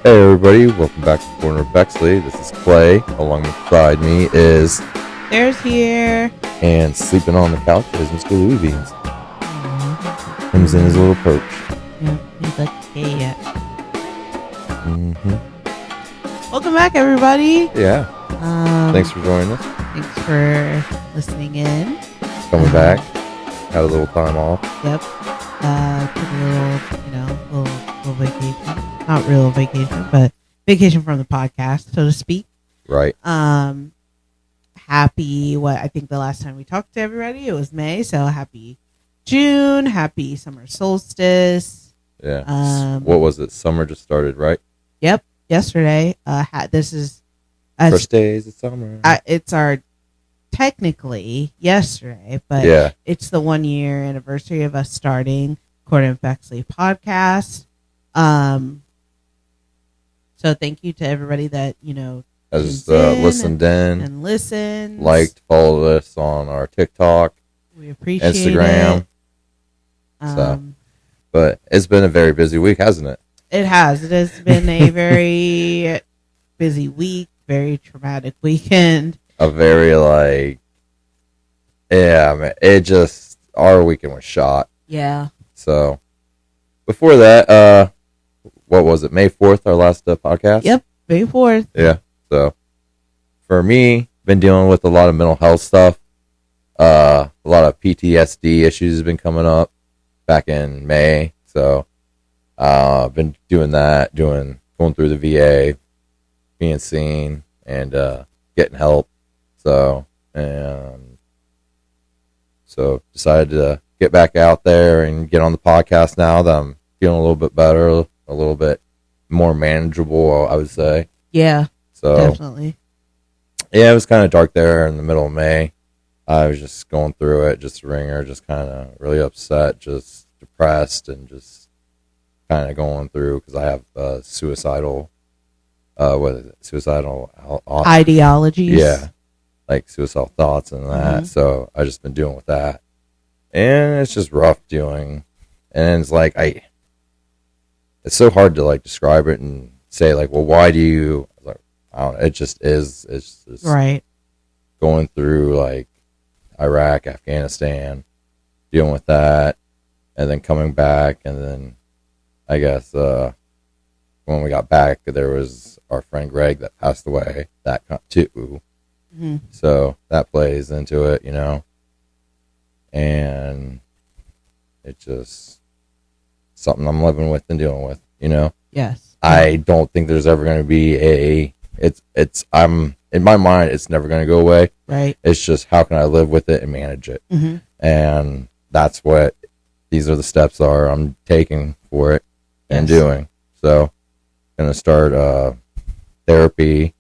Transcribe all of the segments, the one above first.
Hey everybody, welcome back to the Corner of Bexley. This is Clay. Alongside me is There's here. and sleeping on the couch is Mr. Louis Beans. Him's in his little perch. Yeah, he's like, hey, yeah. Welcome back, everybody. Yeah. Thanks for joining us. Thanks for listening in. Coming back. Had a little time off. Yep. Took a little vacation. Not real vacation, but vacation from the podcast, so to speak. Right. Happy, I think the last time we talked to everybody, it was May, so happy June, happy summer solstice. Yeah. What was it? Summer just started, right? Yep. Yesterday. This is first days of summer. It's our technically yesterday, but yeah, it's the 1 year anniversary of us starting Corner of Bexley podcast. So thank you to everybody that has listened in and listened, liked, followed us on our TikTok. We appreciate Instagram. it. But it's been a very busy week, hasn't it? It has. It has been a very busy week, very traumatic weekend. A very our weekend was shot. Yeah. So before that, what was it? May 4th, our last podcast? Yep. May 4th. Yeah. So for me, been dealing with a lot of mental health stuff. A lot of PTSD issues have been coming up back in May. So I've been doing that, going through the VA, being seen, and getting help. So decided to get back out there and get on the podcast now that I'm feeling a little bit better, a little bit more manageable, I would say. Yeah, so definitely. Yeah, it was kind of dark there in the middle of May. I was just going through it, just a ringer, just kind of really upset, just depressed, and just kind of going through because I have suicidal ideologies. Yeah, like suicidal thoughts and that. Mm-hmm. So I just been dealing with that, and it's just rough dealing. And it's like it's so hard to describe it and say well, why do you? I don't know. It just is. It's just right. Going through Iraq, Afghanistan, dealing with that, and then coming back, and then I guess when we got back, there was our friend Greg that passed away. That too. Mm-hmm. So that plays into it, and it's just something I'm living with and dealing with, Yes. I don't think there's ever going to be I'm in my mind, it's never going to go away. Right. It's just how can I live with it and manage it, mm-hmm. and that's what these are the steps I'm taking for it and doing. So, gonna start therapy,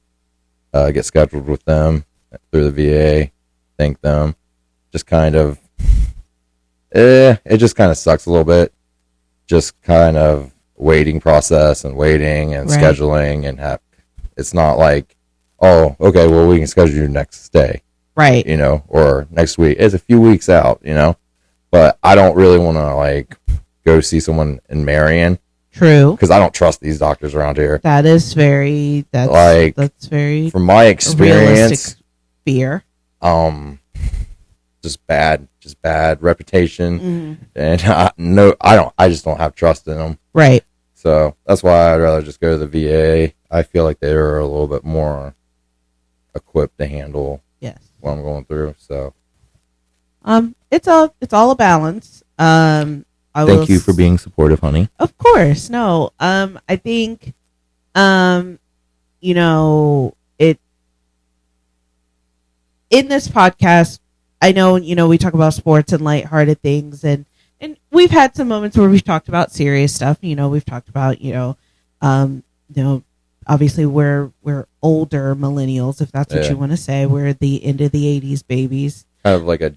get scheduled with them through the VA, thank them. Just kind of, it just kind of sucks a little bit. Just kind of waiting process and waiting and scheduling and it's not oh, okay, well, we can schedule you next day. Right. Or next week. It's a few weeks out, but I don't really want to go see someone in Marion. True. Because I don't trust these doctors around here. That is very, that's very, from my experience, realistic fear. Just bad reputation. Mm-hmm. And I just don't have trust in them. Right. So that's why I'd rather just go to the VA. I feel like they're a little bit more equipped to handle what I'm going through. So it's all a balance. Thank you for being supportive, honey. Of course. No. I think it in this podcast, I know, we talk about sports and lighthearted things, and we've had some moments where we've talked about serious stuff. We've talked about, obviously we're older millennials, if that's what you want to say. We're the end of the 80s babies. Kind of like a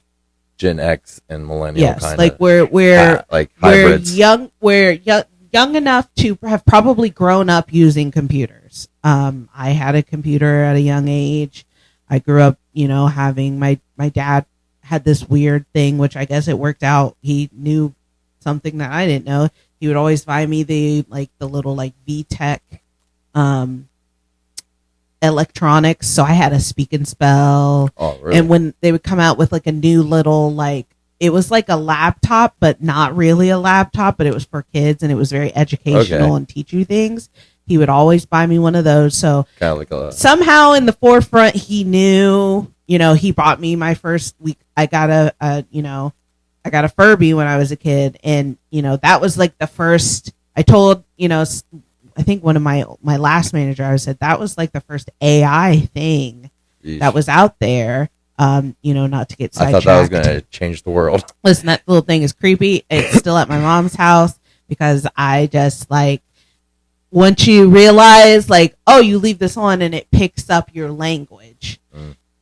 Gen X and millennial kind of. We're hybrids. We're young enough to have probably grown up using computers. I had a computer at a young age. I grew up, having my dad had this weird thing, which I guess it worked out. He knew something that I didn't know. He would always buy me the little VTech um, electronics. So I had a speak and spell. Oh, really? And when they would come out with like a new little, like, it was like a laptop, but not really a laptop, but it was for kids and it was very educational and teach you things. He would always buy me one of those. So kind of like a somehow in the forefront, he knew, he bought me my first week. I got I got a Furby when I was a kid. And, that was like the first, I told, I think one of my last manager, I said that was like the first AI thing that was out there. Not to get sidetracked. I thought that was going to change the world. Listen, that little thing is creepy. It's still at my mom's house because I just like, once you realize like, oh, you leave this on and it picks up your language,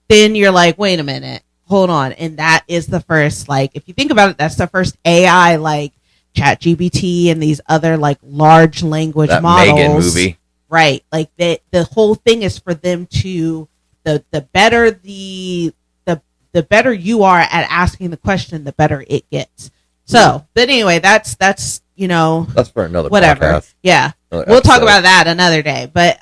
then you're like, wait a minute, hold on. And that is the first, like, if you think about it, that's the first AI, like ChatGPT and these other like large language that models. Megan movie. Right. Like the whole thing is for them to, the better you are at asking the question, the better it gets. So, but anyway, that's that's for another whatever. Podcast. Yeah. We'll talk about that another day. But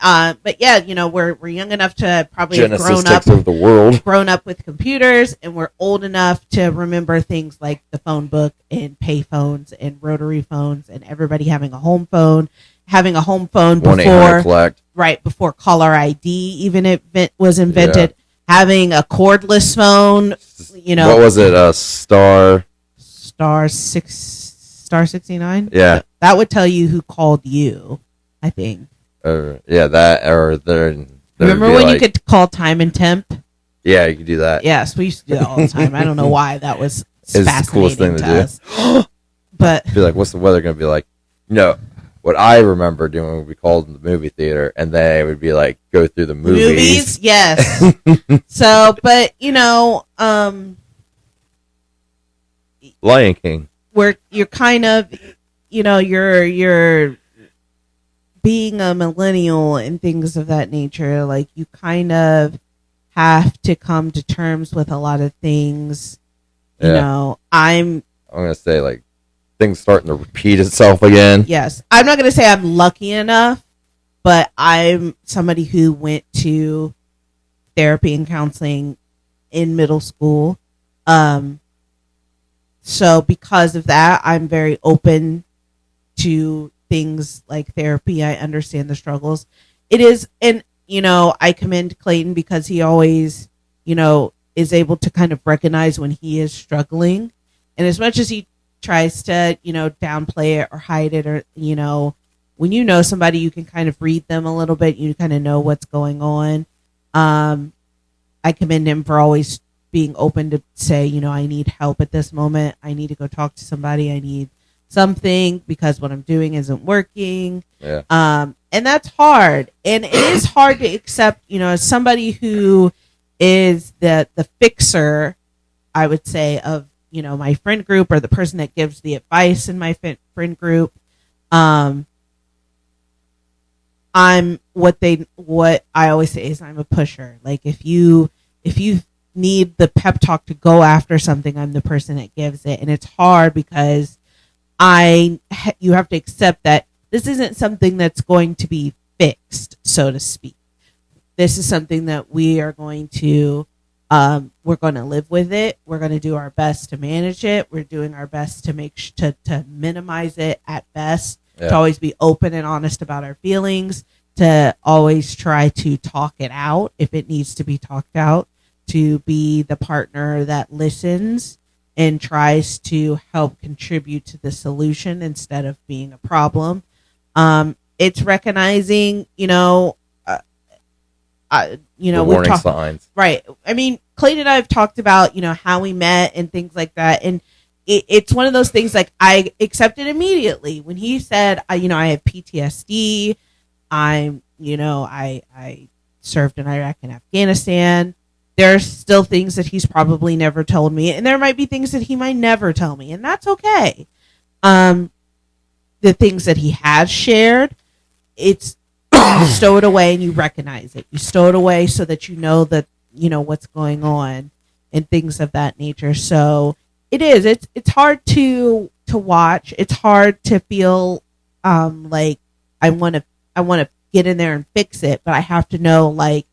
yeah, we're young enough to probably Genesis have of the world. grown up with computers, and we're old enough to remember things like the phone book and pay phones and rotary phones and everybody having a home phone before, collect. Right, before caller ID even was invented. Yeah. Having a cordless phone, What was it? Star 69? Yeah. That would tell you who called you, I think. That, or remember when you could call time and temp? Yeah, you could do that. Yes, we used to do that all the time. I don't know why that was it's fascinating the coolest thing to us. But be like, what's the weather going to be like? What I remember doing when we called in the movie theater, and they would be like, go through the movies. Yes. So, but Lion King. Where you're kind of, you're being a millennial and things of that nature. Like, you kind of have to come to terms with a lot of things. I'm going to say, like, things starting to repeat itself again. Yes. I'm not going to say I'm lucky enough, but I'm somebody who went to therapy and counseling in middle school. So because of that, I'm very open to things like therapy. I understand the struggles. It is, and, I commend Clayton because he always, is able to kind of recognize when he is struggling. And as much as he tries to, downplay it or hide it, or, when somebody, you can kind of read them a little bit, you kind of know what's going on. I commend him for always being open to say, I need help at this moment. I need to go talk to somebody. I need something because what I'm doing isn't working. Yeah. And that's hard. And it is hard to accept, as somebody who is the fixer, I would say, of, my friend group, or the person that gives the advice in my friend group. I'm what I always say is I'm a pusher. Like, if you need the pep talk to go after something, I'm the person that gives it. And it's hard because you have to accept that this isn't something that's going to be fixed, so to speak. This is something that we are going to we're going to live with it. We're going to do our best to manage it. We're doing our best to to minimize it at best, to always be open and honest about our feelings, to always try to talk it out if it needs to be talked out, to be the partner that listens and tries to help contribute to the solution instead of being a problem. It's recognizing, the warning signs. Right. I mean, Clayton and I have talked about, how we met and things like that. And it's one of those things, like, I accepted immediately when he said, I have PTSD. I served in Iraq and Afghanistan. There's still things that he's probably never told me. And there might be things that he might never tell me. And that's okay. The things that he has shared, it's, you stow it away and you recognize it. You stow it away so that you know that, what's going on and things of that nature. So it's hard to watch. It's hard to feel like I want to get in there and fix it, but I have to know, like,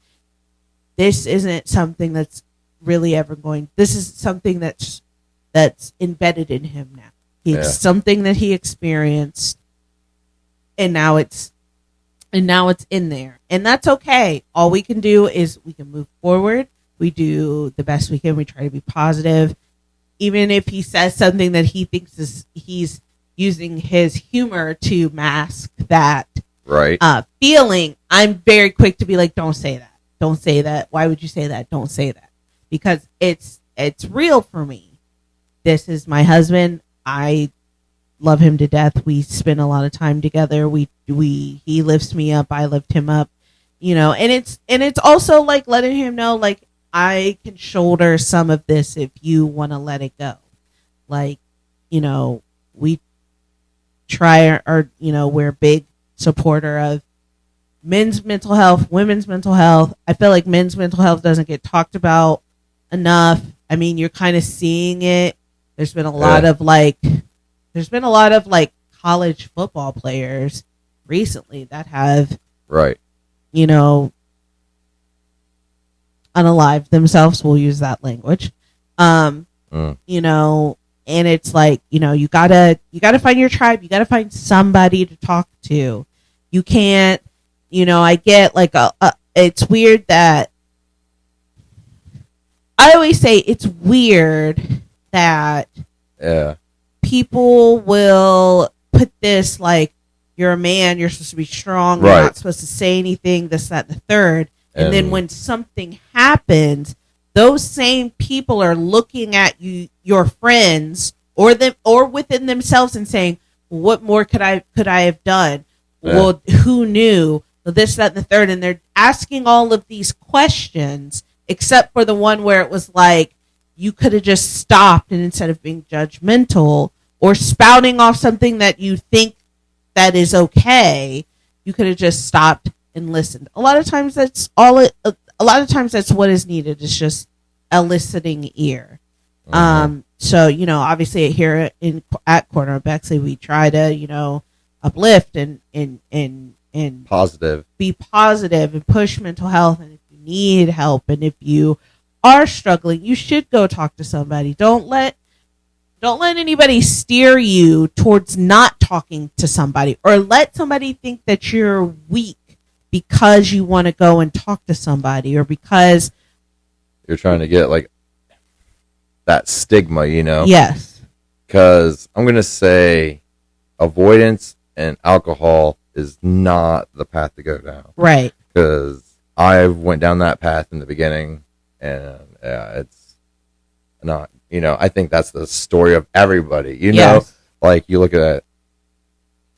this isn't something that's really ever going. This is something that's embedded in him now. It's something that he experienced, and now it's in there, and that's okay. All we can do is we can move forward. We do the best we can. We try to be positive, even if he says something that he thinks he's using his humor to mask that feeling. I'm very quick to be like, don't say that. Don't say that. Why would you say that? Don't say that, because it's real for me. This is my husband. I love him to death. We spend a lot of time together. He lifts me up. I lift him up, and it's also like letting him know, like, I can shoulder some of this if you want to let it go. Like, we try we're a big supporter of men's mental health, women's mental health. I feel like men's mental health doesn't get talked about enough. I mean, you're kind of seeing it. There's been a lot of college football players recently that have unalived themselves. We'll use that language. And it's like, you gotta find your tribe. You gotta find somebody to talk to. You can't, I get like it's weird that I always say it's weird that people will put this, like, you're a man, you're supposed to be strong, you're not supposed to say anything, this, that, and the third. And then when something happens, those same people are looking at you, your friends, or within themselves, and saying, what more could I have done? Well, who knew? This, that, and the third. And they're asking all of these questions, except for the one where it was like, you could have just stopped, and instead of being judgmental or spouting off something that you think that is okay, you could have just stopped and listened. A lot of times that's what is needed, is just a listening ear. So, obviously here at Corner of Bexley, we try to, uplift and be positive and push mental health. And if you need help, and if you are struggling, you should go talk to somebody. Don't let anybody steer you towards not talking to somebody, or let somebody think that you're weak because you want to go and talk to somebody, or because you're trying to get like that stigma, Yes. Because I'm going to say avoidance and alcohol is not the path to go down. Right. Because I went down that path in the beginning, and it's not, I think that's the story of everybody, Yes. Like you look at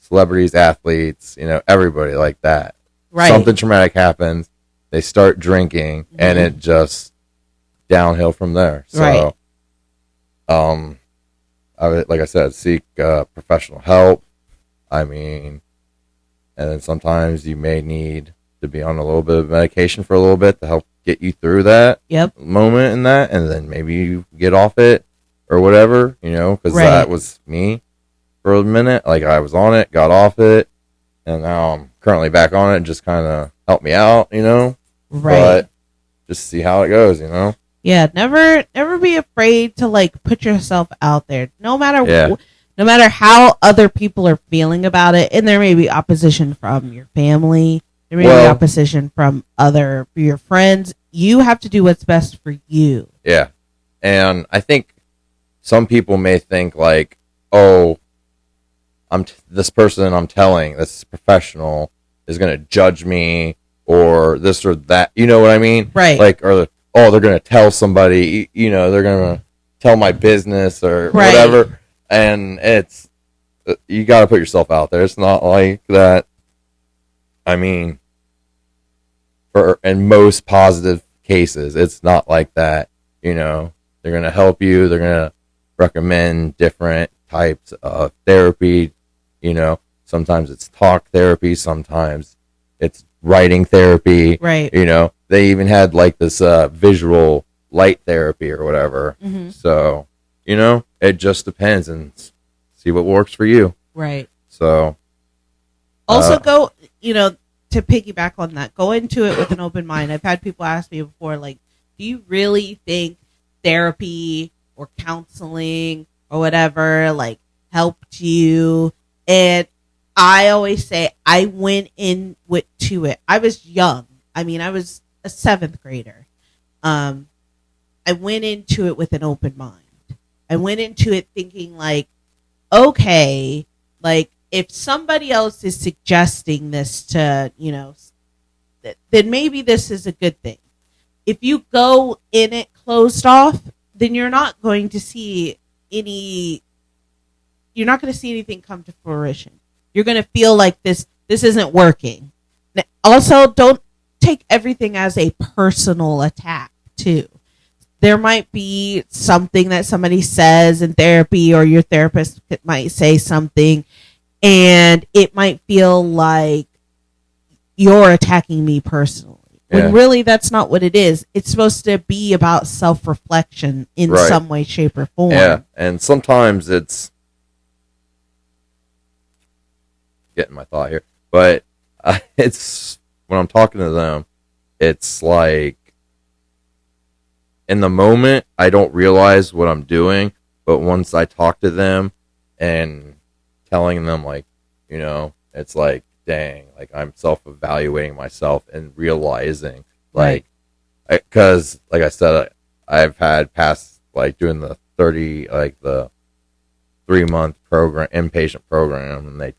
celebrities, athletes, everybody like that. Right. Something traumatic happens, they start drinking, and it just downhill from there. So, like I said, seek professional help. I mean, and then sometimes you may need to be on a little bit of medication for a little bit to help get you through that moment and that, and then maybe you get off it or whatever, because that was me for a minute. Like, I was on it, got off it, and now I'm currently back on it, and just kind of help me out, Right. But just see how it goes, Yeah, never be afraid to, like, put yourself out there, no matter how other people are feeling about it. And there may be opposition from your family, there may be opposition from your friends. You have to do what's best for you. Yeah, and I think some people may think like, oh, this person I'm telling, this professional, is going to judge me or this or that. You know what I mean? Right. Like, they're going to tell somebody, they're going to tell my business or whatever. And it's, you got to put yourself out there. It's not like that. I mean, in most positive cases, it's not like that. They're going to help you. They're going to recommend different types of therapy. Sometimes it's talk therapy. Sometimes it's writing therapy. Right. They even had like this visual light therapy or whatever. Mm-hmm. So, it just depends, and see what works for you. Right. So also go, to piggyback on that, go into it with an open mind. I've had people ask me before, like, do you really think therapy or counseling or whatever, like, helped you? And I always say I went to it. I was young. I mean, I was a 7th grader. I went into it with an open mind. I went into it thinking like, okay, like if somebody else is suggesting this to, then maybe this is a good thing. If you go in it closed off, then you're not going to see anything come to fruition. You're going to feel like this isn't working. Also, don't take everything as a personal attack too. There might be something that somebody says in therapy, or your therapist might say something, and it might feel like you're attacking me personally. When really that's not what it is. It's supposed to be about self-reflection in some way, shape, or form. Yeah, and sometimes it's getting my thought here, but it's when I'm talking to them, it's like in the moment I don't realize what I'm doing, but once I talk to them and telling them, like, it's like, dang, like I'm self-evaluating myself and realizing, like, because like I said, I've had past, like, doing the 3-month program, inpatient program, and they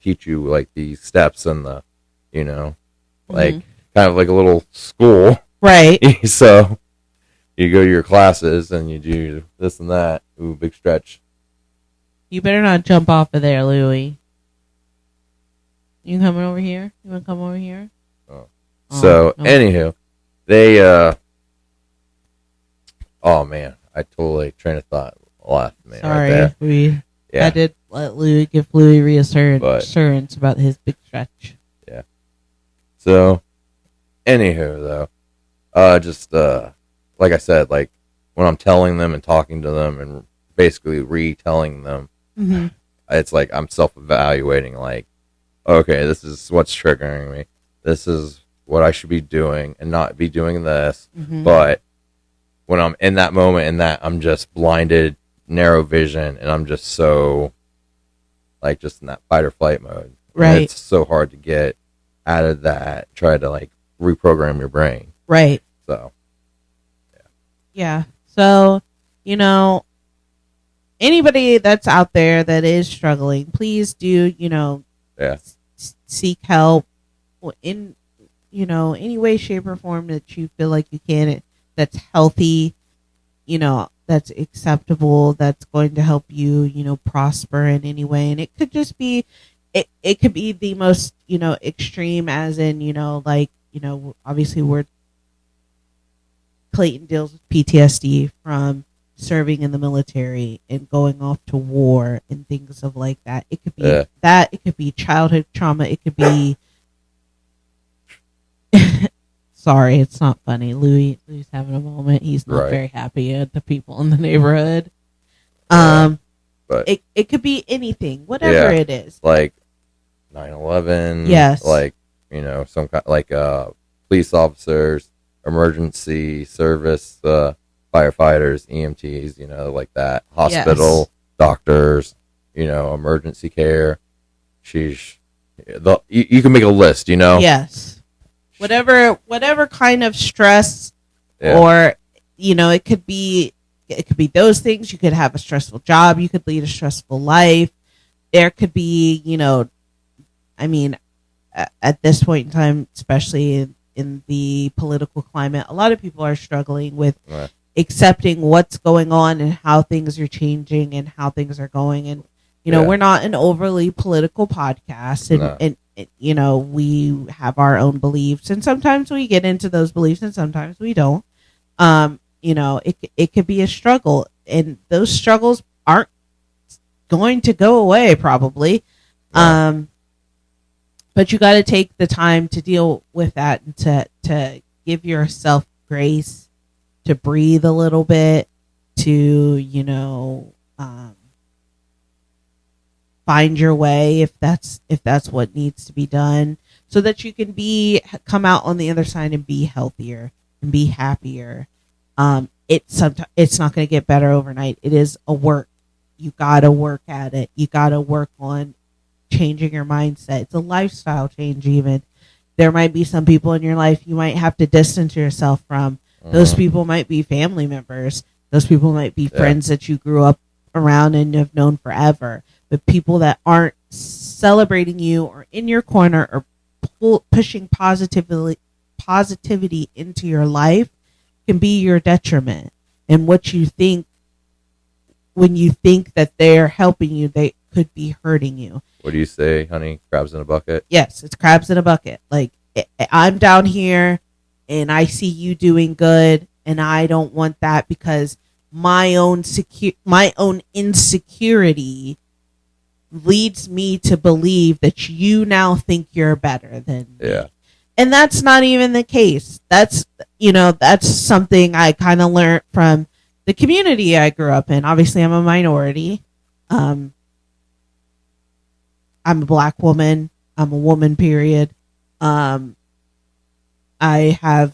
teach you like these steps and the, like kind of like a little school, right? So you go to your classes and you do this and that. Ooh, big stretch. You better not jump off of there, Louie. You coming over here? You want to come over here? So, anywho, they, oh man, I totally train of thought left, man. Sorry, I did let Louie give Louie reassurance about his big stretch. Yeah. So, anywho, though, just, like I said, like, when I'm telling them and talking to them and basically retelling them, it's like I'm self-evaluating, like, okay, this is what's triggering me. This is what I should be doing and not be doing this. But when I'm in that moment, I'm just blinded, narrow vision, and I'm just so, like, just in that fight or flight mode. Right. And it's so hard to get out of that, try to, like, reprogram your brain. Right. So, yeah. So, anybody that's out there that is struggling, please do, seek help in, any way, shape, or form that you feel like you can, that's healthy, that's acceptable, that's going to help you, prosper in any way. And it could just be, it could be the most, extreme, as in, obviously Clayton deals with PTSD from serving in the military and going off to war and things of like that. It could be that. It could be childhood trauma. It could be. Sorry, it's not funny. Louis having a moment. He's not very happy at the people in the neighborhood. But it could be anything, whatever it is. Like 9/11. Yes. Like, some kind, like police officers, emergency service, firefighters, EMTs, like that. Hospital, doctors, emergency care. You can make a list, Yes. Whatever kind of stress, or, it could be those things. You could have a stressful job. You could lead a stressful life. There could be, at this point in time, especially in the political climate, a lot of people are struggling with accepting what's going on and how things are changing and how things are going. And, we're not an overly political podcast, and we have our own beliefs, and sometimes we get into those beliefs and sometimes we don't. It could be a struggle, and those struggles aren't going to go away probably. But you got to take the time to deal with that and to give yourself grace, to breathe a little bit, to, find your way if that's what needs to be done. so that you can come out on the other side and be healthier and be happier. It's not going to get better overnight. It is a work. You got to work at it. You got to work on changing your mindset. It's a lifestyle change. Even there might be some people in your life you might have to distance yourself from. Those people might be family members. Those people might be friends that you grew up around and have known forever. But people that aren't celebrating you or in your corner or pushing positivity into your life can be your detriment. And what you think, when you think that they're helping you, they could be hurting you. What do you say, honey? Crabs in a bucket? Yes, it's crabs in a bucket. Like, I'm down here and I see you doing good, and I don't want that because my own insecurity leads me to believe that you now think you're better than me. And that's not even the case. That's something I kind of learned from the community I grew up in. Obviously, I'm a minority. I'm a black woman. I'm a woman, period. I have,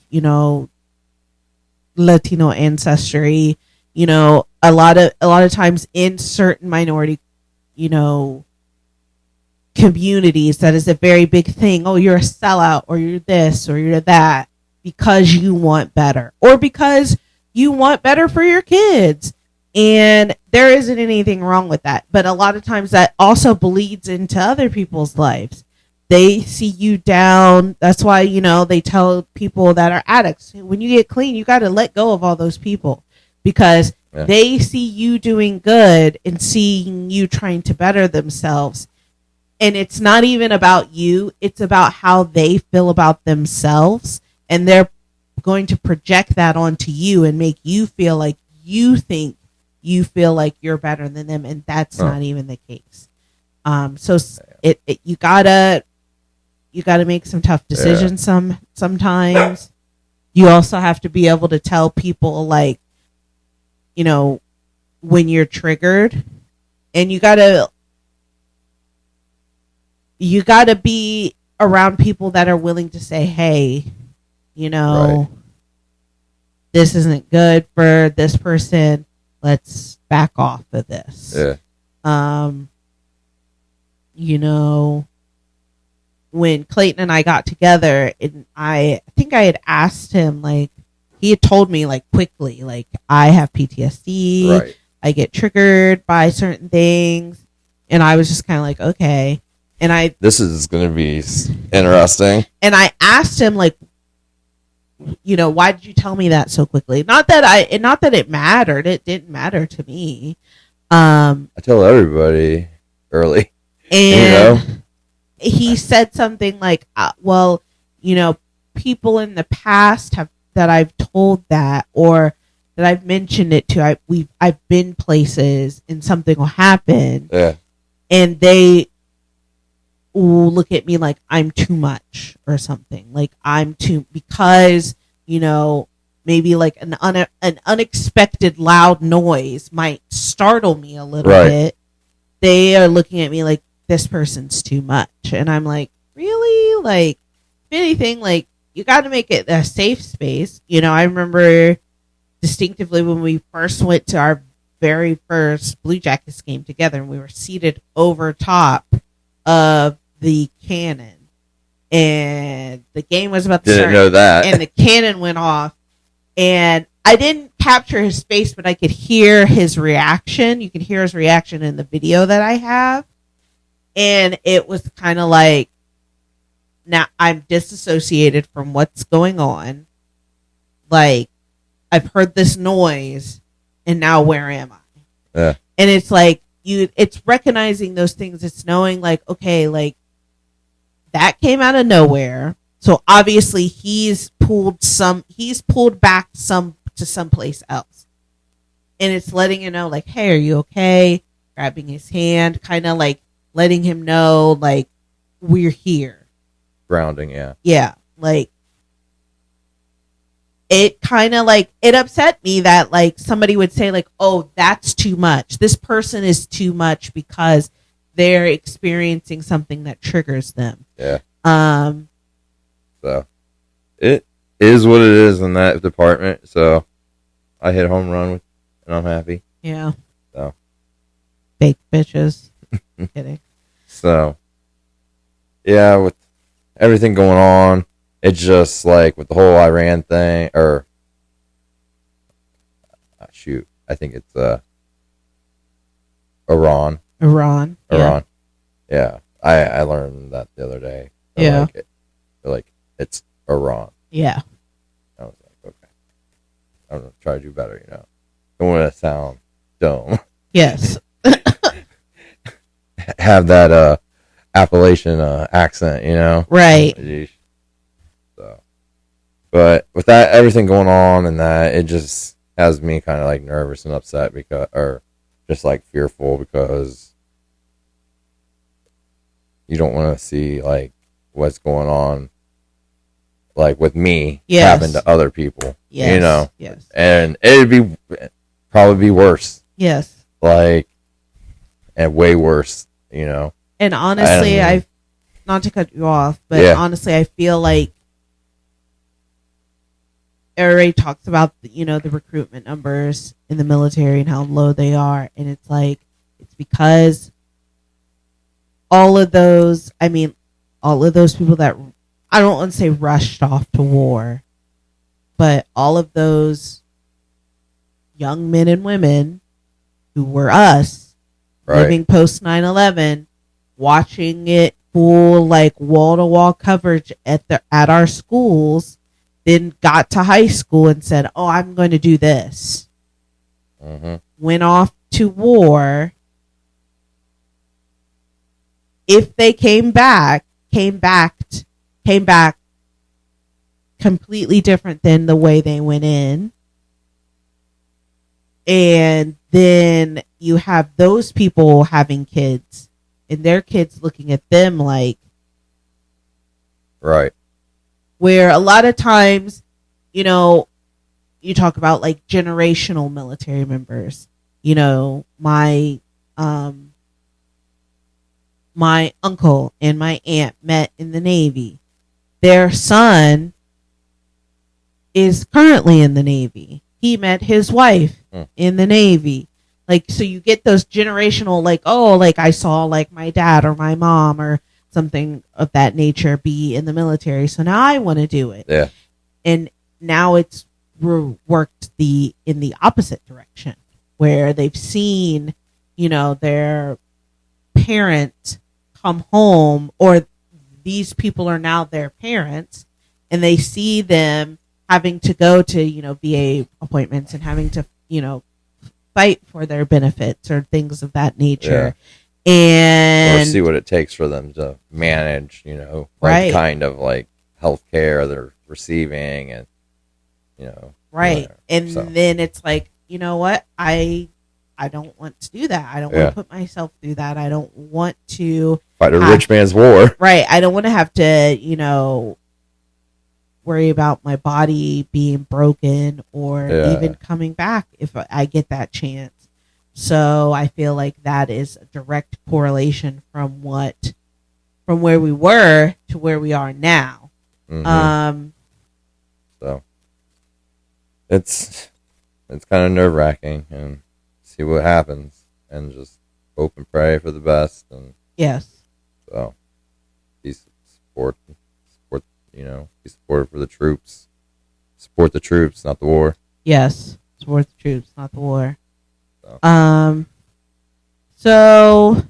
Latino ancestry. A lot of times in certain minority, communities, that is a very big thing. Oh, you're a sellout, or you're this, or you're that, because you want better, or because you want better for your kids. And there isn't anything wrong with that. But a lot of times that also bleeds into other people's lives. They see you down. That's why, they tell people that are addicts, when you get clean, you got to let go of all those people, because they see you doing good and seeing you trying to better themselves. And it's not even about you. It's about how they feel about themselves. And they're going to project that onto you and make you feel like you think you feel like you're better than them. And that's not even the case. So you gotta make some tough decisions sometimes. You also have to be able to tell people, like, when you're triggered, and you gotta be around people that are willing to say, hey, this isn't good for this person. Let's back off of this. When Clayton and I got together, and I think I had asked him, like, he had told me, like, quickly, like, I have PTSD. Right. I get triggered by certain things. And I was just kind of like, okay. And this is going to be interesting. And I asked him, like, why did you tell me that so quickly? Not that it mattered. It didn't matter to me. I tell everybody early. And he said something like, well, people in the past that I've told that, or that I've mentioned it to, I've been places and something will happen. And they will look at me like I'm too much or something, like I'm too, because maybe like an unexpected loud noise might startle me a little bit. They are looking at me like, this person's too much. And I'm like, really? Like, if anything, like, you got to make it a safe space. I remember distinctively when we first went to our very first Blue Jackets game together, and we were seated over top of the cannon, and the game was about to start. Didn't know that. And the cannon went off, and I didn't capture his face, but I could hear his reaction. You can hear his reaction in the video that I have. And it was kind of like, now I'm disassociated from what's going on. Like, I've heard this noise, and now where am I? And it's like, it's recognizing those things. It's knowing, like, okay, like, that came out of nowhere. So obviously he's pulled back to someplace else. And it's letting you know, like, hey, are you okay? Grabbing his hand, kind of like letting him know, like, we're here. Grounding, Yeah, like, it kind of, like, it upset me that, like, somebody would say, like, oh, that's too much. This person is too much because they're experiencing something that triggers them. Um, So it is what it is in that department. So I hit a home run with, and I'm happy. yeah. So Fake bitches. Kidding. so yeah, with everything going on, it's just like with the whole Iran thing, or shoot, I think it's Iran. Iran. Iran. Yeah, I learned that the other day. Yeah. They're like it's Iran. Yeah. I was like, okay, I'm gonna try to do better. Don't want to sound dumb. Yes. Have that Appalachian accent, Right. Yeesh. So, but with that, everything going on and that, it just has me kind of like nervous and upset or just like fearful because you don't want to see like what's going on, like with me, happen to other people. Yes. Yes. And it'd probably be worse. Yes. Like, and way worse. And honestly, not to cut you off, but honestly, I feel like everybody talks about the recruitment numbers in the military and how low they are, and it's like it's because all of those people that I don't want to say rushed off to war, but all of those young men and women who were us, living post 9/11, watching it full like wall to wall coverage at our schools, then got to high school and said, "Oh, I'm going to do this." Mm-hmm. Went off to war. If they came back completely different than the way they went in. And then you have those people having kids and their kids looking at them like, right. Where a lot of times, you talk about like generational military members. My uncle and my aunt met in the Navy. Their son is currently in the Navy. He met his wife in the Navy. Like, so you get those generational, like, oh, like I saw like my dad or my mom or something of that nature be in the military. So now I want to do it. Yeah. And now it's worked in the opposite direction where they've seen, their parent come home, or these people are now their parents, and they see them having to go to, VA appointments and having to, fight for their benefits or things of that nature. Yeah. And or see what it takes for them to manage, right. kind of like health care they're receiving and, right. Whatever. And then it's like, you know what? I don't want to do that. I don't want to put myself through that. I don't want to fight a rich man's war. Right. I don't want to have to, worry about my body being broken or even coming back if I get that chance. So I feel like that is a direct correlation from where we were to where we are now. Mm-hmm. So it's kind of nerve-wracking, and see what happens, and just hope and pray for the best. And yes, so be support, be supportive for the troops. Support the troops, not the war. Yes, support the troops, not the war. So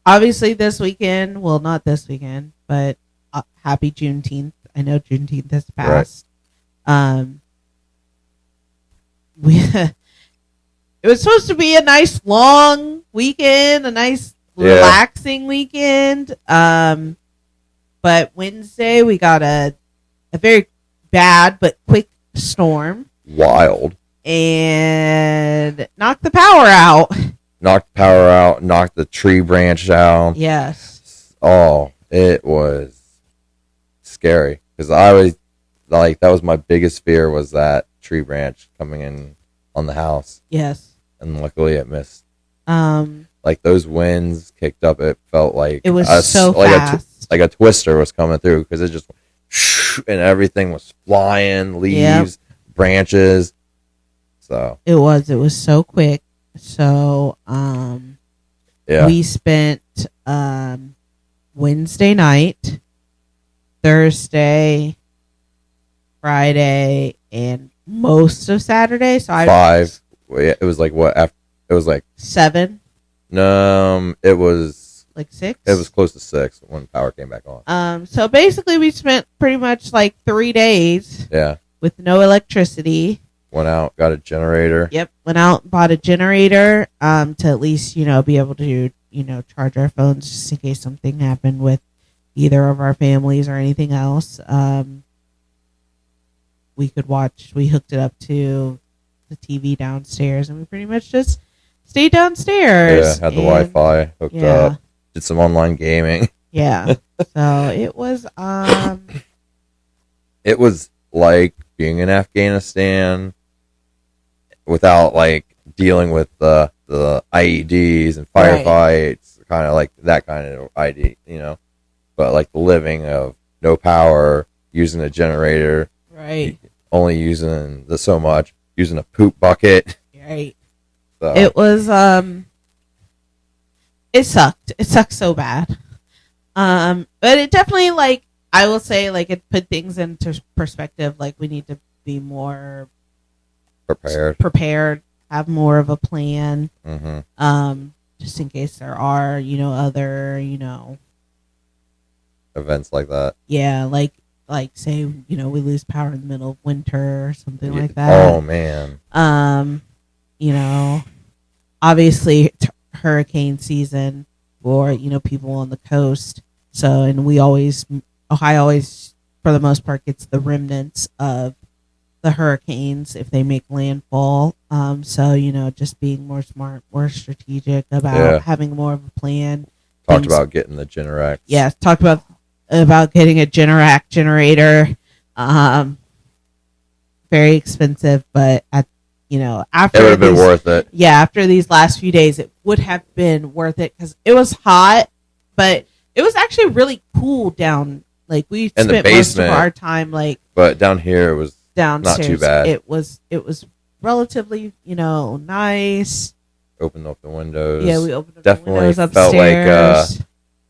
obviously this weekend, well, not this weekend, but happy Juneteenth. I know Juneteenth has passed. Right. It was supposed to be a nice long weekend, a nice relaxing weekend. But Wednesday we got a very bad but quick storm. Wild. And knocked the power out. Knocked the power out, knocked the tree branch down. Yes. Oh, it was scary. Because I was like, that was my biggest fear, was that tree branch coming in on the house. Yes. And luckily it missed Like those winds kicked up, it felt like It was so like fast. like a twister was coming through because it just and everything was flying, leaves, branches. So it was so quick. So we spent Wednesday night, Thursday, Friday, and most of Saturday. So it was like what after it was like 7. No, it was like 6. It was close to 6 when power came back on. So basically, we spent pretty much like 3 days. Yeah. With no electricity. Went out, got a generator. Yep, went out and bought a generator to at least be able to charge our phones just in case something happened with either of our families or anything else. We could watch. We hooked it up to the TV downstairs, and we pretty much just stayed downstairs. Yeah, had the Wi-Fi hooked up. Did some online gaming. Yeah. So it was. It was like being in Afghanistan without like dealing with the IEDs and firefights, kind of like that kind of ID, but like the living of no power, using a generator, right? Only using so much, using a poop bucket, right? So. It was it sucked. It sucked so bad. But it definitely I will say it put things into perspective. Like we need to be more prepared, have more of a plan. Mm-hmm. Just in case there are, other, events like that. Yeah, like say, we lose power in the middle of winter or something like that. Oh man. Obviously it's hurricane season for, people on the coast. So, and Ohio always, for the most part, gets the remnants of the hurricanes if they make landfall. So, just being more smart, more strategic about having more of a plan. Talked about getting the Generac. Yeah, talked about getting a Generac generator. Very expensive, but after it would have been worth it. Yeah, after these last few days, it would have been worth it because it was hot, but it was actually really cool down. Like we spent most of our time but down here it was downstairs. Not too bad. It was relatively nice. Opened up the windows. Yeah, we opened up Definitely the windows felt upstairs. like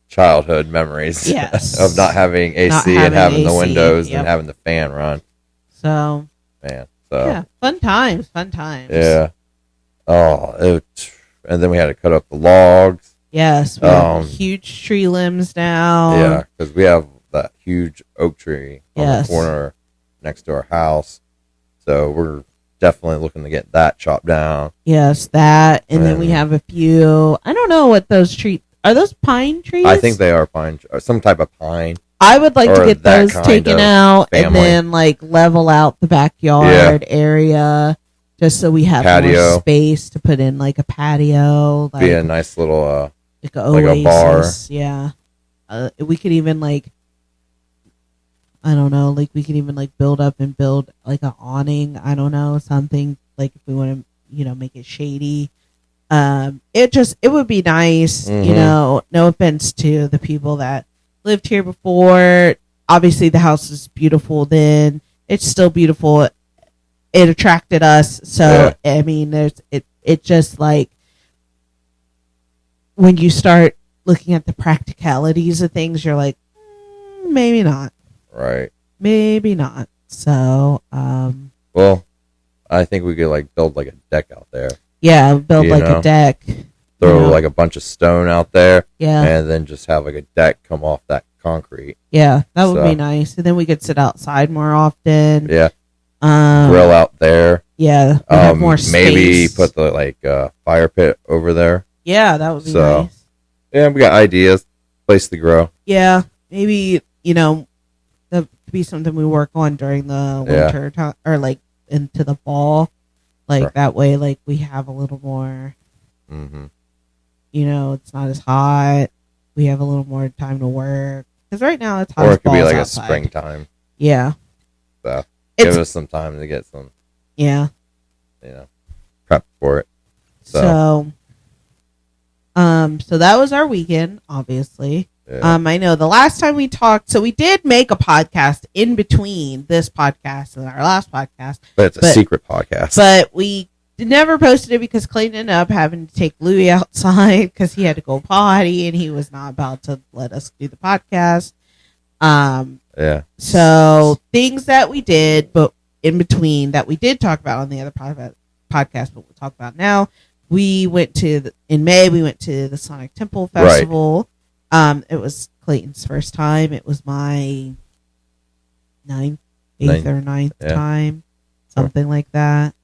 childhood memories. Yes. Of not having AC and having the windows and having the fan run. So man. Yeah, fun times. Yeah. Oh, and then we had to cut up the logs. Yes, we have huge tree limbs now. Yeah, because we have that huge oak tree on the corner next to our house. So we're definitely looking to get that chopped down. Yes, that. And then we have a few, I don't know what those trees, are those pine trees? I think they are pine, or some type of pine. I would like to get those taken out and then level out the backyard area just so we have more space to put in a patio. Be a nice little a bar. Yeah. We could even I don't know, we could even build up and build an awning. I don't know, something if we want to, make it shady. It would be nice, no offense to the people that lived here before. Obviously the house is beautiful then. It's still beautiful. It attracted us. So I mean it just when you start looking at the practicalities of things, you're like, maybe not. Right. Maybe not. So well, I think we could build a deck out there. Yeah, build a deck. Throw a bunch of stone out there. Yeah. And then just have a deck come off that concrete. Yeah, that would be nice. And then we could sit outside more often. Yeah. Grill out there. Yeah. Have more space. Maybe put the fire pit over there. Yeah, that would be nice. Yeah, we got ideas. Place to grow. Yeah. Maybe, that could be something we work on during the winter time or into the fall. That way, we have a little more, it's not as hot. We have a little more time to work. Because right now it's hot. Or it could be outside. a springtime. Yeah. So give us some time to get some. Yeah. Prep for it. So So that was our weekend, obviously. Yeah. I know the last time we talked, so we did make a podcast in between this podcast and our last podcast. But it's a secret podcast. But we never posted it because Clayton ended up having to take Louis outside because he had to go potty and he was not about to let us do the podcast. Yeah. So things that we did, but in between that we did talk about on the other podcast, but we'll talk about now. We went to in May. We went to the Sonic Temple Festival. Right. It was Clayton's first time. It was my eighth or ninth time, something like that.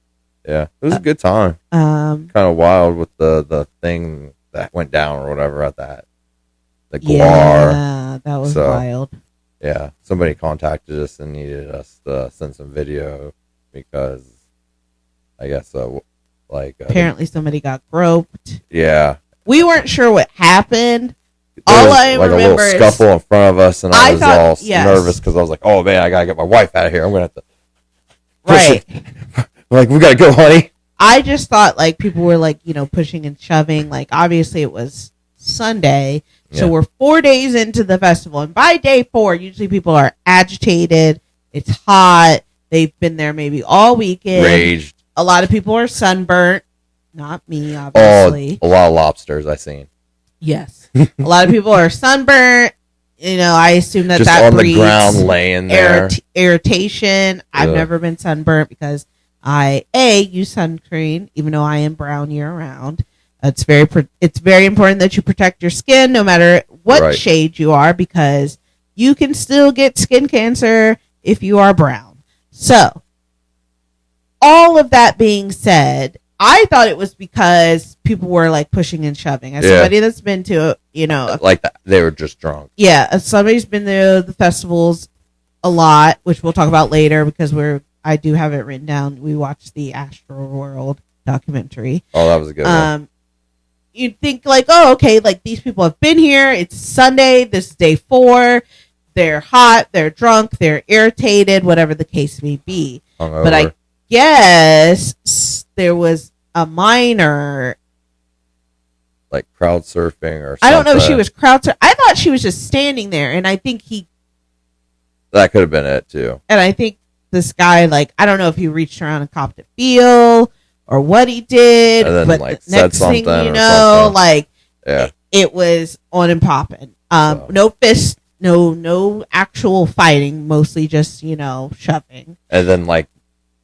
Yeah, it was a good time. Kind of wild with the thing that went down or whatever at that. The guar. Yeah, that was wild. Yeah, somebody contacted us and needed us to send some video because I guess apparently somebody got groped. Yeah, we weren't sure what happened. All I remember a little scuffle in front of us, and I was all nervous because I was like, "Oh man, I gotta get my wife out of here. I'm gonna have to." Right. Like, we gotta go, honey. I just thought like people were like, pushing and shoving. Like obviously it was Sunday, so we're 4 days into the festival, and by day 4, usually people are agitated. It's hot. They've been there maybe all weekend. Raged. A lot of people are sunburnt. Not me, obviously. Oh, a lot of lobsters I seen. Yes, a lot of people are sunburnt. I assume that just that on breeds the ground laying there. Irritation. I've never been sunburnt because I use sunscreen, even though I am brown year round. It's very important that you protect your skin no matter what shade you are, because you can still get skin cancer if you are brown. So, all of that being said, I thought it was because people were like pushing and shoving. As somebody that's been to, like that, they were just drunk. Yeah, as somebody's been to the festivals a lot, which we'll talk about later because I do have it written down. We watched the Astro World documentary. Oh, that was a good one. You'd think like, oh, okay, like these people have been here. It's Sunday. This is day 4. They're hot. They're drunk. They're irritated. Whatever the case may be. Hungover. But I guess there was a minor, like crowd surfing or something. I don't know if she was crowd surfing. I thought she was just standing there, and I think that could have been it too. And I think this guy, like, I don't know if he reached around and copped a feel or what he did, and then, but like, the next thing you know, like, it was on and popping. No fists, no actual fighting, mostly just shoving. And then like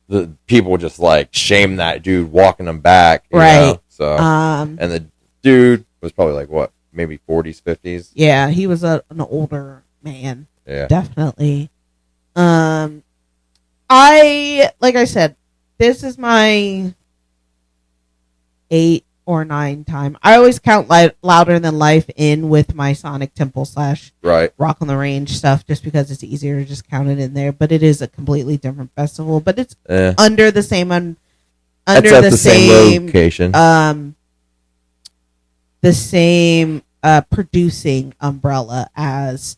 the people just like shame that dude walking them back, right? So and the dude was probably like what, maybe 40s, 50s. Yeah, he was an older man. Yeah, definitely. Like I said, this is my 8 or 9 time. I always count Louder Than Life in with my Sonic Temple / Rock on the Range stuff, just because it's easier to just count it in there. But it is a completely different festival. But it's under the same same location. The same producing umbrella as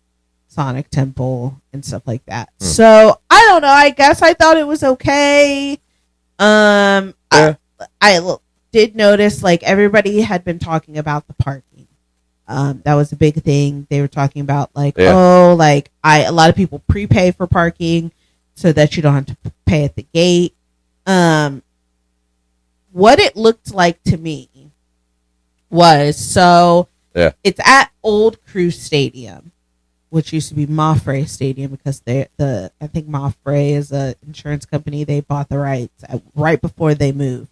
Sonic Temple and stuff like that. So I don't know. I guess I thought it was okay. I did notice like everybody had been talking about the parking. That was a big thing. They were talking about like, a lot of people prepay for parking so that you don't have to pay at the gate. What it looked like to me was it's at Old Crew Stadium, which used to be Mafre Stadium because I think Mafre is an insurance company. They bought the rights right before they moved,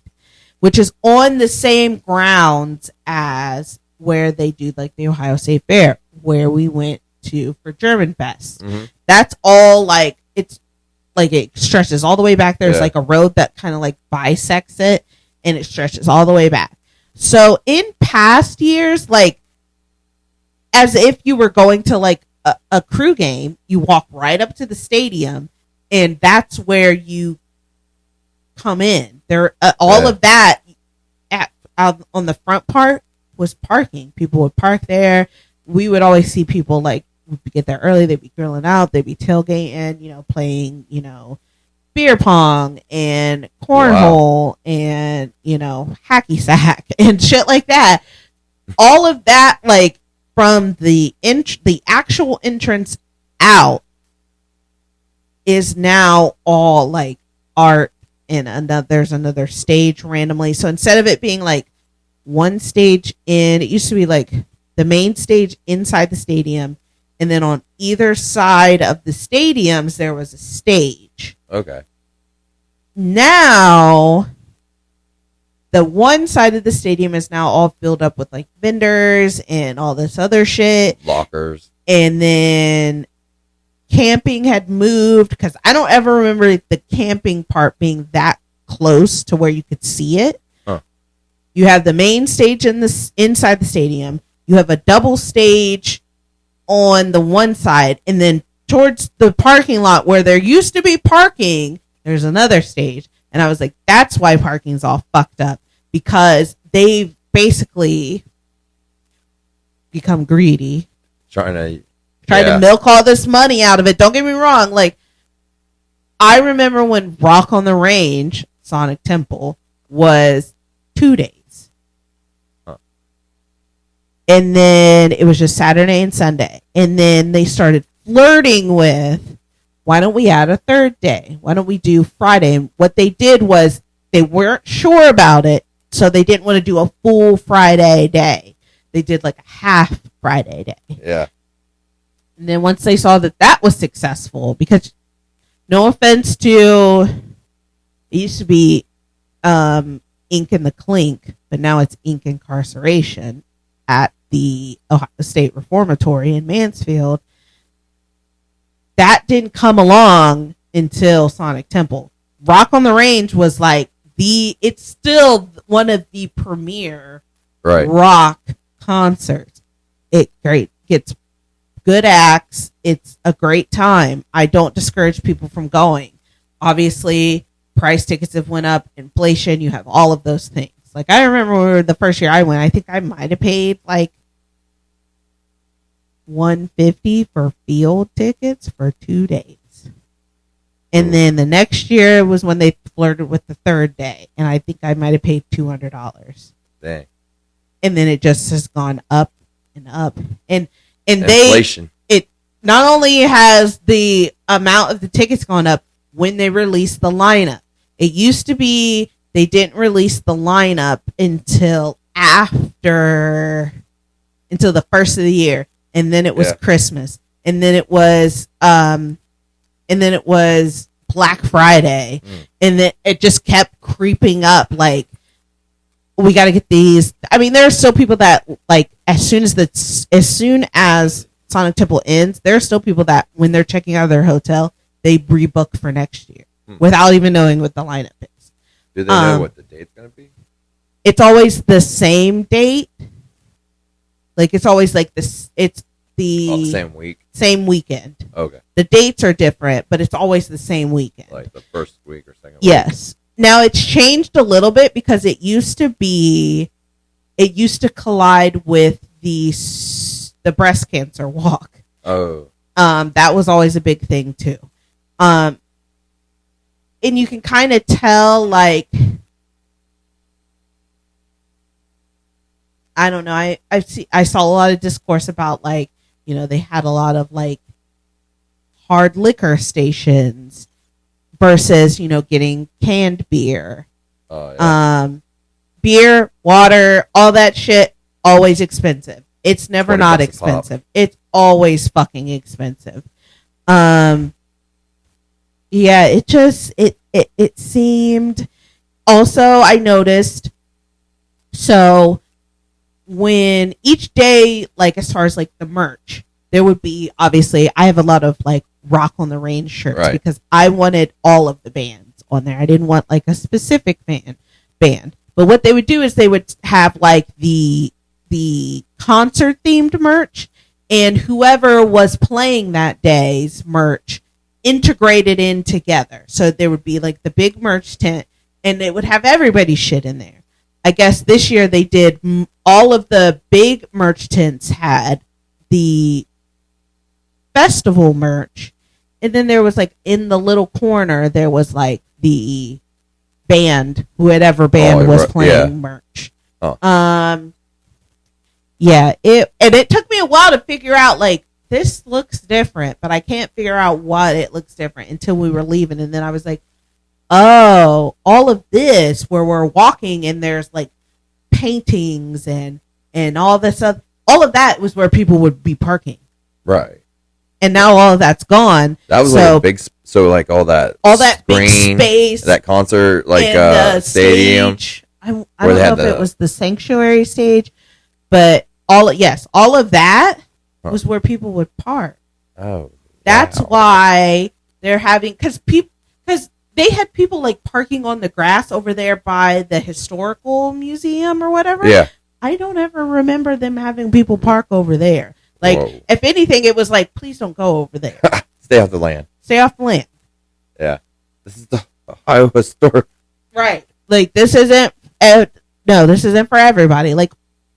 which is on the same grounds as where they do like the Ohio State Fair, where we went to for German Fest. Mm-hmm. That's all like, it's like it stretches all the way back. There's like a road that kind of like bisects it and it stretches all the way back. So in past years, like as if you were going to like a crew game, you walk right up to the stadium and that's where you come in. There, all of that on the front part was parking. People would park there. We would always see people like would get there early. They'd be grilling out. They'd be tailgating. Playing. Beer pong and cornhole and hacky sack and shit like that. all of that, like from the actual entrance out, is now all like art, and there's another stage randomly. So instead of it being like one stage in, it used to be like the main stage inside the stadium, and then on either side of the stadiums there was a stage. Okay. Now the one side of the stadium is now all filled up with like vendors and all this other shit. Lockers. And then camping had moved, because I don't ever remember the camping part being that close to where you could see it. Huh. You have the main stage inside the stadium. You have a double stage on the one side, and then towards the parking lot where there used to be parking, there's another stage. And I was like, that's why parking's all fucked up, because they've basically become greedy. Trying to milk all this money out of it. Don't get me wrong. Like, I remember when Rock on the Range, Sonic Temple, was 2 days. Huh. And then it was just Saturday and Sunday. And then they started flirting with, why don't we add a third day? Why don't we do Friday? And what they did was they weren't sure about it, so they didn't want to do a full Friday day. They did like a half Friday day. Yeah. And then once they saw that that was successful, because no offense to, it used to be Ink and the Clink, but now it's Ink Incarceration at the Ohio State Reformatory in Mansfield. That didn't come along until Sonic Temple. Rock on the Range was like it's still one of the premier rock concerts. It gets good acts. It's a great time. I don't discourage people from going. Obviously, price tickets have went up, inflation, you have all of those things. Like, I remember the first year I went, I think I might have paid like $150 for field tickets for 2 days. And then the next year was when they flirted with the third day, and I think I might have paid $200. Dang. And then it just has gone up and up. And inflation. It not only has the amount of the tickets gone up when they release the lineup. It used to be they didn't release the lineup until the first of the year, and then it was Christmas, and then it was Black Friday, and then it just kept creeping up. Like, we got to get these. I mean, there are still people that, like, as soon as Sonic Temple ends, there are still people that when they're checking out of their hotel, they rebook for next year without even knowing what the lineup is. Do they know what the date's going to be? It's always the same date. Like, it's always like this. It's the same week, same weekend. Okay. The dates are different, but it's always the same weekend. Like the first week or second week. Yes. Now it's changed a little bit, because it used to collide with the breast cancer walk. Oh. That was always a big thing too. And you can kind of tell, like, I don't know. I saw a lot of discourse about, like, you know, they had a lot of like hard liquor stations versus, you know, getting canned beer. Beer, water, all that shit, always expensive. It's never not expensive. It's always fucking expensive. Yeah, it seemed. Also, I noticed, so when each day, like, as far as like the merch, there would be, obviously, I have a lot of like Rock on the Range shirts, because I wanted all of the bands on there. I didn't want like a specific band. But what they would do is they would have like the concert themed merch, and whoever was playing that day's merch integrated in together. So there would be like the big merch tent, and it would have everybody's shit in there. I guess this year they did all of the big merch tents had the festival merch, and then there was like in the little corner there was like the band, whoever band was playing merch. Yeah, it took me a while to figure out, like, this looks different, but I can't figure out what it looks different until we were leaving, and then I was like, oh, all of this where we're walking and there's like paintings and all this stuff, all of that was where people would be parking, Right. and now all of that's gone. That was like a big, so like all that big space, that concert, like stadium. Stage. I don't know if it was the sanctuary stage, but all of that was where people would park. Oh, that's why they're having, because they had people like parking on the grass over there by the historical museum or whatever. Yeah, I don't ever remember them having people park over there. Like, whoa. If anything, it was like, please don't go over there. Stay off the land. Stay off the land. Yeah, this is the Ohio Historic. Right. Like, this isn't. No, this isn't for everybody. Like,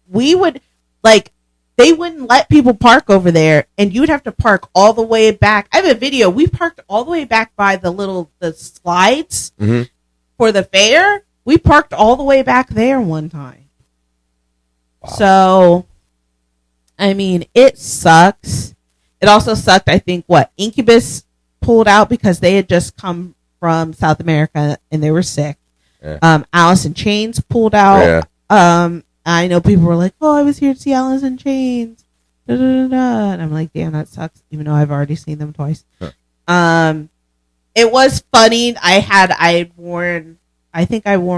we would, like, they wouldn't let people park over there, and you would have to park all the way back. I have a video. We parked all the way back by the slides for the fair. We parked all the way back there one time. Wow. So, I mean, it sucks. It also sucked, I think, Incubus pulled out because they had just come from South America and they were sick. Yeah. Alice in Chains pulled out. Yeah. I know people were like, oh, I was here to see Alice in Chains. Da, da, da, da. And I'm like, damn, that sucks, even though I've already seen them twice. Huh. It was funny. I wore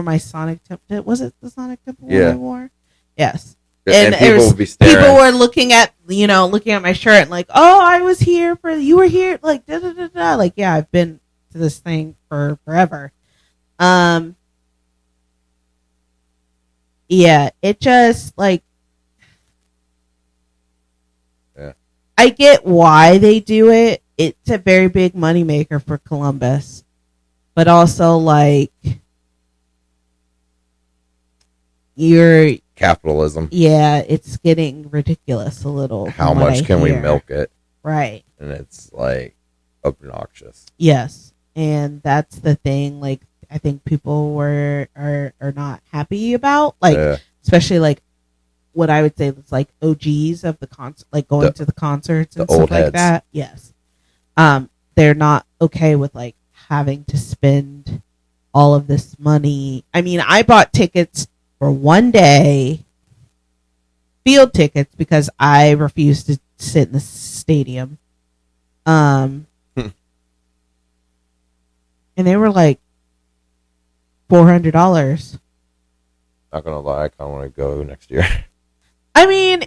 my Sonic Temple. Was it the Sonic Temple one I wore? Yes. And people would be staring. People were looking at my shirt and like, oh, I was here you were here, like, da, da, da, da. Like, yeah, I've been to this thing for forever. Yeah, it just, like, yeah. I get why they do it. It's a very big moneymaker for Columbus. But also, like, capitalism. Yeah, it's getting ridiculous a little. How much can we milk it? Right. And it's, like, obnoxious. Yes. And that's the thing, like, I think people are not happy about, like, especially like what I would say is like OGs of the concert, like going to the concerts and stuff like that. Yes, they're not okay with like having to spend all of this money. I mean, I bought tickets for one day, field tickets, because I refused to sit in the stadium. And they were like $400. Not gonna lie, I kind of want to go next year. I mean,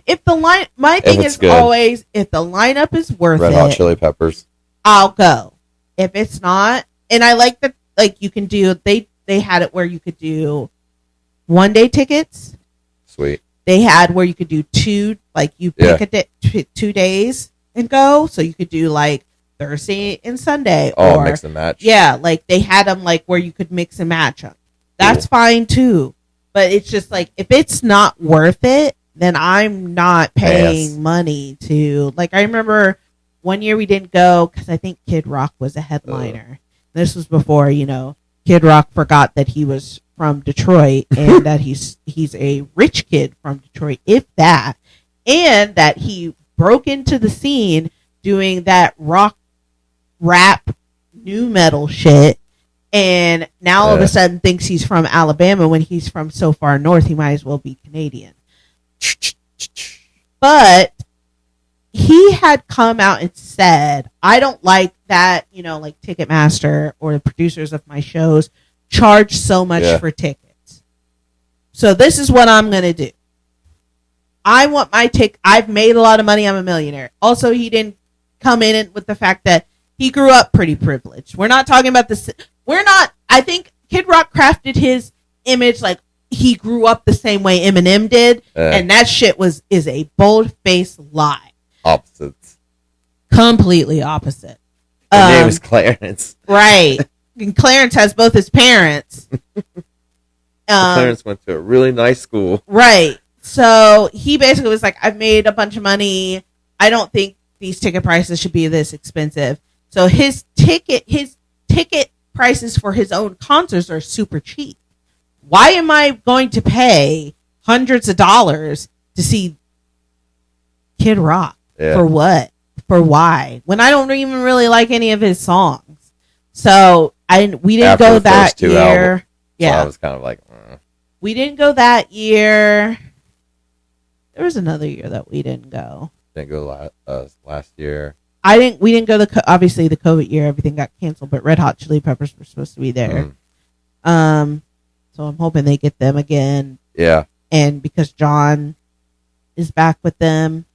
my thing is good. Always, if the lineup is worth Red Hot Chili Peppers, I'll go. If it's not, and I like that, like, you can do, they had it where you could do 1 day tickets. Sweet. They had where you could do two, like, you pick a day, 2 days and go, so you could do like Thursday and Sunday. Oh, mix and match. Yeah, like they had them like where you could mix and match them. That's fine too. But it's just like, if it's not worth it, then I'm not paying money to, like, I remember one year we didn't go because I think Kid Rock was a headliner. This was before, Kid Rock forgot that he was from Detroit and that he's a rich kid from Detroit, if that, and that he broke into the scene doing that rock rap new metal shit, and now all of a sudden thinks he's from Alabama when he's from so far north he might as well be Canadian. But he had come out and said, I don't like that, like Ticketmaster or the producers of my shows charge so much for tickets. So this is what I'm going to do. I want my ticket. I've made a lot of money. I'm a millionaire. Also, he didn't come in with the fact that he grew up pretty privileged. We're not talking about this. I think Kid Rock crafted his image like he grew up the same way Eminem did. And that shit is a bold-faced lie. Opposites. Completely opposite. His name is Clarence. Right. And Clarence has both his parents. Clarence went to a really nice school. Right. So he basically was like, I've made a bunch of money. I don't think these ticket prices should be this expensive. So his ticket prices for his own concerts are super cheap. Why am I going to pay hundreds of dollars to see Kid Rock. Yeah. For what? For why? When I don't even really like any of his songs. So we didn't After go the that first two year. albums, Yeah. So I was kind of like, We didn't go that year. There was another year that we didn't go. Didn't go last year. We didn't go obviously the COVID year, everything got canceled, but Red Hot Chili Peppers were supposed to be there. So I'm hoping they get them again. Yeah. And because John is back with them,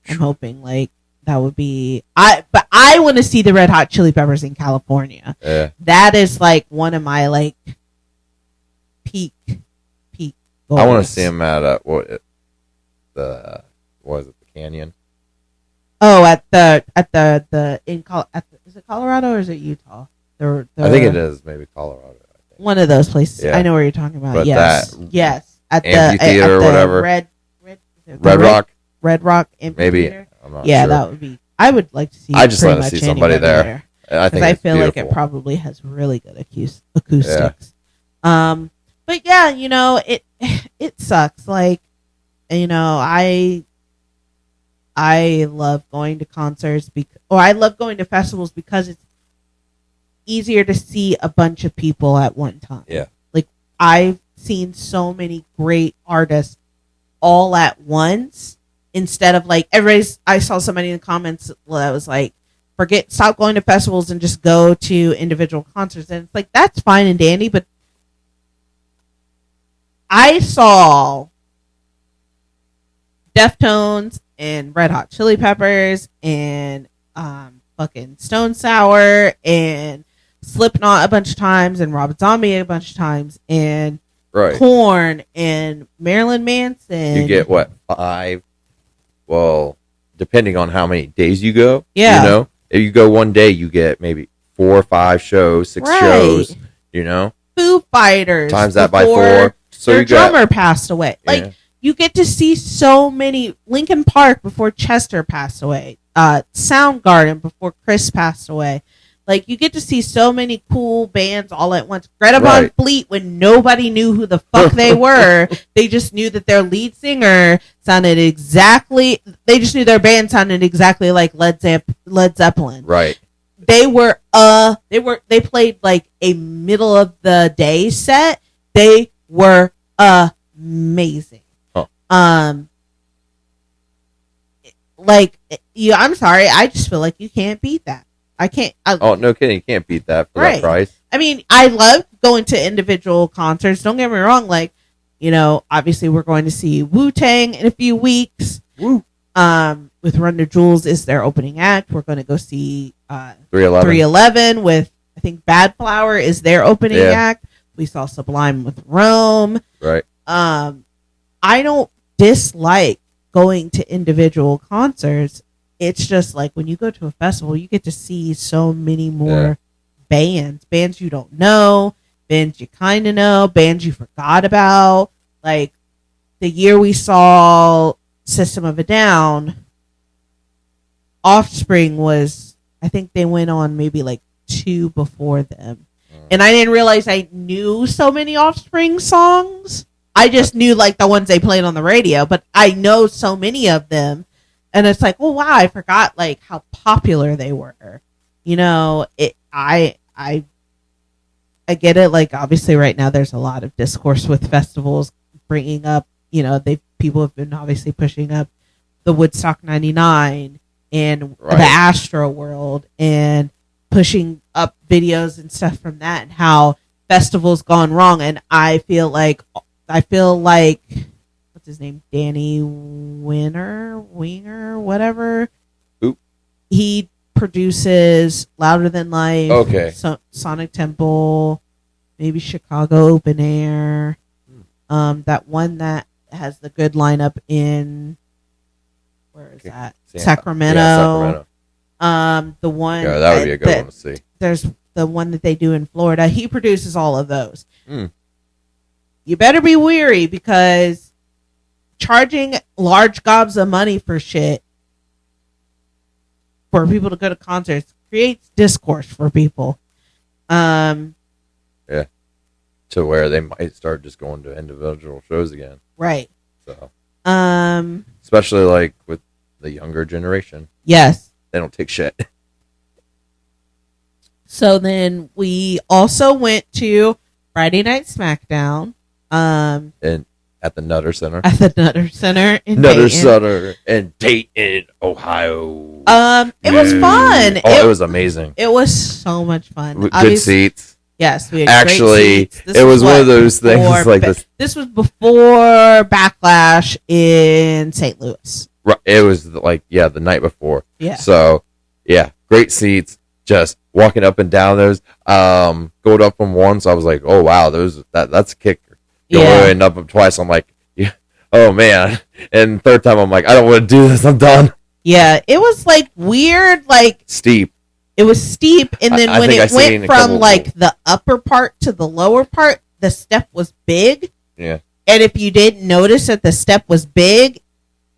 I'm hoping like that would be but I want to see the Red Hot Chili Peppers in California. Yeah. That is like one of my like peak goals. I want to see them at what was it, the Canyon? Oh, is it Colorado or is it Utah? I think it is maybe Colorado. One of those places. Yeah. I know where you're talking about. But yes. At amphitheater or whatever. Red Rock. Red Rock amphitheater. Maybe. I'm not yeah, sure. that would be. I would like to see. I just want to see somebody there. I think I feel beautiful. like it probably has really good acoustics. Yeah. But yeah, you know, it sucks. Like, you know, I love going to concerts I love going to festivals because it's easier to see a bunch of people at one time. Yeah. Like I've seen so many great artists all at once instead of like I saw somebody in the comments that was like, stop going to festivals and just go to individual concerts. And it's like, that's fine and dandy, but I saw Deftones and Red Hot Chili Peppers and fucking Stone Sour and Slipknot a bunch of times and Rob Zombie a bunch of times and Korn and Marilyn Manson. You get what, 5? Well, depending on how many days you go. Yeah. You know, if you go one day, you get maybe 4 or 5 shows, 6 shows. You know, Foo Fighters times that by 4. So their drummer passed away. Like. Yeah. You get to see so many. Linkin Park before Chester passed away. Soundgarden before Chris passed away. Like, you get to see so many cool bands all at once. Greta Von Fleet, when nobody knew who the fuck they were, they just knew that their lead singer sounded exactly. They just knew their band sounded exactly like Led Zeppelin. Right. They played like a middle of the day set. They were amazing. I'm sorry. I just feel like you can't beat that. I can't. No kidding. You can't beat that for that price. I mean, I love going to individual concerts. Don't get me wrong. Like, you know, obviously we're going to see Wu-Tang in a few weeks. Woo. With Run the Jewels is their opening act. We're going to go see 311 with, I think, Bad Flower is their opening act. We saw Sublime with Rome. Right. I don't dislike going to individual concerts. It's just like when you go to a festival, you get to see so many more bands you don't know, bands you kind of know, bands you forgot about. Like the year we saw System of a Down, Offspring was, I think they went on maybe like 2 before them. And I didn't realize I knew so many Offspring songs. I just knew like the ones they played on the radio, but I know so many of them. And it's like, oh wow, I forgot like how popular they were. You know, I get it. Like obviously right now there's a lot of discourse with festivals bringing up, you know, people have been obviously pushing up the Woodstock 99 and the Astro World and pushing up videos and stuff from that and how festivals gone wrong. And I feel like what's his name? Danny Winger, whatever. Oop. He produces Louder Than Life. Okay. Sonic Temple, maybe Chicago Open Air. That one that has the good lineup in where is that? Sacramento. Yeah, Sacramento. The one that would be a good one to see. There's the one that they do in Florida. He produces all of those. You better be weary because charging large gobs of money for shit for people to go to concerts creates discourse for people. Yeah. To where they might start just going to individual shows again. Right. So. Um. Especially like with the younger generation. Yes. They don't take shit. So then we also went to Friday Night SmackDown. And at the Nutter Center. At the Nutter Center in Nutter Dayton. Center in Dayton, Ohio. It was fun. Oh, it was amazing. It was so much fun. Good seats. Yes, we had Actually, great seats. it was one of those things like this. This was before Backlash in St. Louis. Right, it was like the night before. Yeah. So great seats. Just walking up and down those. Going up from one, so I was like, oh wow, that's a kicker. Going up them twice, I'm like, oh man. And third time, I'm like, I don't want to do this. I'm done. Yeah, it was like weird, like steep. It was steep, and then when it went from like the upper part to the lower part, the step was big. Yeah. And if you didn't notice that the step was big,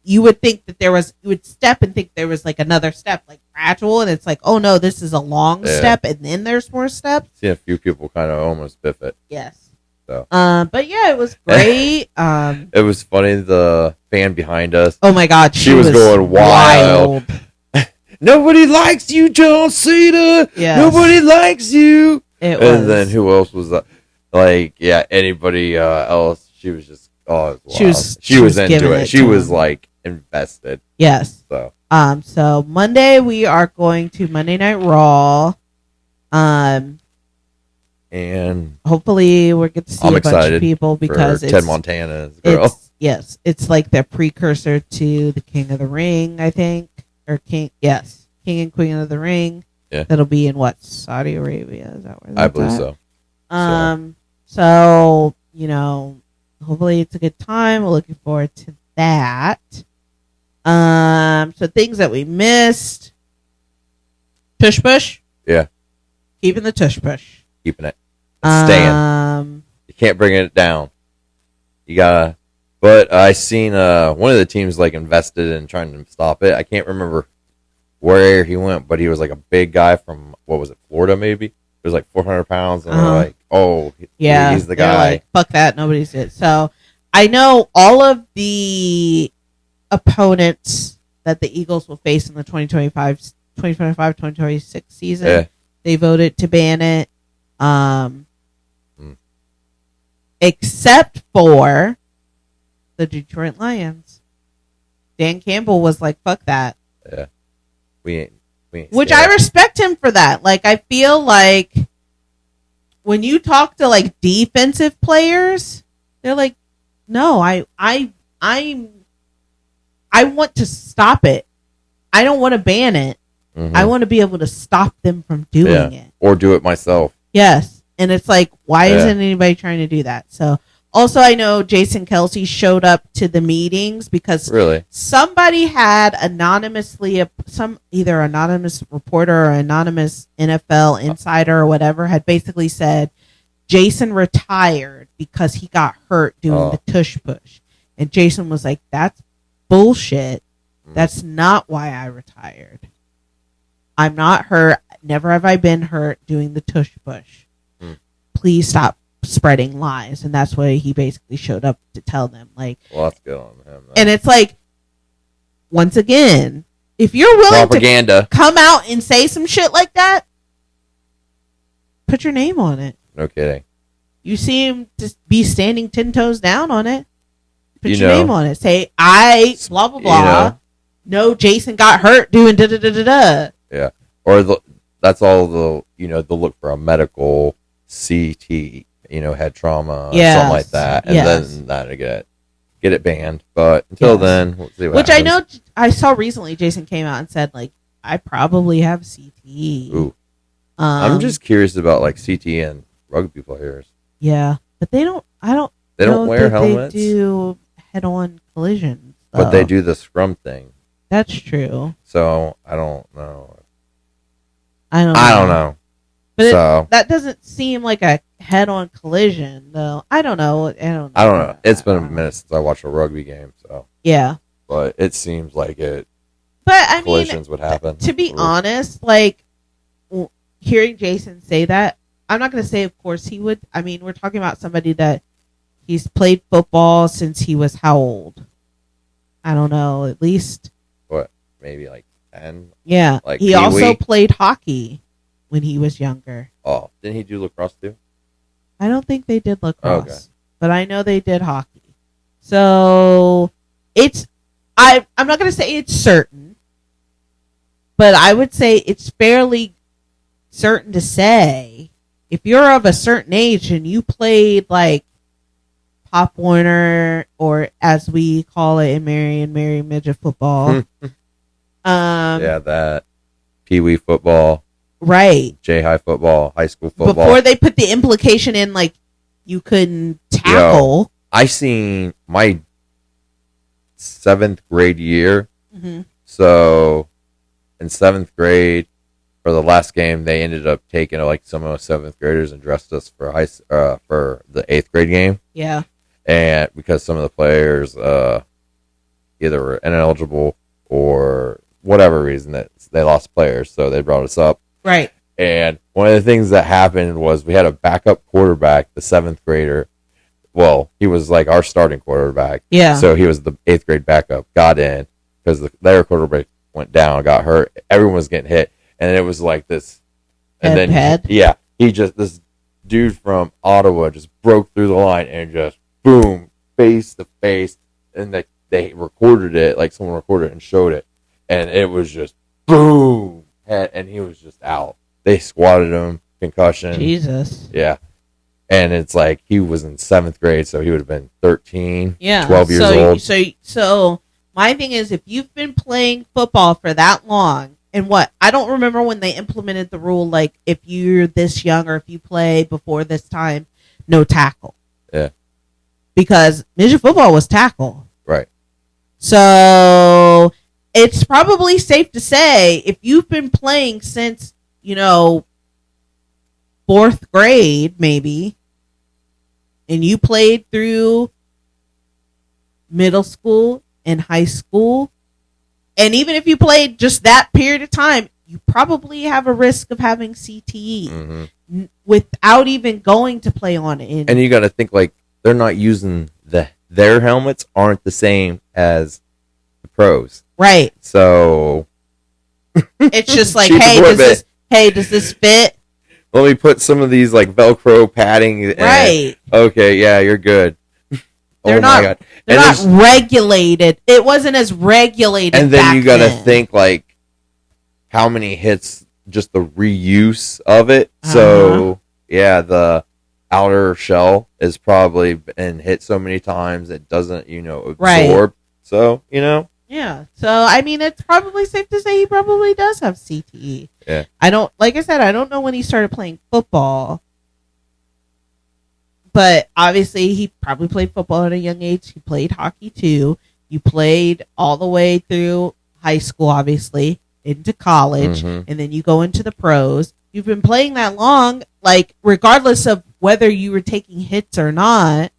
you would think that you would step and think there was like another step, like gradual, and it's like, oh no, this is a long step, and then there's more steps. Seen a few people kind of almost biff it. Yes. So. But yeah, it was great. It was funny. The fan behind us. Oh my God, she was going wild. Nobody likes you, John Cena. Yes. Nobody likes you. And then who else was that? Like, anybody else? She was just, she was into it. She was like invested. Yes. So Monday we are going to Monday Night Raw. And hopefully we'll get to see a bunch of people because it's Ted Montana's girl. It's like the precursor to the King of the Ring, I think. Or King and Queen of the Ring. Yeah. That'll be in Saudi Arabia? Is that where that's I believe at? So, hopefully it's a good time. We're looking forward to that. So things that we missed. Tush push. Yeah. Keeping the tush push. Keeping it. Staying. You can't bring it down. You gotta. But I seen one of the teams like invested in trying to stop it. I can't remember where he went, but he was like a big guy from Florida maybe. It was like 400 pounds, and they're like, oh, he's the guy. Like, fuck that, nobody's it. So I know all of the opponents that the Eagles will face in the 2025-2026 season. Yeah. They voted to ban it, except for the Detroit Lions. Dan Campbell was like, fuck that. Yeah. We ain't Which I respect him for that. Like, I feel like when you talk to like defensive players, they're like, no, I want to stop it. I don't want to ban it. Mm-hmm. I want to be able to stop them from doing it. Or do it myself. Yes. And it's like, why isn't anybody trying to do that? So also, I know Jason Kelsey showed up to the meetings because somebody had either anonymous reporter or anonymous NFL insider or whatever had basically said Jason retired because he got hurt doing the tush push. And Jason was like, that's bullshit. That's not why I retired. I'm not hurt. Never have I been hurt doing the tush push. Please stop spreading lies. And that's why he basically showed up to tell them. Like, well, that's good on him. And it's like, once again, if you're willing to come out and say some shit like that, put your name on it. No kidding. You seem to be standing 10 toes down on it. Put your name on it. Say, I, blah, blah, blah. No, Jason got hurt doing da-da-da-da-da. Yeah. Or that's all they'll look for a medical CT, head trauma, something like that. And then that'll get it banned. But until then, we'll see what happens. I know I saw recently Jason came out and said, like, I probably have CTE. Ooh. I'm just curious about like CTE and rugby players. Yeah. But they don't wear helmets. They do head-on collisions. But they do the scrum thing. That's true. So I don't know. I don't know. But that doesn't seem like a head-on collision, though. I don't know. I don't know. It's been a minute since I watched a rugby game, so yeah. But it seems like it. But collisions would happen. To be honest, like hearing Jason say that, I'm not going to say, of course, he would. I mean, we're talking about somebody that he's played football since he was how old? I don't know. At least what? maybe like 10. Yeah. Like he Pee-wee. also played hockey when he was younger. Oh, didn't he do lacrosse too? I don't think they did lacrosse, Okay. but I know they did hockey. So it's I'm not going to say it's certain, but I would say it's fairly certain to say if you're of a certain age and you played like Pop Warner, or as we call it in Mary midget football. Yeah, that Pee-wee football, right. J-high football, high school football. Before they put the implication in, like, you couldn't tackle. I seen my 7th grade year. Mm-hmm. So in 7th grade, for the last game, they ended up taking like some of the 7th graders and dressed us for for the 8th grade game. Yeah. And because some of the players either were ineligible or whatever reason that they lost players, so they brought us up. Right. And one of the things that happened was we had a backup quarterback, the 7th grader. Well, he was like our starting quarterback. Yeah. So he was the 8th grade backup, got in because their quarterback went down, got hurt. Everyone was getting hit. And it was like this. And Head. this dude from Ottawa just broke through the line and just boom, face to face. And they recorded it, like someone recorded it and showed it. And it was just boom, and he was just out. They squatted him, concussion. Jesus. Yeah. And it's like he was in 7th grade, so he would have been 13, yeah. 12 years old. So my thing is, if you've been playing football for that long, and I don't remember when they implemented the rule, like if you're this young or if you play before this time, no tackle. Yeah. Because midget football was tackle. Right. So it's probably safe to say if you've been playing since, 4th grade, maybe, and you played through middle school and high school, and even if you played just that period of time, you probably have a risk of having CTE without even going to play on it. And you got to think, like, they're not using their helmets aren't the same as the pros. Right. So it's just like, Cheap does this fit? Let me put some of these like Velcro padding. Right. Okay, yeah, you're good. They're not regulated. It wasn't as regulated. And then you got to then. think like how many hits, just the reuse of it. Uh-huh. So yeah, the outer shell is probably been hit so many times it doesn't, absorb. Right. So, Yeah. So, I mean, it's probably safe to say he probably does have CTE. Yeah. Like I said, I don't know when he started playing football. But obviously, he probably played football at a young age. He played hockey too. You played all the way through high school, obviously, into college. Mm-hmm. And then you go into the pros. You've been playing that long, like, regardless of whether you were taking hits or not,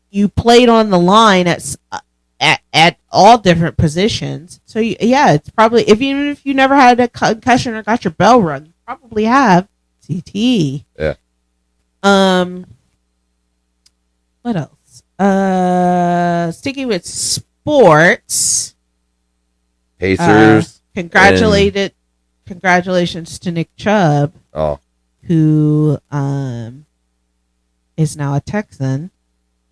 you played on the line at all different positions. So it's probably, even if you never had a concussion or got your bell rung, you probably have CTE. Yeah. What else? Sticking with sports. Pacers. Congratulations to Nick Chubb. Oh. Who is now a Texan.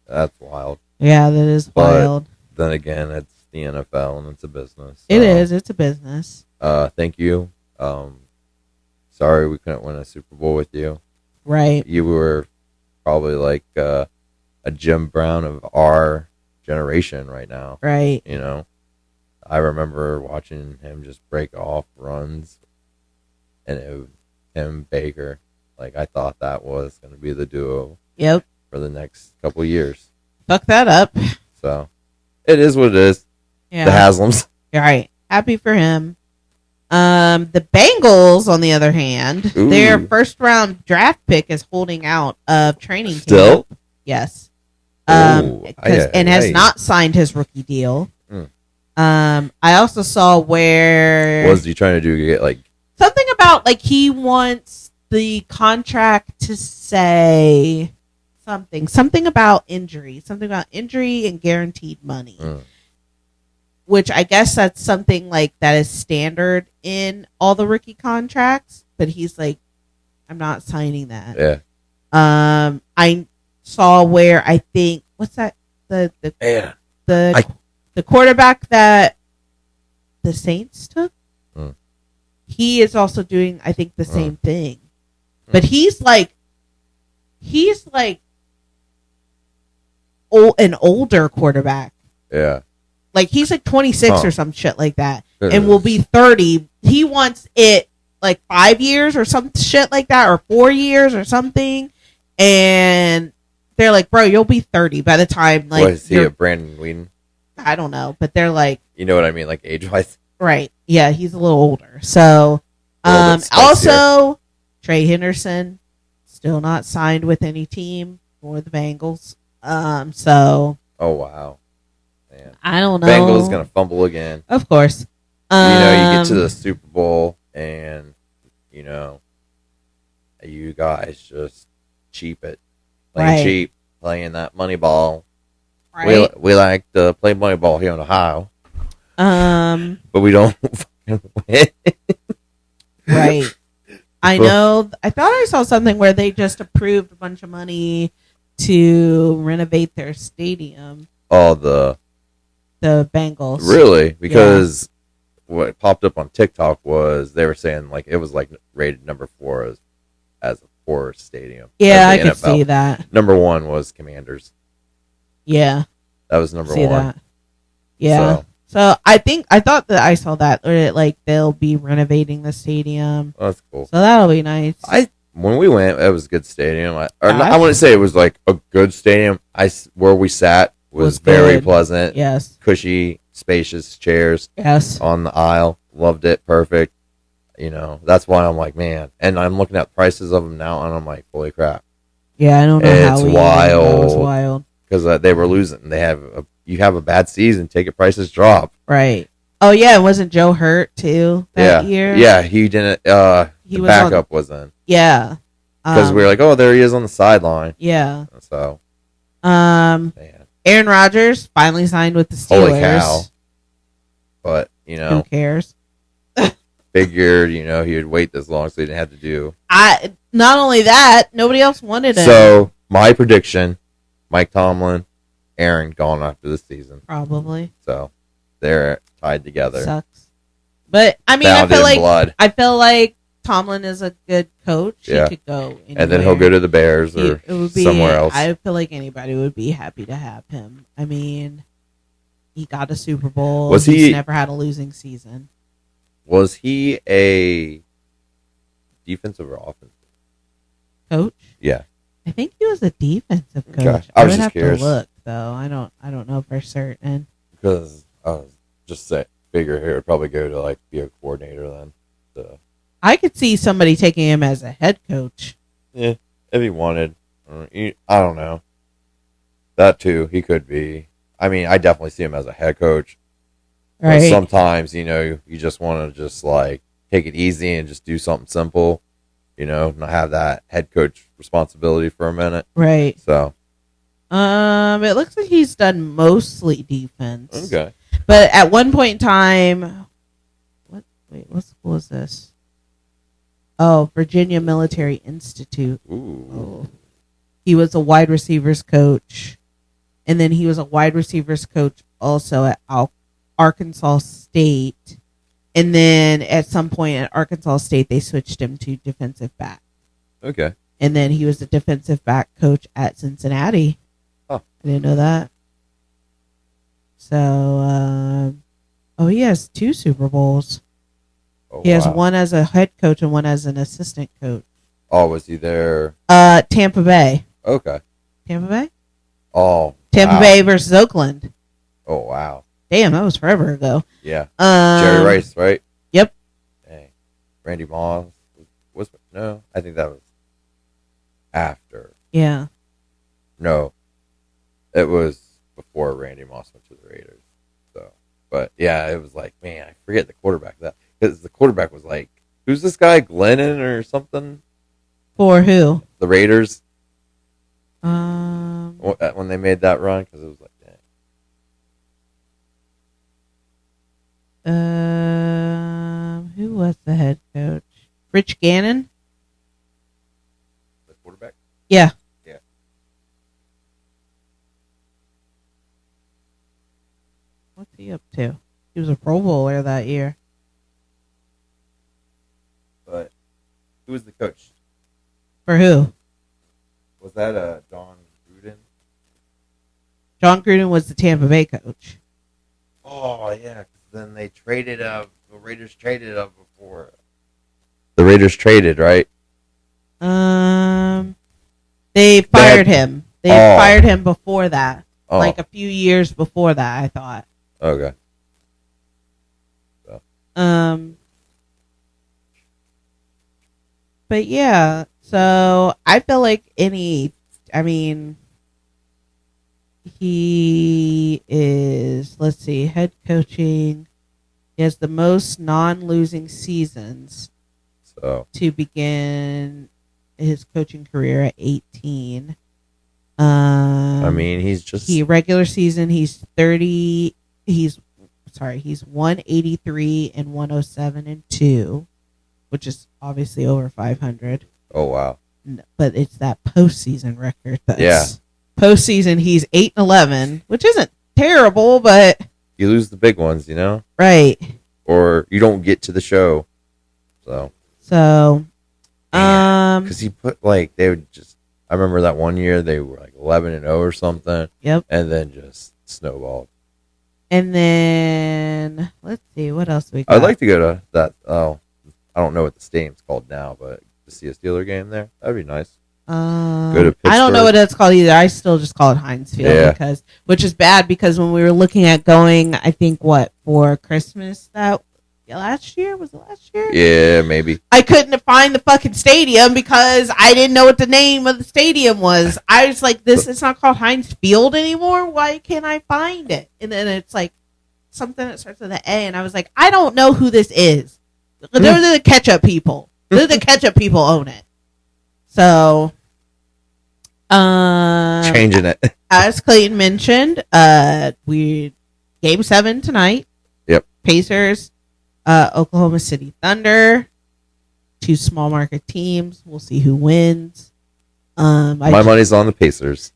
That's wild. Yeah, that is wild. Then again, it's the NFL and it's a business. It is. It's a business. Thank you. Sorry we couldn't win a Super Bowl with you. Right. You were probably like a Jim Brown of our generation right now. Right. I remember watching him just break off runs, and him Baker. Like, I thought that was going to be the duo. Yep. For the next couple years. Fuck that up. So, it is what it is. Yeah. The Haslams. Right. Happy for him. The Bengals, on the other hand, their first round draft pick is holding out of training camp. Still? Yes. And has Aye. not signed his rookie deal. I also saw where What was he trying to do? Get like something about like he wants the contract to say something about injury and guaranteed money. which I guess that's something like that is standard in all the rookie contracts. But he's like, I'm not signing that. Yeah. I saw where I think what's that Yeah. the quarterback that the Saints took. He is also doing, I think, the same thing, but he's like an older quarterback. Yeah. Like he's like 26 or some shit like that, It and will is. be 30. He wants it like 5 years or some shit like that, or 4 years or something. And they're like, bro, you'll be 30 by the time like. What is he, a Brandon Whedon? I don't know, but they're like, You know what I mean, like age-wise. right? Yeah, he's a little older. So, A little bit spicier. also Trey Henderson still not signed with any team for the Bengals. So Oh wow, man. I don't know. Bengals gonna fumble again. Of course. You get to the Super Bowl and you guys just cheap it, playing Right. cheap, playing that money ball. right. We like to play money ball here in Ohio, but we don't fucking win. Right. I know. I thought I saw something where they just approved a bunch of money to renovate their stadium. Oh, the Bengals. really? Because what popped up on TikTok was they were saying like it was like rated number 4 as a poor stadium. Yeah, as I the could NFL. see that. Number 1 was Commanders. Yeah. That was number See 1. that. Yeah. So I thought that I saw that, or like they'll be renovating the stadium. Oh, that's cool. So that'll be nice. When we went, it was a good stadium. I wouldn't say it was like a good stadium. Where we sat was very good. pleasant. Yes. Cushy, spacious chairs Yes. on the aisle. Loved it. Perfect. That's why I'm like, man. And I'm looking at prices of them now, and I'm like, holy crap. Yeah, I don't know It's how we wild. That was wild. Because they were losing. You have a bad season, ticket prices drop. Right. Oh yeah, wasn't Joe hurt too that year? Yeah, he didn't. He The was backup was in. Yeah. Because we were like, oh, there he is on the sideline. Yeah. So, man. Aaron Rodgers finally signed with the Steelers. holy cow. But, Who cares? figured, he would wait this long so he didn't have to do. Not only that, nobody else wanted him. So, my prediction, Mike Tomlin, Aaron gone after the season. Probably. So, they're tied together. Sucks. But, I mean, Bound in blood. I feel like Tomlin is a good coach. Yeah. He could go anywhere. And then he'll go to the Bears or somewhere else. I feel like anybody would be happy to have him. I mean, he got a Super Bowl. He's never had a losing season. Was he a defensive or offensive coach? Yeah. I think he was a defensive coach. Okay. I was would just have curious. to look though. I don't know for certain. Because I was just figure he would probably go to like be a coordinator then. So. I could see somebody taking him as a head coach. Yeah, if he wanted. I don't know. That too, he could be. I mean, I definitely see him as a head coach. Right. But sometimes, you just want to just like take it easy and just do something simple, not have that head coach responsibility for a minute. Right. So. It looks like he's done mostly defense. Okay. But at one point in time, what school is this? Oh, Virginia Military Institute. Ooh. Oh. He was a wide receivers coach. And then he was a wide receivers coach also at Arkansas State. And then at some point at Arkansas State, they switched him to defensive back. Okay. And then he was a defensive back coach at Cincinnati. Oh. I didn't know that. So, he has 2 Super Bowls. Oh, He has wow. one as a head coach and one as an assistant coach. Oh, was he there? Tampa Bay. Okay. Tampa Bay? Oh. Tampa wow. Bay versus Oakland. Oh, wow. Damn, that was forever ago. Yeah. Jerry Rice, right? Yep. Dang. Randy Moss no, I think that was after. Yeah. No, it was before Randy Moss went to the Raiders. So, but yeah, it was like, man, I forget the quarterback because the quarterback was like, who's this guy, Glennon or something? For who? The Raiders. Um. When they made that run, because it was like, dang. Who was the head coach? Rich Gannon? The quarterback? Yeah. Yeah. What's he up to? He was a Pro Bowler that year. But who was the coach? For who? Was that John Gruden? John Gruden was the Tampa Bay coach. Oh yeah, 'cause then they traded. The Raiders traded before. The Raiders traded, right? They fired him. They fired him before that, Oh, like a few years before that. I thought. okay. But yeah, so I feel like he is, let's see, head coaching. He has the most non-losing seasons So to begin his coaching career at 18. he's Regular season, he's 183 and 107 and 2, which is obviously over 500. Oh wow. But it's that postseason record. Yeah. Postseason, he's 8-11, which isn't terrible, but You lose the big ones, right. or you don't get to the show. So because he put they would just. I remember that one year they were like 11-0 or something. Yep. And then just snowballed. And then let's see what else we got. I'd like to go to that. Oh, I don't know what the stadium's called now, but to see a Steeler game there, that'd be nice. Go to Pittsburgh. I don't know what it's called either. I still just call it Heinz Field which is bad because when we were looking at going, I think for Christmas last year, was it last year? Yeah, maybe. I couldn't find the fucking stadium because I didn't know what the name of the stadium was. I was like, it's not called Heinz Field anymore. Why can't I find it? And then it's like something that starts with an A, and I was like, I don't know who this is. They're the ketchup people. The ketchup people own it. So, changing it. As Clayton mentioned, we Game 7 tonight. Yep. Pacers, Oklahoma City Thunder, two small market teams. We'll see who wins. My money's on the Pacers.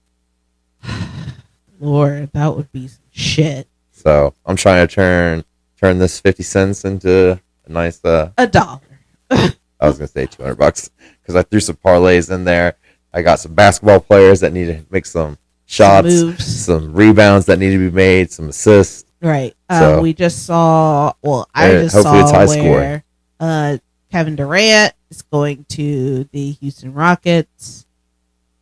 Lord, that would be some shit. So I'm trying to turn this 50 cents into a nice $1. I was gonna say $200 because I threw some parlays in there. I got some basketball players that need to make some shots, some rebounds that need to be made, some assists. Right. So, we just saw. Well, I just saw it's high where Kevin Durant is going to the Houston Rockets.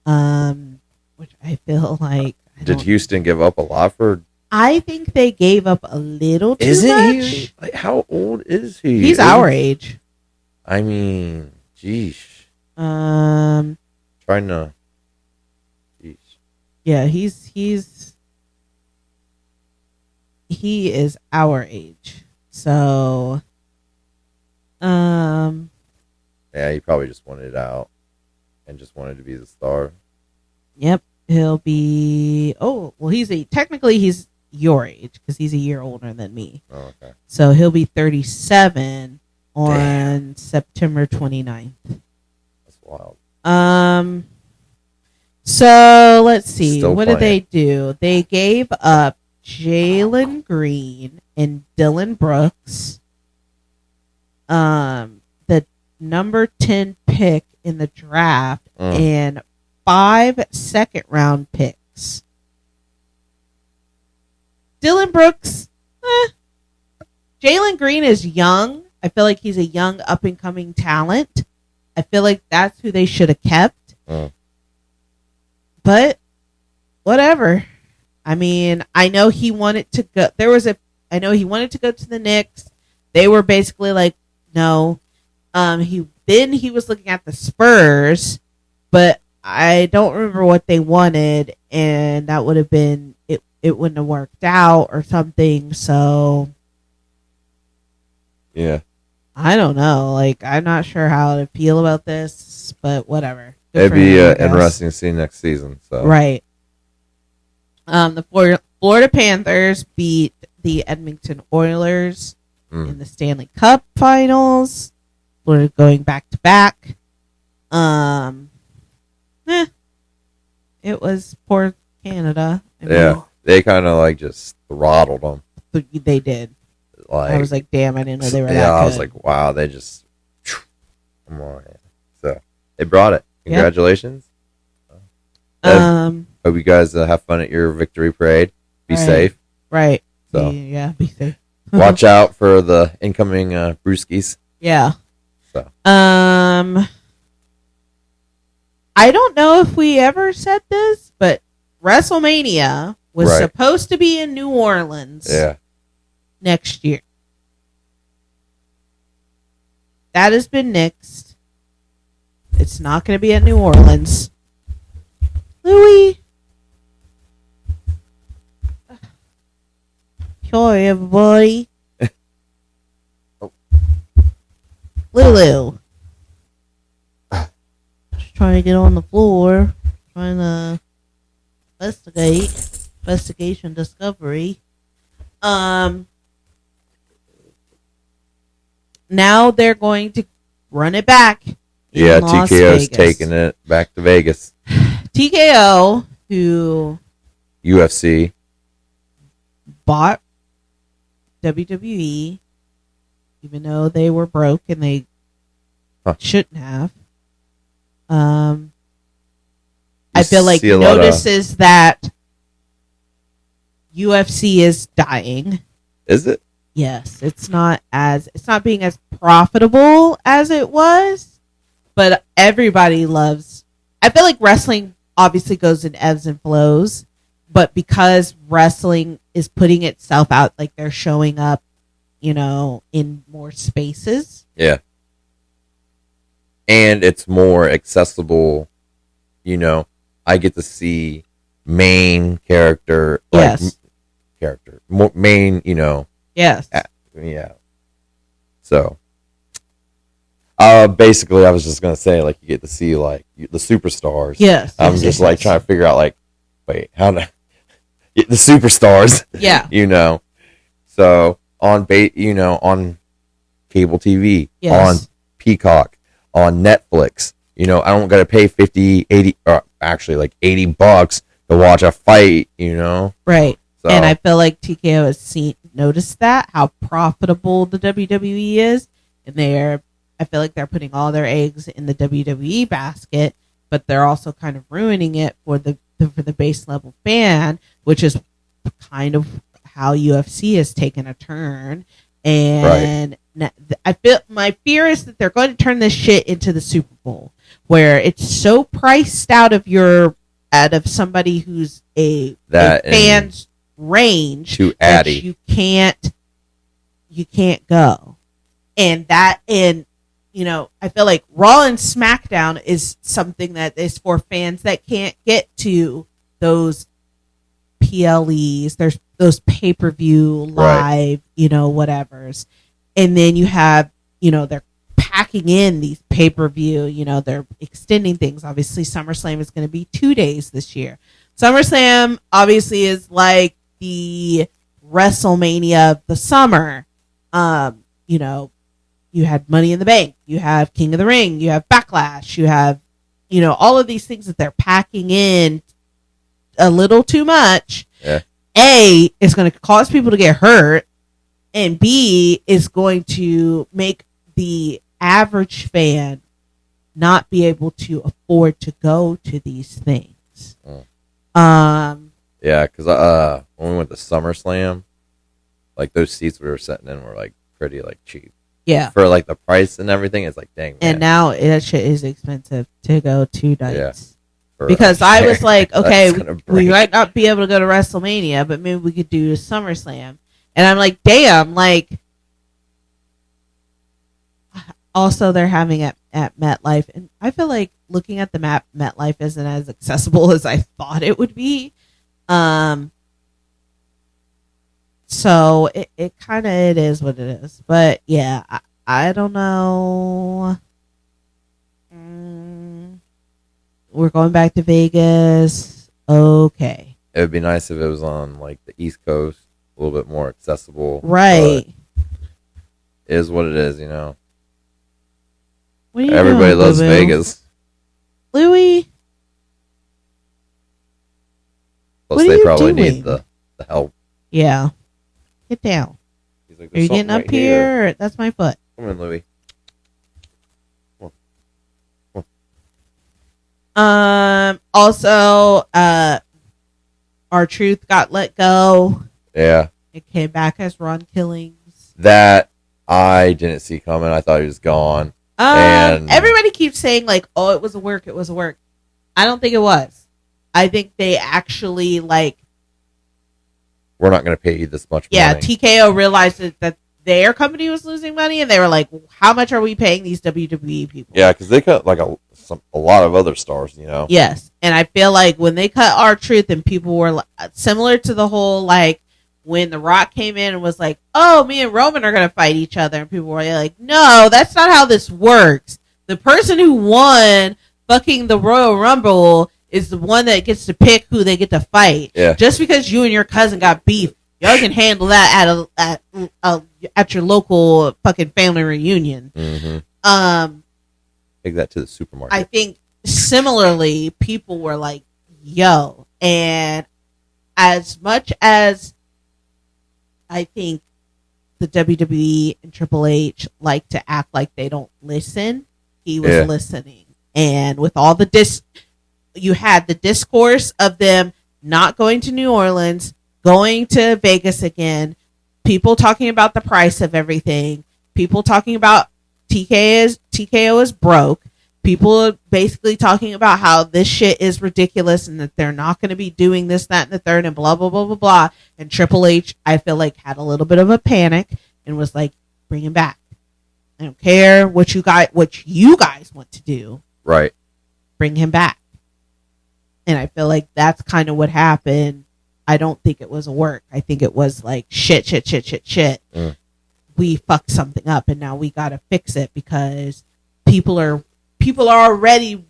Which I feel like. Did Houston give up a lot for? I think they gave up a little too much. Isn't he? How old is he? He's our age. I mean, geesh. Trying to. Geesh. Yeah, he is our age. So, yeah, he probably just wanted it out and just wanted to be the star. Yep, he'll be. Oh, well, technically he's your age because he's a year older than me. Oh, okay. So he'll be 37 on September 29th. That's wild. So let's see. Still what playing. did they do? They gave up Jalen Green and Dylan Brooks. The number 10 pick in the draft and 5 second-round picks. Dylan Brooks, Jalen Green is young. I feel like he's a young up-and-coming talent. I feel like that's who they should have kept. But whatever. I mean, I know he wanted to go. I know he wanted to go to the Knicks. They were basically like, no. He was looking at the Spurs, but I don't remember what they wanted, and that would have been it. It wouldn't have worked out or something. So, yeah, I don't know. Like, I'm not sure how to feel about this, but whatever. It'd be interesting to see next season. So right. The Florida Panthers beat the Edmonton Oilers in the Stanley Cup Finals. We're going back to back. It was poor Canada. They kind of like just throttled them. They did. Like, I was like, damn, I didn't know they were that good. I was like, wow, they just come on. So they brought it. Congratulations. Yep. Hope you guys have fun at your victory parade. Be safe. Right. So be safe. watch out for the incoming brewskis. Yeah. So I don't know if we ever said this, but WrestleMania was supposed to be in New Orleans next year. That has been nixed. It's not going to be at New Orleans. Louis. Sorry, everybody. Lulu. Just trying to get on the floor. Trying to investigation discovery. Now they're going to run it back. Yeah, TKO's taking it back to Vegas. TKO, who UFC bought WWE, even though they were broke and they shouldn't have. I feel like notices that UFC is dying. Is it? Yes, it's not being as profitable as it was, but everybody loves. I feel like wrestling obviously goes in ebbs and flows, but because wrestling is putting itself out, like they're showing up, in more spaces. Yeah. And it's more accessible, I get to see main character, yes. Main, Yes. Yeah. So, basically, I was just gonna say, like, you get to see like the superstars. Yes. I'm just like trying to figure out, like, wait, how to get the superstars? Yeah. So on on cable TV, yes. on Peacock, on Netflix. I don't gotta pay 50, 80, or actually like $80 to watch a fight. Right. So, and I feel like TKO has noticed that, how profitable the WWE is, and I feel like they're putting all their eggs in the WWE basket, but they're also kind of ruining it for the base level fan, which is kind of how UFC has taken a turn. And I feel my fear is that they're going to turn this shit into the Super Bowl, where it's so priced out of somebody who's a fan's range too that addy. you can't go. And I feel like Raw and SmackDown is something that is for fans that can't get to those PLEs. There's those pay-per-view live, whatevers. And then you have, they're packing in these pay-per-view, they're extending things. Obviously, SummerSlam is going to be 2 days this year. SummerSlam obviously is like the WrestleMania of the summer. You had Money in the Bank, you have King of the Ring, you have Backlash, you have, all of these things that they're packing in a little too much. Yeah. A, is going to cause people to get hurt, and B, is going to make the average fan not be able to afford to go to these things. Yeah, because when we went to SummerSlam, like those seats we were sitting in were like pretty like cheap. Yeah. For like the price and everything, it's like, dang, man. And now that shit is expensive to go 2 nights. Yeah. Because I was like, okay, we might not be able to go to WrestleMania, but maybe we could do SummerSlam. And I'm like, damn, like, also they're having it at MetLife. And I feel like looking at the map, MetLife isn't as accessible as I thought it would be. So it kind of, it is what it is. But yeah, I don't know. We're going back to Vegas. Okay. It would be nice if it was on like the East Coast, a little bit more accessible. Right. is what it is, you know. What are you Everybody doing, loves Boo-boo? Vegas. Louie, Plus, what are they you probably doing? need the help. yeah, get down. He's like, Are you "There's getting something up right here? Or, that's my foot. Come in, Louie. Also, our truth got let go. Yeah. It came back as Ron Killings. That I didn't see coming. I thought he was gone. And Everybody keeps saying like, "Oh, it was a work. It was a work." I don't think it was. I think they actually like. We're not going to pay you this much Yeah, money. TKO realized that their company was losing money, and they were like, "How much are we paying these WWE people?" Yeah, because they cut like a lot of other stars, you know. Yes, and I feel like when they cut R-Truth, and people were similar to the whole like when The Rock came in and was like, "Oh, me and Roman are gonna fight each other," and people were like, "No, that's not how this works. The person who won fucking the Royal Rumble is the one that gets to pick who they get to fight. Yeah. Just because you and your cousin got beef, y'all can handle that at your local fucking family reunion." Mm-hmm. Take that to the supermarket. I think similarly, people were like, "Yo," and as much as I think the WWE and Triple H like to act like they don't listen, he was listening, and with all the you had the discourse of them not going to New Orleans, going to Vegas again, people talking about the price of everything, people talking about TKO is broke, people basically talking about how this shit is ridiculous and that they're not going to be doing this, that, and the third, and blah, blah, blah, blah, blah. And Triple H, I feel like, had a little bit of a panic and was like, bring him back. I don't care what you guys want to do. Right. Bring him back. And I feel like that's kind of what happened. I don't think it was a work. I think it was like shit. We fucked something up and now we got to fix it because people are already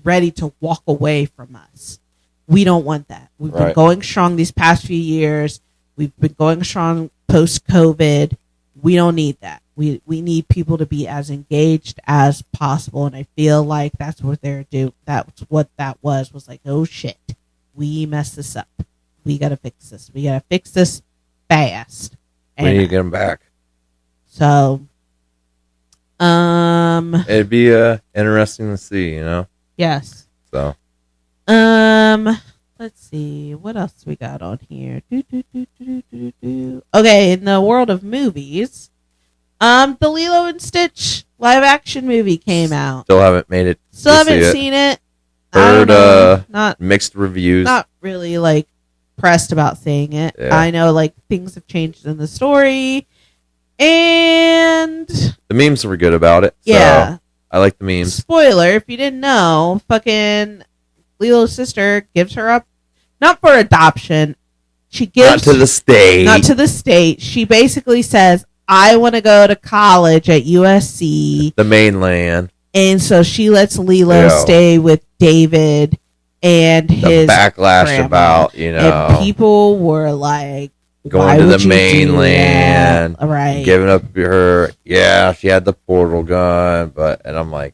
ready to walk away from us. We don't want that. We've been going strong these past few years. We've been going strong post COVID. We don't need that. We need people to be as engaged as possible, and I feel like that's what they're doing. That's what that was like, oh shit, we messed this up. We gotta fix this. We gotta fix this fast. We need to get them back. So, it'd be interesting to see, you know. Yes. So, let's see what else we got on here. Okay, in the world of movies, the Lilo and Stitch live action movie came out. Still haven't made it. Still haven't seen it. Heard not mixed reviews. Not really like pressed about seeing it. Yeah. I know like things have changed in the story, and the memes were good about it. So yeah, I like the memes. Spoiler: if you didn't know, fucking Lilo's sister gives her up, not for adoption. She gives not to the state. Not to the state. She basically says, "I want to go to college at USC, the mainland." And so she lets Lilo stay with David and his backlash grandma. About, you know, and people were like, going to the mainland, right? Giving up her, she had the portal gun, and I'm like,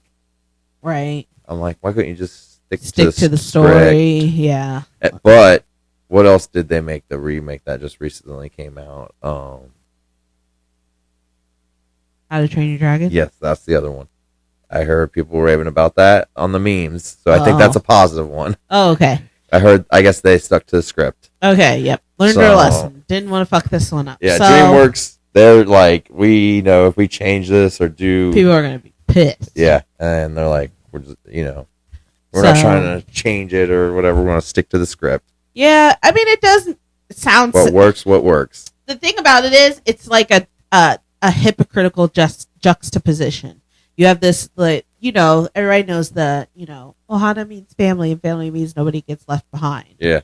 right? I'm like, why couldn't you just stick to the story? Yeah. But what else did they make? The remake that just recently came out. How to Train Your Dragon. Yes, that's the other one. I heard people raving about that on the memes, so I think that's a positive one. Oh, okay. I guess they stuck to the script. Okay, yep. Learned their lesson. Didn't want to fuck this one up. Yeah, DreamWorks, they're like, we know if we change this or do... People are going to be pissed. Yeah, and they're like, we're just, we're not trying to change it or whatever. We're going to stick to the script. Yeah, I mean, it doesn't sound... What works. The thing about it is, it's like a hypocritical juxtaposition. You have this, like, everybody knows the, Ohana means family, and family means nobody gets left behind. Yeah.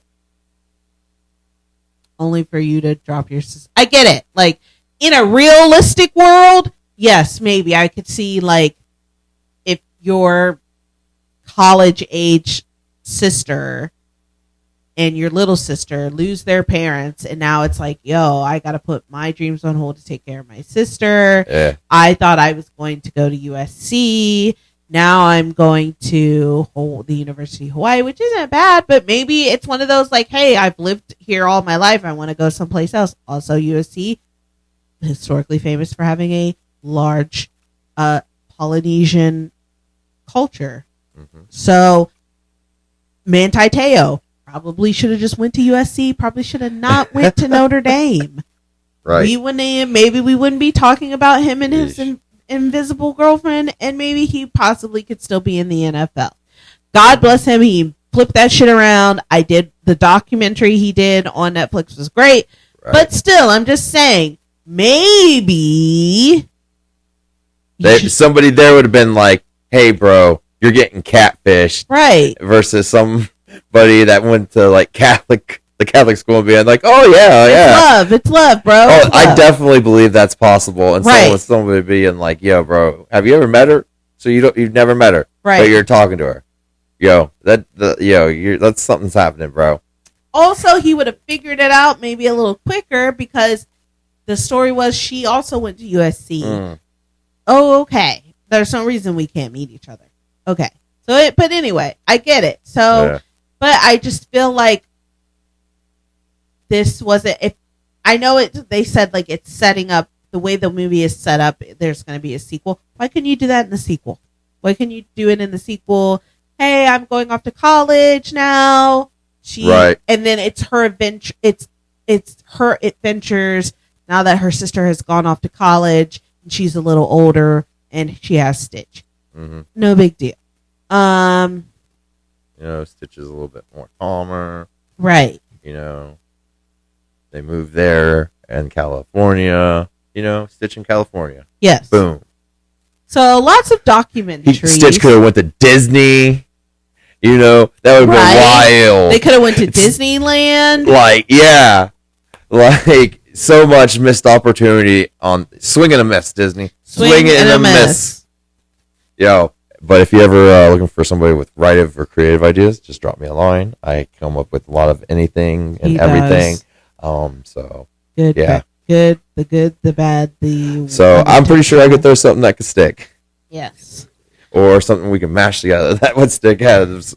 Only for you to drop your... I get it. Like, in a realistic world, yes, maybe. I could see, like, if your college-age sister and your little sister lose their parents, and now it's like, yo, I got to put my dreams on hold to take care of my sister. Yeah. I thought I was going to go to USC. Now I'm going to the University of Hawaii, which isn't bad, but maybe it's one of those like, hey, I've lived here all my life. I want to go someplace else. Also, USC, historically famous for having a large Polynesian culture. Mm-hmm. So Manti Te'o probably should have just went to USC. Probably should have not went to Notre Dame. Right. Maybe we wouldn't be talking about him and his invisible girlfriend, and maybe he possibly could still be in the NFL. God bless him. He flipped that shit around. The documentary he did on Netflix was great, Right. but still, I'm just saying, maybe somebody there would have been like, hey, bro, you're getting catfished. Right. Versus somebody that went to like the Catholic school and being like, oh, yeah. It's love, bro. Oh, it's love. I definitely believe that's possible. And Right. somebody being like, yo, bro, have you ever met her? So you've never met her. Right. But you're talking to her. That's something's happening, bro. Also, he would have figured it out maybe a little quicker because the story was she also went to USC. Oh, okay. There's no reason we can't meet each other. Okay. But anyway, I get it. So, Yeah. But I just feel like this wasn't, if I know it, they said like it's setting up the way the movie is set up. There's going to be a sequel. Why couldn't you do that in the sequel? Why couldn't you do it in the sequel? Hey, I'm going off to college now. Right. And then it's her adventure. It's her adventures now that her sister has gone off to college and she's a little older and she has Stitch. Mm-hmm. No big deal. Stitch is a little bit more calmer. Right. They moved there in California. Stitch in California. Yes. Boom. So lots of documentaries. Stitch could have went to Disney. That would have been wild. They could have went to Disneyland. So much missed opportunity on swing and a miss, Disney. Swing and a miss. Yo, but if you ever looking for somebody with writer or creative ideas, just drop me a line. I come up with a lot of anything and everything. So good, yeah, the good, the bad, the. So I'm pretty sure I could throw something that could stick. Yes. Or something we can mash together that would stick out of this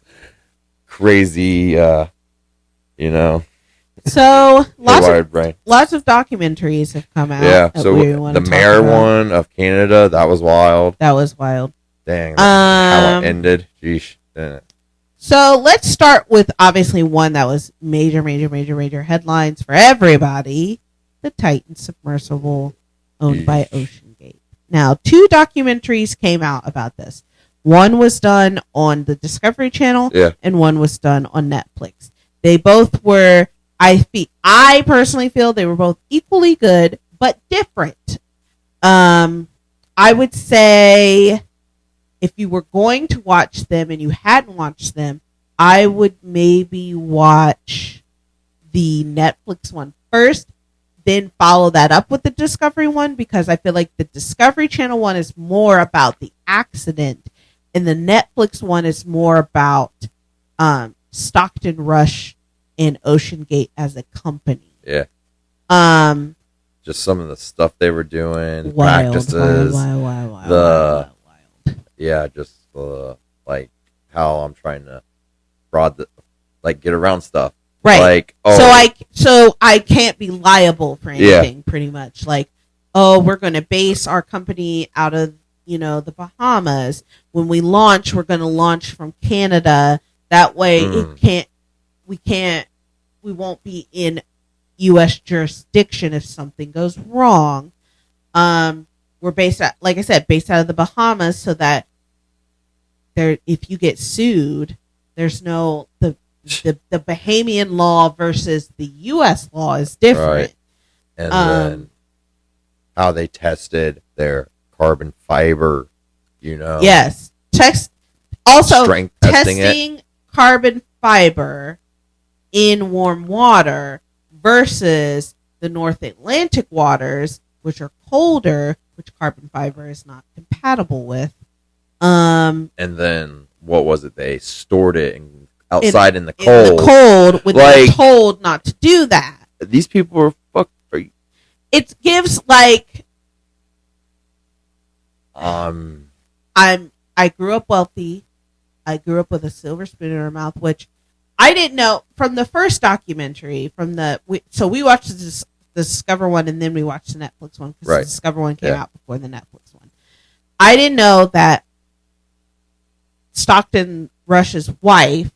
crazy, So lots of documentaries have come out. Yeah. So the mayor one of Canada, that was wild. That was wild. Dang. How it ended. Jeesh. So let's start with obviously one that was major headlines for everybody: the Titan submersible owned by OceanGate. Now, 2 documentaries came out about this. One was done on the Discovery Channel, and one was done on Netflix. They both were, I personally feel they were both equally good, but different. I would say if you were going to watch them and you hadn't watched them, I would maybe watch the Netflix one first, then follow that up with the Discovery one, because I feel like the Discovery Channel one is more about the accident and the Netflix one is more about Stockton Rush and OceanGate as a company. Yeah. Just some of the stuff they were doing, practices, wild. Yeah, just like how I'm trying to get around stuff. Right. So I can't be liable for anything, pretty much. Like, we're going to base our company out of, the Bahamas. When we launch, we're going to launch from Canada. That way we won't be in U.S. jurisdiction if something goes wrong. We're based out of the Bahamas, so that if you get sued, there's no, the Bahamian law versus the U.S. law is different. Right. And then how they tested their carbon fiber, Yes. Also, strength testing carbon fiber in warm water versus the North Atlantic waters, which are colder, which carbon fiber is not compatible with. And then what was it? They stored it in outside in the in cold. the cold when they're Like- told not to do that. These people are fucked. It gives like I grew up wealthy. I grew up with a silver spoon in her mouth, which I didn't know from the first documentary. So we watched the Discover one, and then we watched the Netflix one because Right. the Discover one came out before the Netflix one. I didn't know that Stockton Rush's wife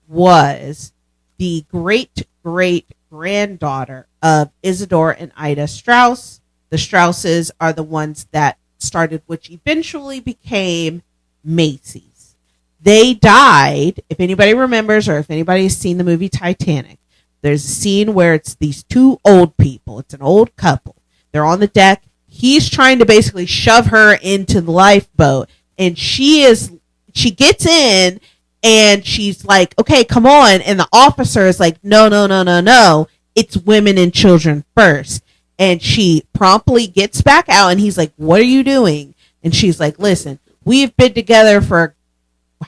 was the great great granddaughter of Isidore and Ida Strauss. The Strausses are the ones that started, which eventually became Macy's. They died, if anybody remembers or if anybody has seen the movie Titanic, there's a scene where it's these two old people. It's an old couple. They're on the deck. He's trying to basically shove her into the lifeboat, and she gets in and she's like, okay, come on. And the officer is like, no, no, no, no, no. It's women and children first. And she promptly gets back out, and he's like, what are you doing? And she's like, listen, we've been together for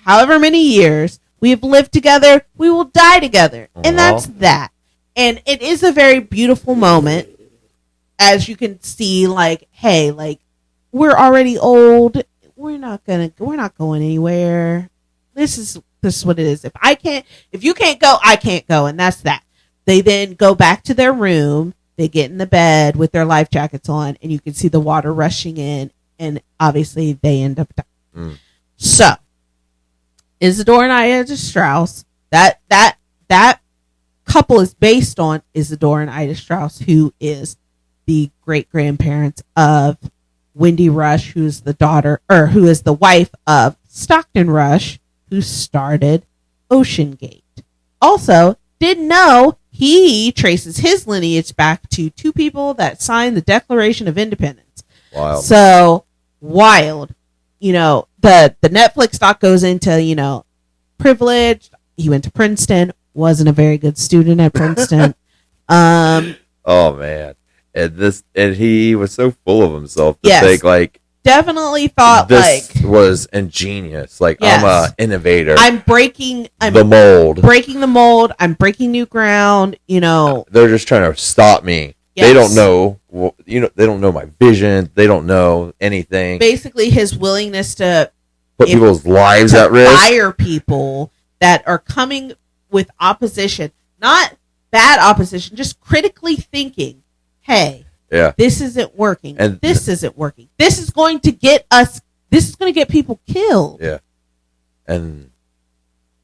however many years. We have lived together. We will die together. And that's that. And it is a very beautiful moment, as you can see, like, hey, like, we're already old. We're not going anywhere. This is what it is. If you can't go, I can't go. And that's that. They then go back to their room. They get in the bed with their life jackets on, and you can see the water rushing in, and obviously they end up dying. So, Isidore and Ida Strauss, that couple is based on Isidore and Ida Strauss, who is the great grandparents of Wendy Rush, who is the wife of Stockton Rush, who started Ocean Gate. Also, didn't know he traces his lineage back to two people that signed the Declaration of Independence. Wild. So wild. You know, the Netflix doc goes into, privileged. He went to Princeton, wasn't a very good student at Princeton. Oh man. And he was so full of himself to Yes. think like Definitely thought this like was ingenious. Like Yes. I'm a innovator. I'm breaking the mold. breaking the mold. I'm breaking new ground. They're just trying to stop me. Yes. They don't know. They don't know my vision. They don't know anything. Basically, his willingness to Put people's lives to at risk. fire people that are coming with opposition, not bad opposition, just critically thinking, hey, Yeah. this isn't working. And this isn't working. This is going to get people killed. Yeah. And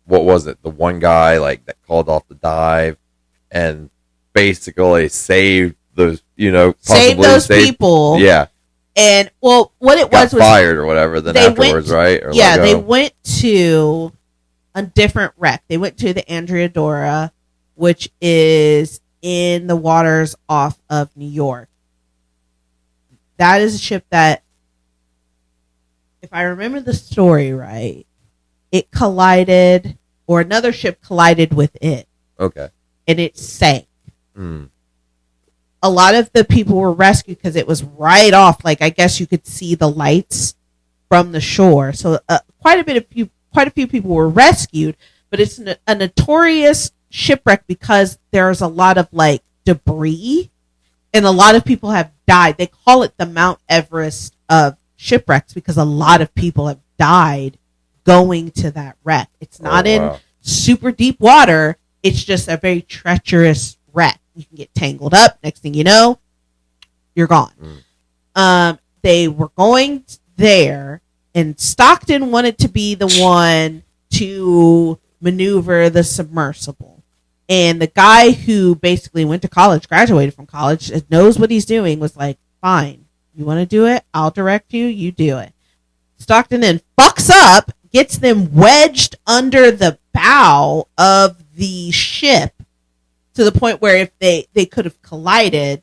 what was it? The one guy that called off the dive and basically saved those, Save those people. Yeah. And what it Got was fired or whatever then afterwards, right? Or yeah, let they go. went to a different wreck. They went to the Andrea Dora, which is in the waters off of New York. That is a ship that, if I remember the story right, it collided, or another ship collided with it, Okay. and it sank. Mm. A lot of the people were rescued because it was right off. Like, I guess you could see the lights from the shore. So quite a few people were rescued, but it's a notorious shipwreck because there's a lot of debris, and a lot of people have died. They call it the Mount Everest of shipwrecks because a lot of people have died going to that wreck. It's not in super deep water. It's just a very treacherous wreck. You can get tangled up. Next thing you know, you're gone. They were going there, and Stockton wanted to be the one to maneuver the submersible. And the guy who basically went to college, graduated from college, knows what he's doing, was like, fine, you want to do it? I'll direct you. You do it. Stockton then fucks up, gets them wedged under the bow of the ship, to the point where if they could have collided,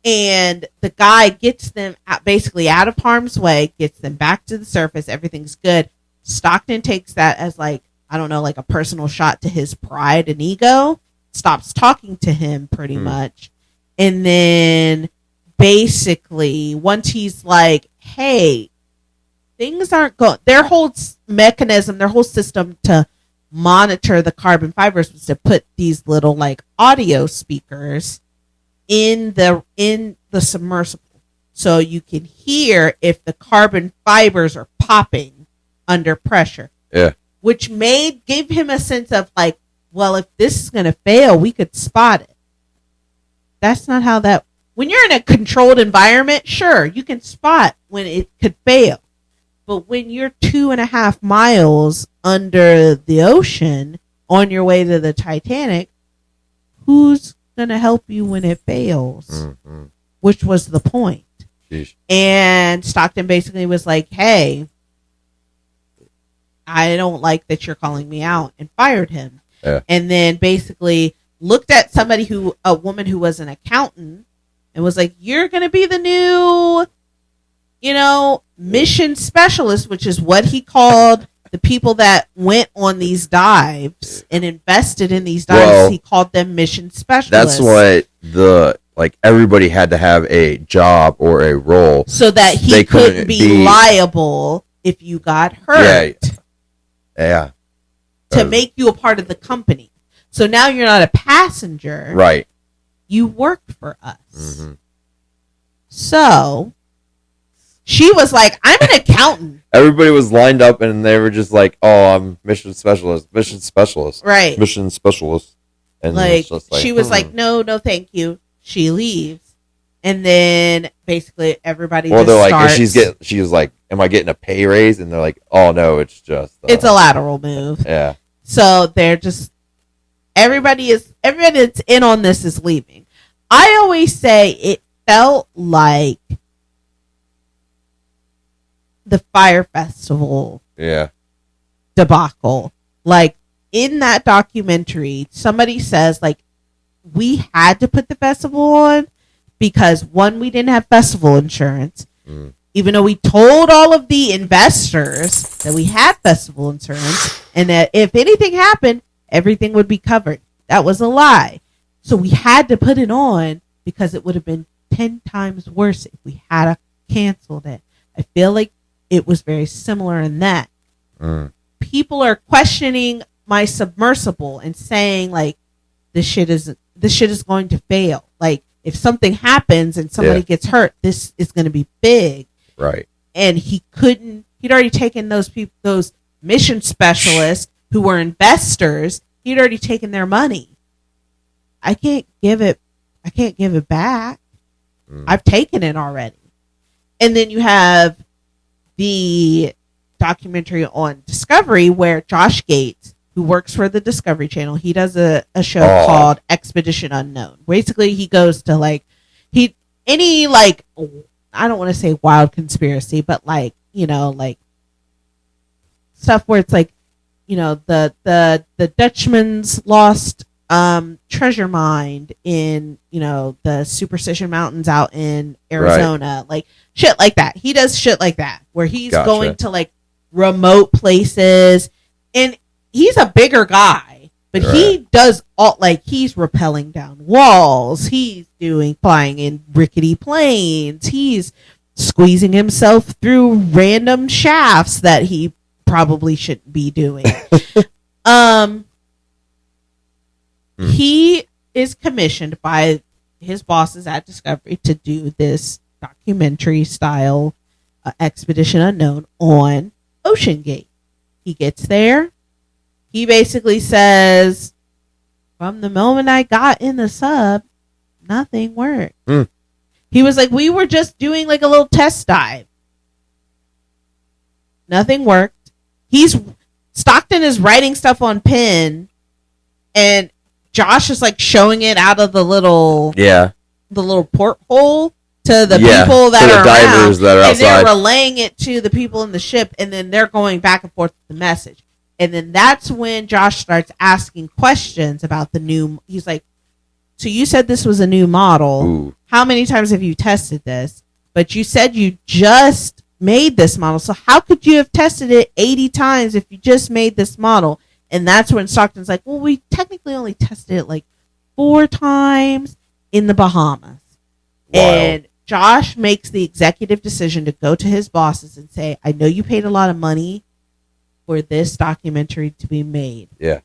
and the guy gets them basically out of harm's way, gets them back to the surface, everything's good. Stockton takes that as a personal shot to his pride and ego, stops talking to him pretty much, and then basically once he's like, hey, things aren't going. Their whole mechanism, their whole system to monitor the carbon fibers was to put these little like audio speakers in the submersible, so you can hear if the carbon fibers are popping under pressure. Yeah. Which gave him a sense of like, well, if this is going to fail, we could spot it. That's not how that. When you're in a controlled environment, sure, you can spot when it could fail. But when you're 2.5 miles under the ocean on your way to the Titanic, who's going to help you when it fails? Mm-hmm. Which was the point. Sheesh. And Stockton basically was like, hey, I don't like that you're calling me out, and fired him. Yeah. And then basically looked at a woman who was an accountant, and was like, you're going to be the new, mission specialist, which is what he called the people that went on these dives and invested in these dives. Well, he called them mission specialists. That's what everybody had to have a job or a role. So that he couldn't be liable if you got hurt. Yeah. To make you a part of the company. So now you're not a passenger. Right. You work for us. Mm-hmm. So she was like, I'm an accountant. Everybody was lined up and they were just like, oh, I'm mission specialist. Right. Mission specialist. And she was like, no, thank you. She leaves. And then basically everybody they're like, she was like, am I getting a pay raise? And they're like, oh no, it's just it's a lateral move. Yeah. So they're just everybody that's in on this is leaving. I always say it felt like the Fire Festival debacle. Like in that documentary, somebody says like we had to put the festival on because one, we didn't have festival insurance. Even though we told all of the investors that we had festival insurance and that if anything happened, everything would be covered. That was a lie. So we had to put it on because it would have been 10 times worse if we had canceled it. I feel like it was very similar in that. People are questioning my submersible and saying like this shit is going to fail. Like if something happens and somebody gets hurt, this is going to be big. Right. And he'd already taken those mission specialists who were investors. He'd already taken their money. I can't give it back. I've taken it already. And then you have the documentary on Discovery where Josh Gates, who works for the Discovery Channel, he does a show called Expedition Unknown. Basically, he goes to I don't want to say wild conspiracy, but stuff where it's the Dutchman's lost treasure mine in the Superstition Mountains out in Arizona, right. Shit like that. He does shit like that where he's going to remote places, and he's a bigger guy, but right. He does all he's rappelling down walls, he's flying in rickety planes, he's squeezing himself through random shafts that he probably shouldn't be doing. He is commissioned by his bosses at Discovery to do this documentary style Expedition Unknown on Ocean Gate. He gets there. He basically says, from the moment I got in the sub, nothing worked. He was like, we were just doing a little test dive. Nothing worked. Stockton is writing stuff on pen, and Josh is showing it out of the little porthole to the people that are divers around, that are outside. And they're relaying it to the people in the ship, and then they're going back and forth with the message. And then that's when Josh starts asking questions about the new. He's like, so you said this was a new model. Ooh. How many times have you tested this? But you said you just made this model. So how could you have tested it 80 times if you just made this model? And that's when Stockton's like, well, we technically only tested it 4 times in the Bahamas. Wow. And Josh makes the executive decision to go to his bosses and say, I know you paid a lot of money for this documentary to be made. Yeah.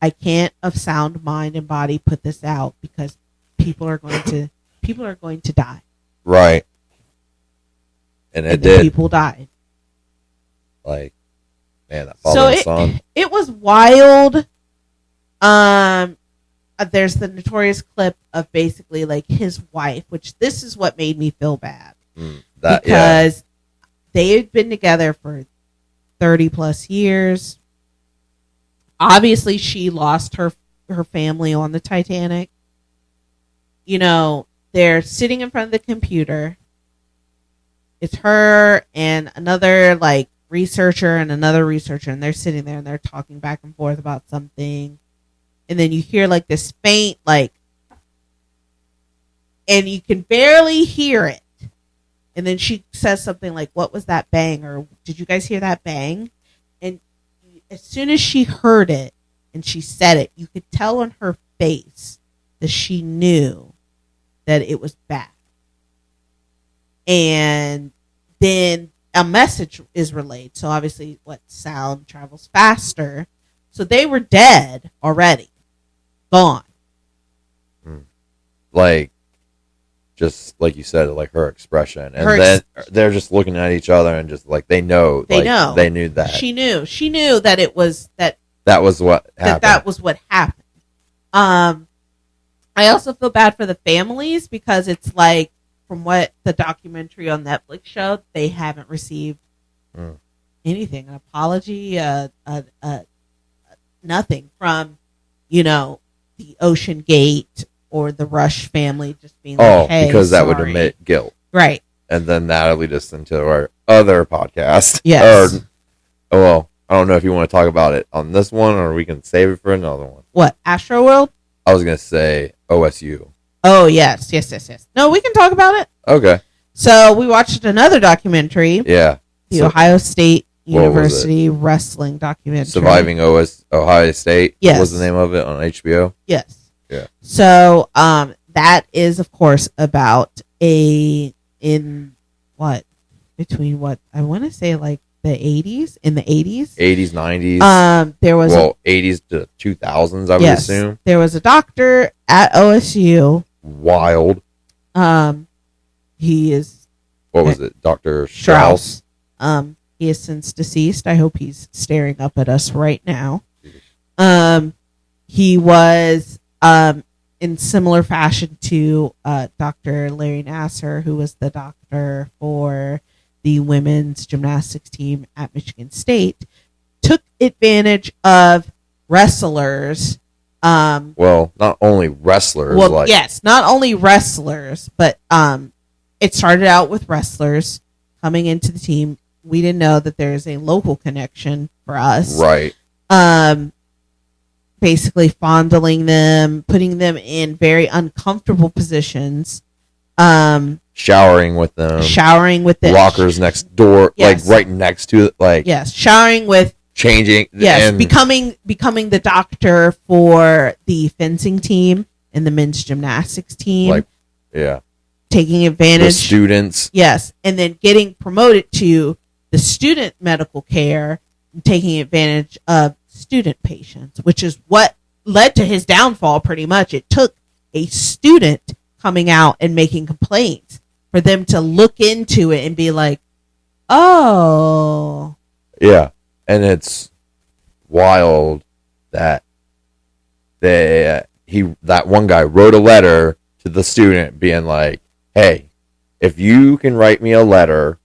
I can't of sound mind and body put this out because people are going to die. Right. And it then did. People died. Like, man, that father and son. It was wild. There's the notorious clip of basically like his wife, which this is what made me feel bad. Because they had been together for 30 plus years. Obviously, she lost her family on the Titanic. You know, they're sitting in front of the computer. It's her and another like researcher and another researcher, and they're sitting there and they're talking back and forth about something. And then you hear like this faint, like, and you can barely hear it. And then she says something like, what was that bang? Or did you guys hear that bang? And as soon as she heard it and she said it, you could tell on her face that she knew that it was bad. And then a message is relayed. So obviously sound travels faster. So they were dead already. Gone. Like, just like you said, like her expression. And then they're just looking at each other and just like, they know. They knew that. She knew that it was that was what happened. That was what happened. I also feel bad for the families because it's like, from what the documentary on Netflix showed, they haven't received anything, an apology, nothing from, the Ocean Gate or the Rush family just being like, hey, because that sorry. would admit guilt. Right. And then that'll lead us into our other podcast. Yes. I don't know if you want to talk about it on this one or we can save it for another one. What, Astroworld? I was going to say OSU. Oh, yes. No, we can talk about it. Okay. So we watched another documentary. Yeah. The Ohio State University wrestling documentary. Surviving Ohio State. Yes. Was the name of it on HBO? Yes. Yeah. So that is, of course, about between what I want to say like the 80s, in the 80s. 80s, 90s. There was 80s to 2000s, I would assume. There was a doctor at OSU. Wild. He is. What was it? Dr. Strauss. He is since deceased. I hope he's staring up at us right now. He was in similar fashion to Dr. Larry Nassar, who was the doctor for the women's gymnastics team at Michigan State, took advantage of wrestlers. Well, not only wrestlers. Yes, not only wrestlers, but it started out with wrestlers coming into the team. We didn't know that there's a local connection for us. Right. Basically fondling them, putting them in very uncomfortable positions. Showering with them. Lockers next door, yes. Like right next to it. Like, yes, showering with. Changing. Yes, and becoming the doctor for the fencing team and the men's gymnastics team. Like, yeah. Taking advantage. The students. Yes, and then getting promoted to the student medical care and taking advantage of student patients, which is what led to his downfall pretty much. It took a student coming out and making complaints for them to look into it and be like, oh. Yeah, and it's wild that that one guy wrote a letter to the student being like, hey, if you can write me a letter,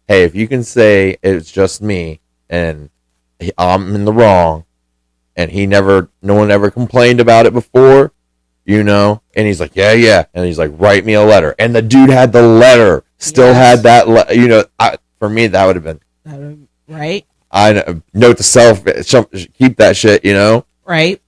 if you can say it's just me and I'm in the wrong and no one ever complained about it before, and he's like, yeah. And he's like, write me a letter. And the dude had the letter, had that, for me, that would have been. Right. I note to self, keep that shit, Right.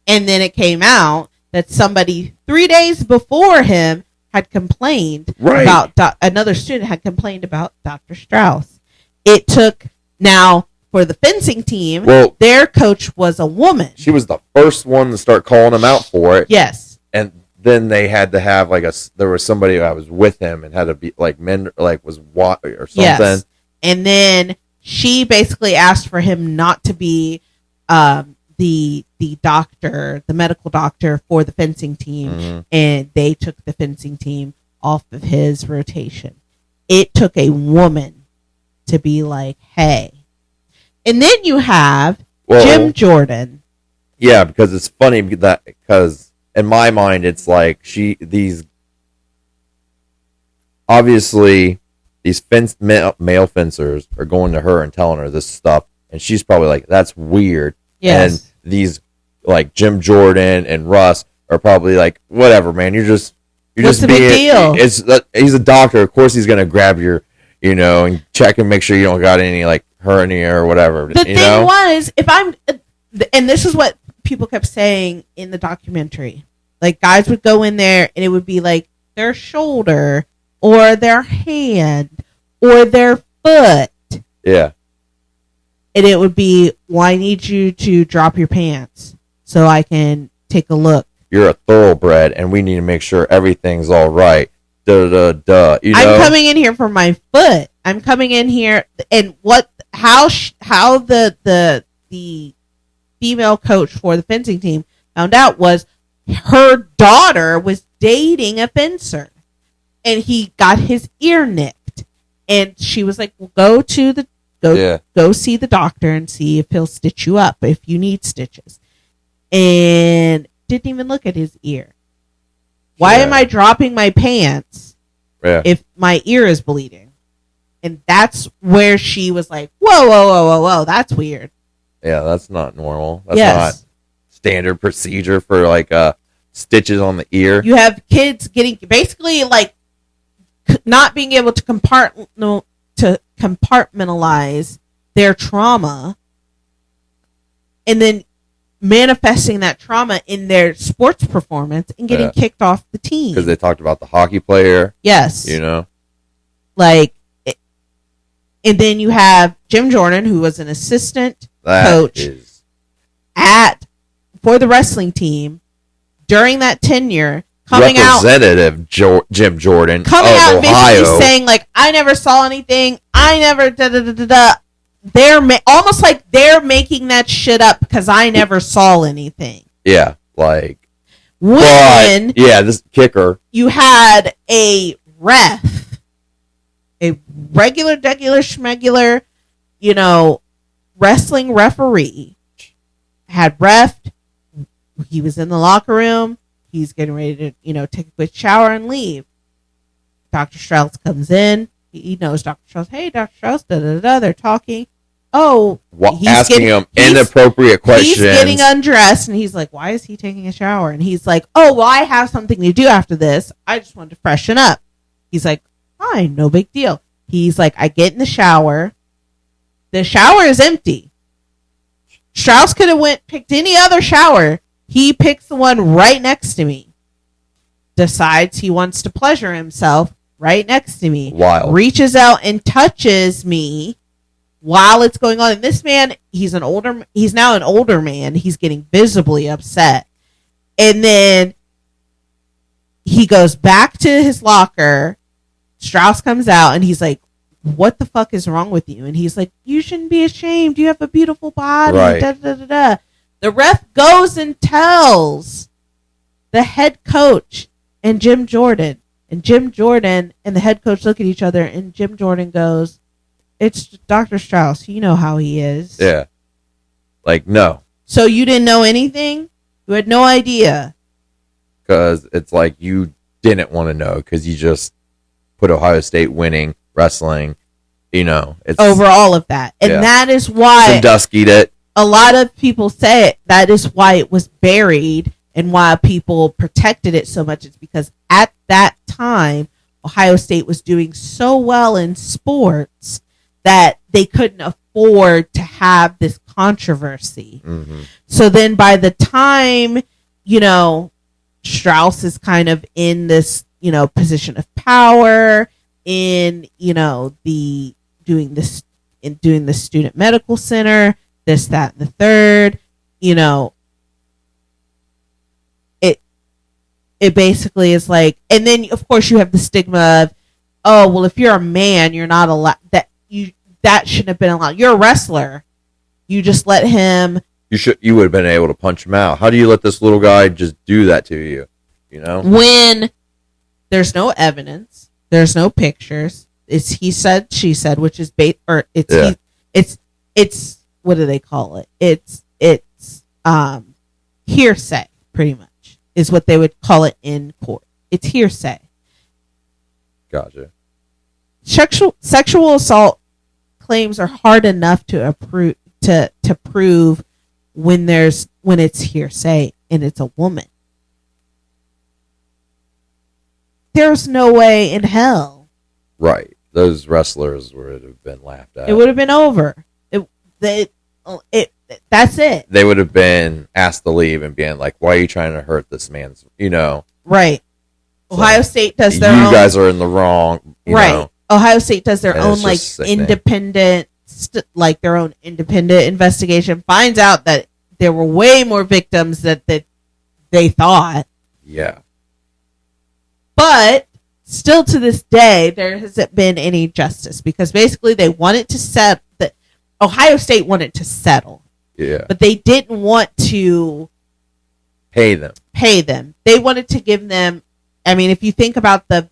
And then it came out that somebody 3 days before him had complained about another student had complained about Dr. Strauss. It took now for the fencing team. Their coach was a woman. She was the first one to start calling him out for it. Yes. And then they had to have like there was somebody that was with him and had to be like men like was what or something. Yes. And then she basically asked for him not to be the doctor, the medical doctor for the fencing team, Mm-hmm. and they took the fencing team off of his rotation. It took a woman to be like, hey. And then you have Jim Jordan. Yeah, because it's funny because in my mind it's like obviously these male fencers are going to her and telling her this stuff, and she's probably like, that's weird. Yes. And these like Jim Jordan and Russ are probably like, whatever, man, what's the big deal? He's a doctor, of course he's gonna grab your, and check and make sure you don't got any like hernia or whatever. The thing was, and this is what people kept saying in the documentary, like guys would go in there and it would be like their shoulder or their hand or their foot. Yeah. And it would be, well, I need you to drop your pants so I can take a look. You're a thoroughbred, and we need to make sure everything's all right. I'm coming in here for my foot. I'm coming in here, and how the female coach for the fencing team found out was her daughter was dating a fencer, and he got his ear nicked, and she was like, well, go see the doctor and see if he'll stitch you up if you need stitches. And didn't even look at his ear. Why am I dropping my pants if my ear is bleeding? And that's where she was like, whoa, that's weird. Yeah, that's not normal. That's not standard procedure for like stitches on the ear. You have kids getting basically like not being able to compartmentalize their trauma, and then manifesting that trauma in their sports performance and getting kicked off the team. Because they talked about the hockey player. Yes. Like, and then you have Jim Jordan, who was an assistant coach for the wrestling team during that tenure, coming Representative Jim Jordan coming of out Ohio. basically saying like, I never saw anything. I never da. They're almost like they're making that shit up because I never saw anything. Yeah, like this kicker. You had a ref, a regular schmegular, wrestling referee, had refed. He was in the locker room. He's getting ready to, take a quick shower and leave. Dr. Strauss comes in. He knows Dr. Strauss. Hey, Dr. Strauss, They're talking. Oh, asking him inappropriate questions. He's getting undressed, and he's like, why is he taking a shower? And he's like, oh, well, I have something to do after this. I just wanted to freshen up. He's like, fine, no big deal. He's like, I get in the shower. The shower is empty. Strauss could have picked any other shower. He picks the one right next to me. Decides he wants to pleasure himself right next to me. Wild. Reaches out and touches me while it's going on. And this man, he's now an older man. He's getting visibly upset. And then he goes back to his locker. Strauss comes out and he's like, what the fuck is wrong with you? And he's like, you shouldn't be ashamed. You have a beautiful body. Right. Da, da, da, da. The ref goes and tells the head coach and Jim Jordan. And Jim Jordan and the head coach look at each other, and Jim Jordan goes, it's Dr. Strauss. You know how he is. Yeah. Like, no. So you didn't know anything? You had no idea. Because it's like you didn't want to know because you just put Ohio State winning wrestling, it's over all of that. And that is why Sandusky'd it. A lot of people say it. That is why it was buried and why people protected it so much. It's because at that time, Ohio State was doing so well in sports that they couldn't afford to have this controversy. Mm-hmm. So then by the time, Strauss is kind of in this, position of power in, doing the student medical center, this, that, and the third, it basically is like, and then of course you have the stigma of, oh well, if you're a man, you're not allowed, that shouldn't have been allowed. You're a wrestler, you just let him. You would have been able to punch him out. How do you let this little guy just do that to you? You know, when there's no evidence, there's no pictures. It's he said, she said, which is it's what do they call it? It's hearsay, pretty much, is what they would call it in court. It's hearsay. Gotcha. Sexual assault claims are hard enough to prove when it's hearsay and it's a woman. There's no way in hell. Right. Those wrestlers would have been laughed at. It would have been over. That's it. They would have been asked to leave and being like, why are you trying to hurt this man's, Right. So Ohio State does their own. You guys are in the wrong. Right. Ohio State does their own like independent, their own independent investigation. Finds out that there were way more victims that they thought. Yeah. But still to this day, there hasn't been any justice because basically they wanted to settle. Ohio State wanted to settle. Yeah. But they didn't want to pay them. They wanted to give them. I mean, if you think about the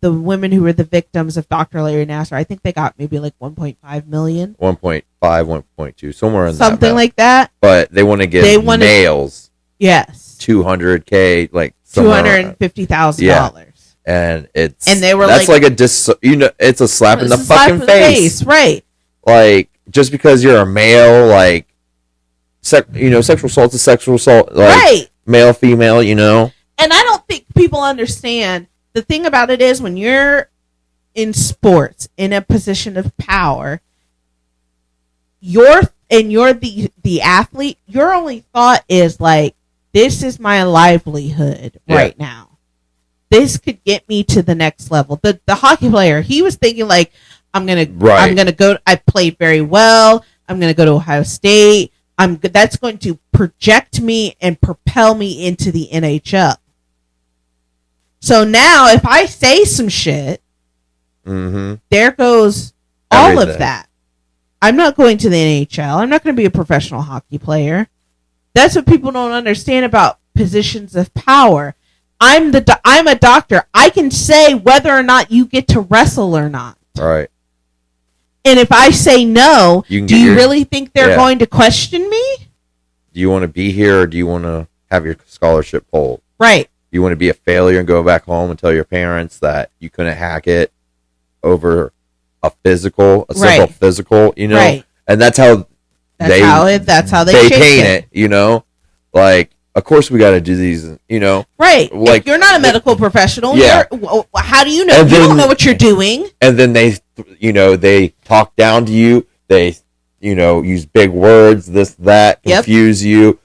women who were the victims of Dr. Larry Nassar, I think they got maybe like 1.5 million. 1.5, 1.2, somewhere in something like that. But they want to give males. Yes. $200K, like $250,000. Yeah. And they were that's like it's a slap in the fucking face. Right. Like, just because you're a male, like, sexual assault is sexual assault. Like, right. Male, female, And I don't think people understand. The thing about it is when you're in sports, in a position of power, you're the athlete, your only thought is like, this is my livelihood right now. This could get me to the next level. The hockey player, he was thinking like, I'm gonna go. I played very well. I'm gonna go to Ohio State. That's going to project me and propel me into the NHL. So now, if I say some shit, there goes all of that. I'm not going to the NHL. I'm not going to be a professional hockey player. That's what people don't understand about positions of power. I'm a doctor. I can say whether or not you get to wrestle or not. Right. And if I say no, do you really think they're going to question me? Do you want to be here or do you want to have your scholarship pulled? Right. You want to be a failure and go back home and tell your parents that you couldn't hack it over a simple physical, Right. And that's how they paint it, Like, of course we got to do these, Right. Like, if you're not a medical professional. Yeah. How do you know? You don't know what you're doing. And then they talk down to you. They, use big words, this, that, confuse you.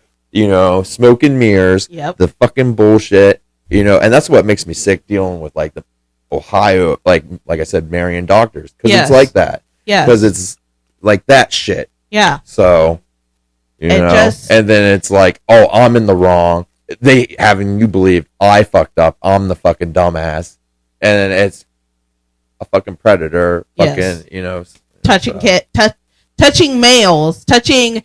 Smoke and mirrors, the fucking bullshit, and that's what makes me sick dealing with like the Ohio, like I said, Marion doctors, because it's like that, because it's like that shit, So, and then it's like, oh, I'm in the wrong. They having you believe I fucked up. I'm the fucking dumbass, and then it's a fucking predator, fucking, touching males, touching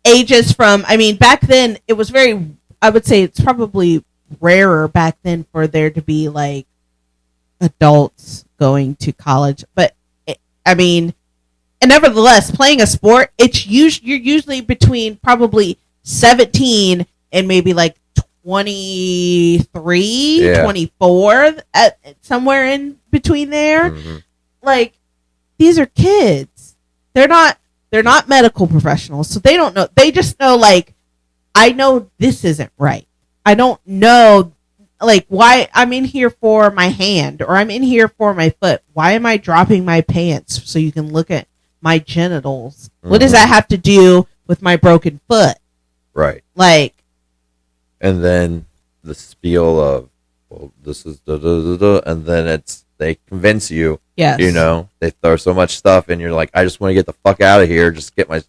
ages from, I mean, back then it was I would say it's probably rarer back then for there to be like adults going to college, but and nevertheless, playing a sport, you're usually between probably 17 and maybe like 23, 24, somewhere in between there. Like, these are kids. They're not medical professionals, so they don't know. They just know, like, I know this isn't right. I don't know, like, why I'm in here for my hand or I'm in here for my foot. Why am I dropping my pants so you can look at my genitals? What does that have to do with my broken foot? Right. Like, and then the spiel of, well, this is da da da da, and then they convince you. Yes. They throw so much stuff, and you're like, I just want to get the fuck out of here.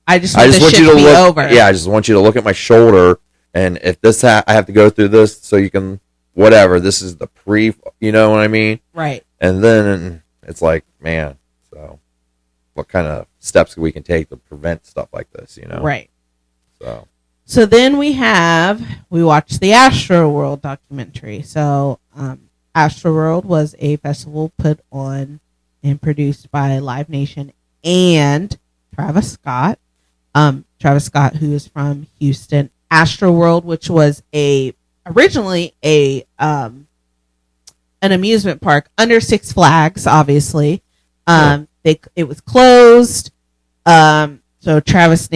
I just want you to look over. Yeah, I just want you to look at my shoulder, and if I have to go through this, so you can whatever. This is the pre, you know what I mean? Right. And then it's like, man, so what kind of steps we can take to prevent stuff like this, you know? Right. So then we watched the Astro World documentary. So Astro World was a festival put on and produced by Live Nation and Travis Scott. Travis Scott, who is from Houston. Astro World, which was originally an amusement park under Six Flags, obviously. It was closed. So Travis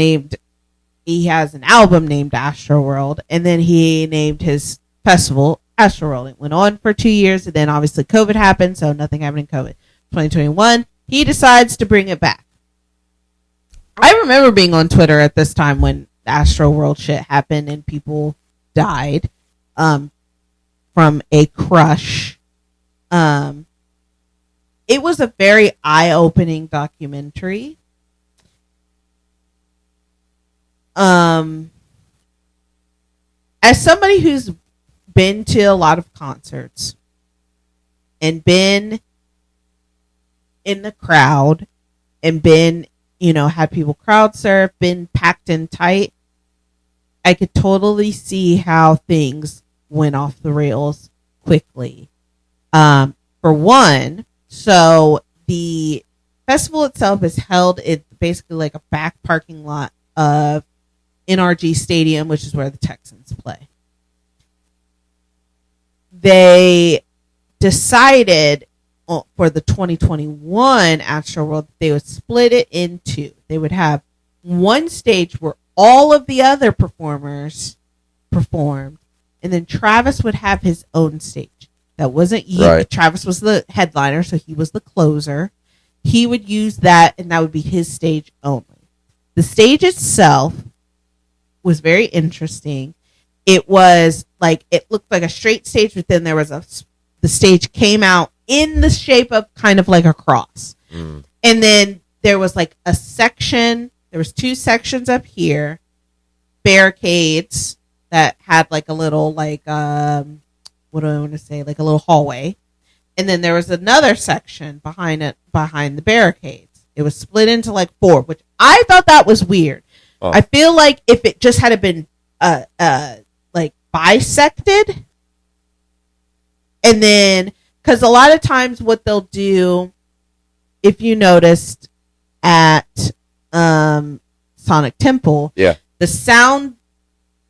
he has an album named Astro World, and then he named his festival Astro World. It went on for 2 years, and then obviously COVID happened, so nothing happened in COVID. 2021, he decides to bring it back. I remember being on Twitter at this time when Astro World shit happened and people died from a crush. It was a very eye-opening documentary. As somebody who's been to a lot of concerts and been in the crowd and been, had people crowd surf, been packed in tight, I could totally see how things went off the rails quickly. For one, so the festival itself is held in basically like a back parking lot of NRG Stadium, which is where the Texans play. They decided for the 2021 Astro World they would split it into. They would have one stage where all of the other performers performed, and then Travis would have his own stage. That wasn't you. Right. Travis was the headliner, so he was the closer. He would use that, and that would be his stage only. The stage itself was very interesting. It was like, it looked like a straight stage, but then there was the stage came out in the shape of kind of like a cross. And then there was like a section, there was 2 sections up here, barricades that had like a little, like, what do I want to say? Like a little hallway. And then there was another section behind the barricades. It was split into like 4, which I thought that was weird. Oh. I feel like if it just had been like bisected, and then because a lot of times what they'll do, if you noticed at Sonic Temple, the sound,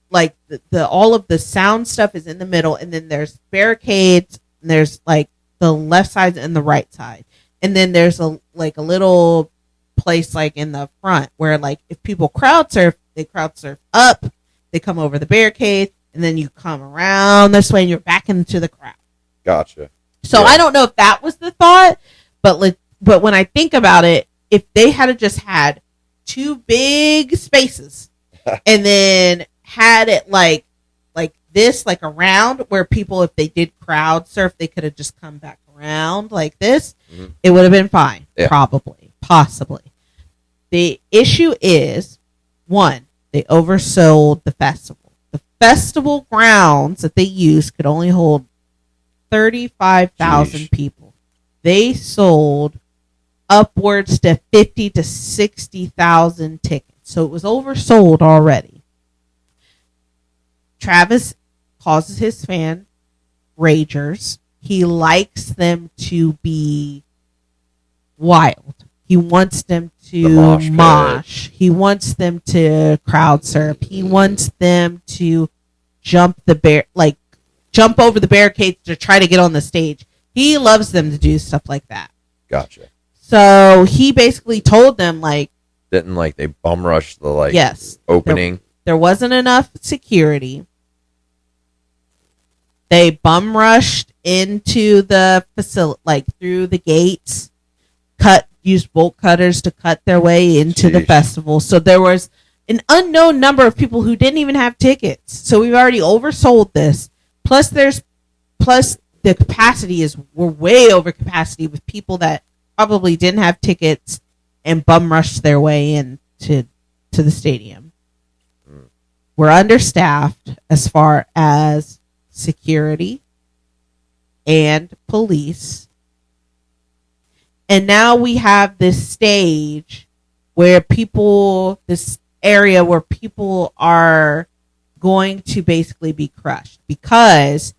like the all of the sound stuff is in the middle, and then there's barricades, and there's like the left side and the right side. And then there's a little place like in the front where like if people crowd surf, they crowd surf up, they come over the barricade, and then you come around this way and you're back into the crowd. Gotcha. So I don't know if that was the thought, but when I think about it, if they had just had 2 big spaces and then had it like this, like around where people, if they did crowd surf, they could have just come back around like this, it would have been fine. Probably, possibly. The issue is, one, they oversold the festival. The festival grounds that they used could only hold 35,000 people. They sold upwards to 50 to 60,000 tickets. So it was oversold already. Travis causes his fan ragers. He likes them to be wild. He wants them to mosh. He wants them to crowd surf. He wants them to jump over the barricades to try to get on the stage. He loves them to do stuff like that. Gotcha. So he basically told them didn't they bum rush the yes, opening. There wasn't enough security. They bum rushed into the facility, through the gates, used bolt cutters to cut their way into the festival. So there was an unknown number of people who didn't even have tickets. So we've already oversold this. Plus the capacity we're way over capacity with people that probably didn't have tickets and bum rushed their way into the stadium. We're understaffed as far as security. and police. And now we have this stage where this area where people are going to basically be crushed because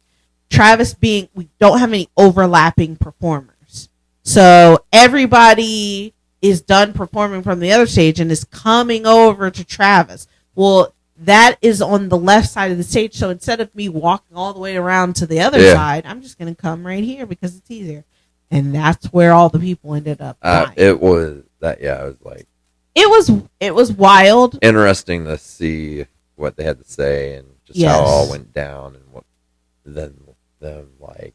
we don't have any overlapping performers. So everybody is done performing from the other stage and is coming over to Travis. Well, that is on the left side of the stage. So instead of me walking all the way around to the other side, I'm just going to come right here because it's easier. And that's where all the people ended up dying. It was like it was wild, interesting to see what they had to say and just how it all went down and what then like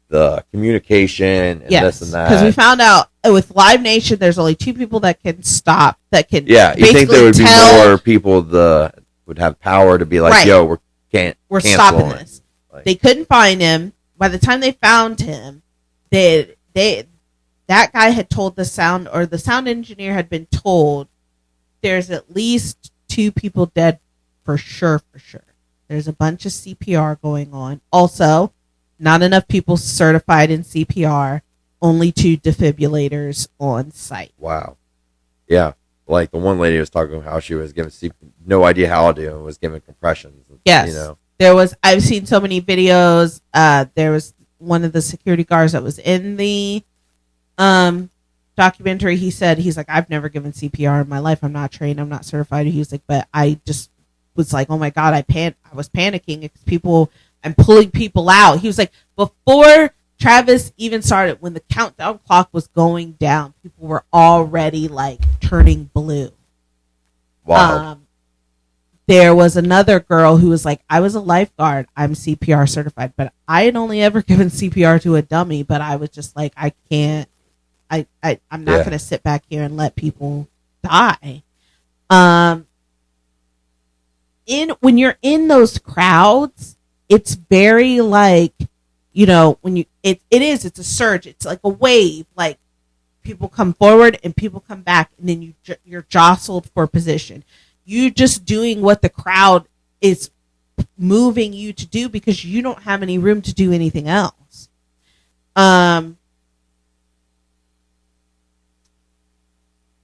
the communication and this and that. Because we found out with Live Nation, there's only 2 people that can stop. That can you think there would be more people that would have power to be like, yo, we're stopping this. Like, they couldn't find him. By the time they found him, that guy had told the sound engineer had been told there's at least 2 people dead for sure. There's a bunch of CPR going on. Also, not enough people certified in CPR, only 2 defibrillators on site. Wow. Yeah. Like the one lady was talking about how she was giving no idea how to do and was giving compressions. Yes. I've seen so many videos. There was one of the security guards that was in the documentary. He's like, I've never given CPR in my life. I'm not trained. I'm not certified. He was like, but I just was like, oh my God, I was panicking because I'm pulling people out. He was like, before Travis even started, when the countdown clock was going down, people were already like turning blue. Wow. There was another girl who was like, I was a lifeguard. I'm CPR certified, but I had only ever given CPR to a dummy, but I was just like, I can't, I'm not going to sit back here and let people die. When you're in those crowds, it's very like, it's a surge. It's like a wave. Like people come forward and people come back, and then you're jostled for position. You just doing what the crowd is moving you to do because you don't have any room to do anything else.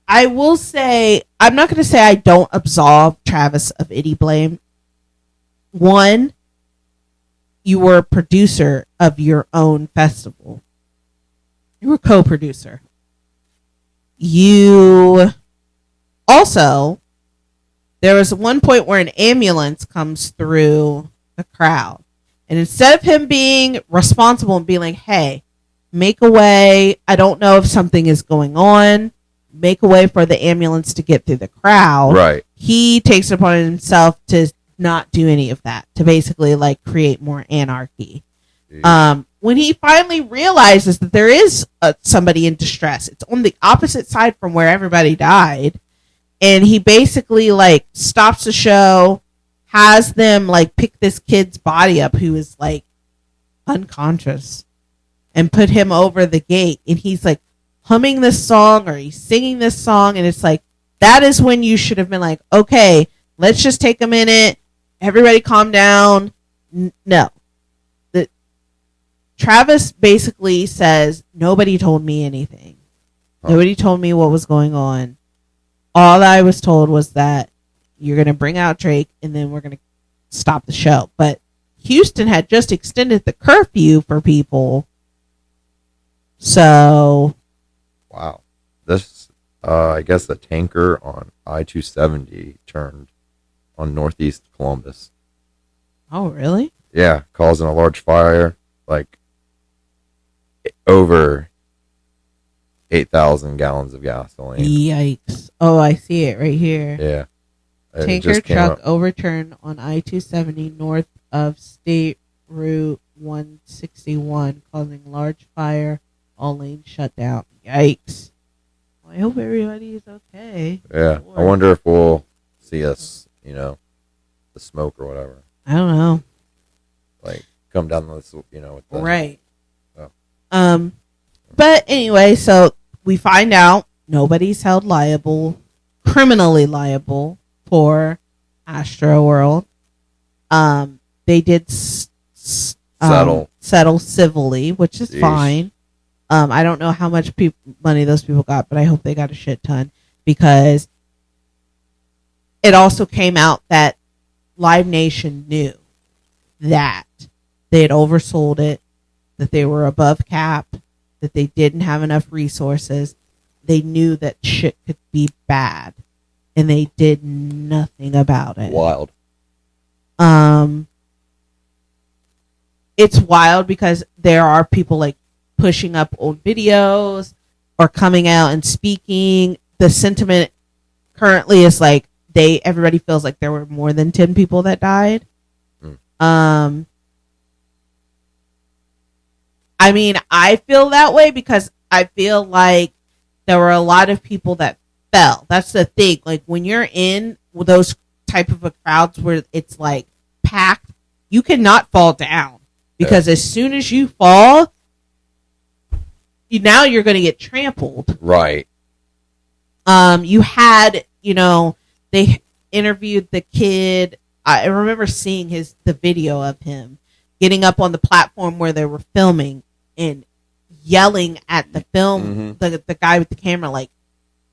I will say, I'm not going to say I don't absolve Travis of any blame. One, you were a producer of your own festival. You were a co-producer. You also, there was one point where an ambulance comes through the crowd. And instead of him being responsible and being like, hey, make a way. I don't know if something is going on. Make a way for the ambulance to get through the crowd. Right. He takes it upon himself to not do any of that, to basically like create more anarchy. When he finally realizes that there is somebody in distress, it's on the opposite side from where everybody died. And he basically like stops the show, has them like pick this kid's body up who is like unconscious and put him over the gate. And he's like humming this song or he's singing this song. And it's like, that is when you should have been like, okay, let's just take a minute. Everybody calm down. No. Travis basically says, nobody told me anything. Nobody told me what was going on. All I was told was that you're going to bring out Drake and then we're going to stop the show. But Houston had just extended the curfew for people. So. Wow. This, I guess the tanker on I-270 turned on northeast Columbus. Oh, really? Yeah. Causing a large fire. Like over 8,000 gallons of gasoline. Yikes. Oh, I see it right here. Yeah. Tanker truck overturned on I-270 north of State Route 161, causing large fire. All lanes shut down. Yikes. Well, I hope everybody is okay. Yeah. Lord. I wonder if we'll see us, the smoke or whatever. I don't know. Like, come down this, with the... Right. Oh. But anyway, so we find out nobody's held criminally liable for Astro World. They did settle civilly, which is fine. I don't know how much money those people got, but I hope they got a shit ton, because it also came out that Live Nation knew that they had oversold it, that they were above cap, that they didn't have enough resources. They knew that shit could be bad, and they did nothing about it. Wild. It's wild because there are people like pushing up old videos or coming out and speaking. The sentiment currently is like everybody feels like there were more than 10 people that died. I mean, I feel that way because I feel like there were a lot of people that fell. That's the thing. Like when you're in those type of a crowds where it's like packed, you cannot fall down, because as soon as you fall, now you're going to get trampled. Right. You had, they interviewed the kid. I remember seeing the video of him getting up on the platform where they were filming and yelling at the the guy with the camera, like,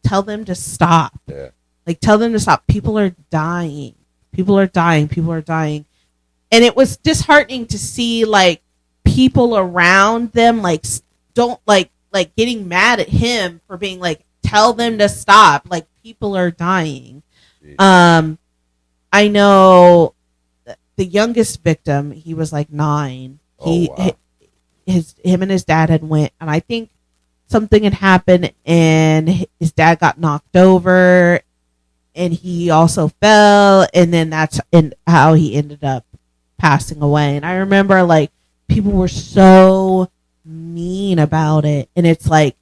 tell them to stop. Yeah. Like, tell them to stop. People are dying. People are dying. People are dying. And it was disheartening to see, like, people around them, like, don't, like getting mad at him for being like, tell them to stop. Like, people are dying. Jeez. I know the youngest victim, he was like 9. Him and his dad had went, and I think something had happened, and his dad got knocked over, and he also fell, and then that's how he ended up passing away. And I remember, like, people were so mean about it, and it's like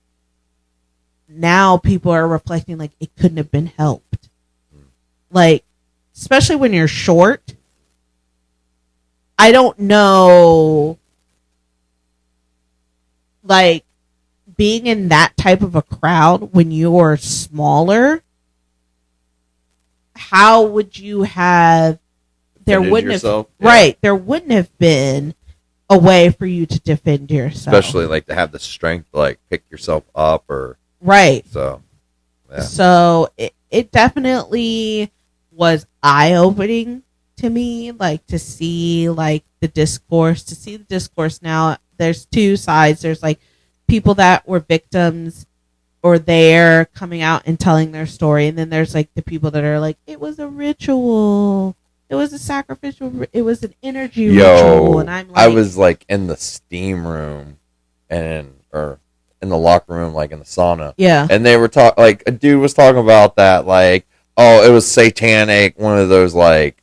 now people are reflecting like it couldn't have been helped. Like, especially when you're short. I don't know, like, being in that type of a crowd when you're smaller, how would you have, there wouldn't have, right, there wouldn't have been a way for you to defend yourself. Especially, like, to have the strength to, like, pick yourself up or... Right. So, yeah. So, it definitely was eye-opening to me, like, to see, like, the discourse now. There's two sides. There's, like, people that were victims or they're coming out and telling their story. And then there's, like, the people that are like, it was a ritual. It was a sacrificial. It was an energy ritual. And I'm like, I was, like, in the steam room or in the locker room, like, in the sauna. Yeah. And they were talking, like, a dude was talking about that, like, oh, it was satanic. One of those, like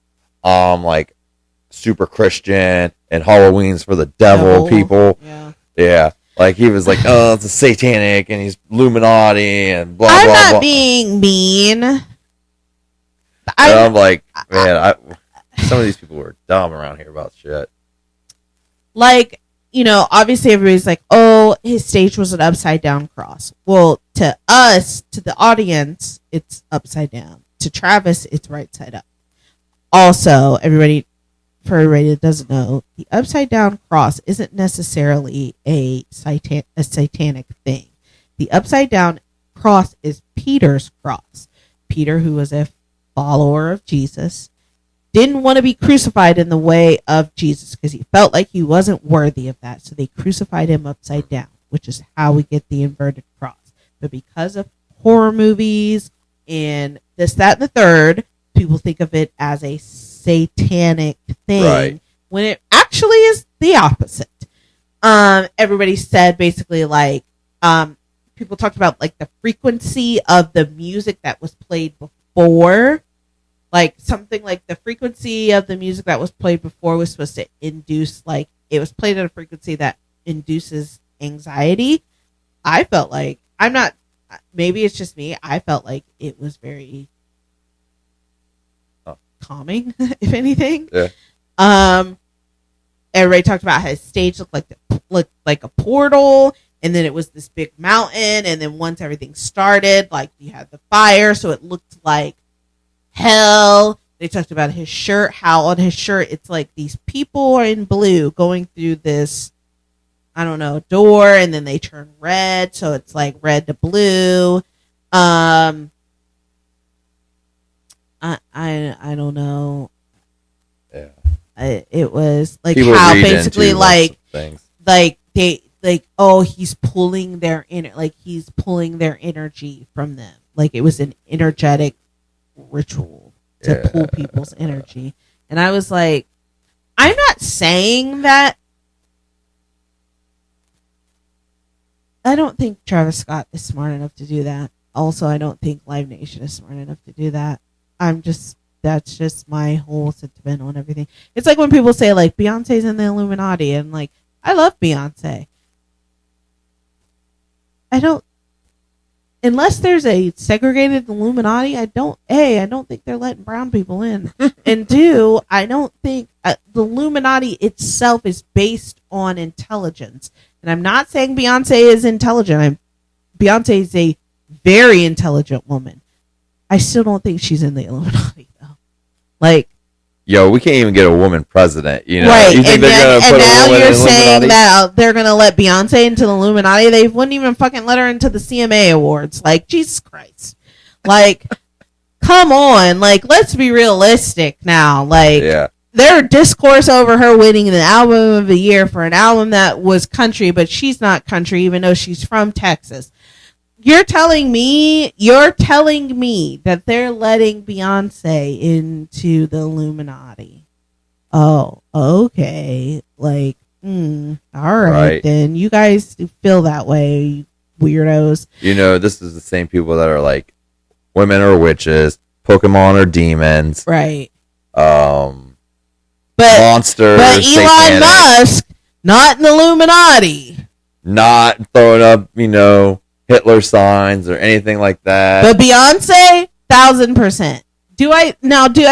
super Christian and Halloween's for the devil people. Yeah. Yeah. Like, he was like, oh, it's a satanic and he's Illuminati and blah, I'm blah, not blah. being mean. I'm like, man, some of these people were dumb around here about shit. Like, obviously everybody's like, oh, his stage was an upside down cross. Well, to us, to the audience, it's upside down. To Travis, it's right side up. Also, for everybody that doesn't know, the upside down cross isn't necessarily a satanic thing. The upside down cross is Peter's cross. Peter, who was a follower of Jesus, didn't want to be crucified in the way of Jesus because he felt like he wasn't worthy of that. So they crucified him upside down, which is how we get the inverted cross. But because of horror movies and this, that, and the third, people think of it as a satanic thing, right, when it actually is the opposite. Everybody said basically, like, people talked about, like, the frequency of the music that was played before. Like, something like the frequency of the music that was played before was supposed to induce, like, it was played at a frequency that induces anxiety. I felt like, maybe it's just me, I felt like it was very calming, if anything. Yeah. Everybody talked about how his stage looked like a portal, and then it was this big mountain, and then once everything started, like, you had the fire, so it looked like hell. They talked about his shirt, how on his shirt it's like these people are in blue going through this, I don't know, door, and then they turn red, so it's like red to blue. I don't know. Yeah. It was like People how read basically into like things. they like, oh, he's pulling their energy from them. Like it was an energetic ritual to pull people's energy. And I was like, I'm not saying that. I don't think Travis Scott is smart enough to do that. Also, I don't think Live Nation is smart enough to do that. That's just my whole sentiment on everything. It's like when people say like Beyonce's in the Illuminati, and like, I love Beyonce. I don't, unless there's a segregated Illuminati, I don't think they're letting brown people in. And two, I don't think the Illuminati itself is based on intelligence. And I'm not saying Beyonce is intelligent. Beyonce is a very intelligent woman. I still don't think she's in the Illuminati though. Like, yo, we can't even get a woman president, you know? Right, You think and now you're saying that they're gonna let Beyonce into the Illuminati? They wouldn't even fucking let her into the CMA Awards. Like, Jesus Christ! Like, come on! Like, let's be realistic now. Like, their discourse over her winning the album of the year for an album that was country, but she's not country, even though she's from Texas. You're telling me that they're letting Beyonce into the Illuminati. Oh, okay. Like, all right, then. You guys feel that way, you weirdos. You know, this is the same people that are like, women are witches, Pokemon are demons. Right. Monsters. But Elon satanic, Musk, not in the Illuminati. Not throwing up, you know, Hitler signs or anything like that. But Beyonce, 1,000%. Do I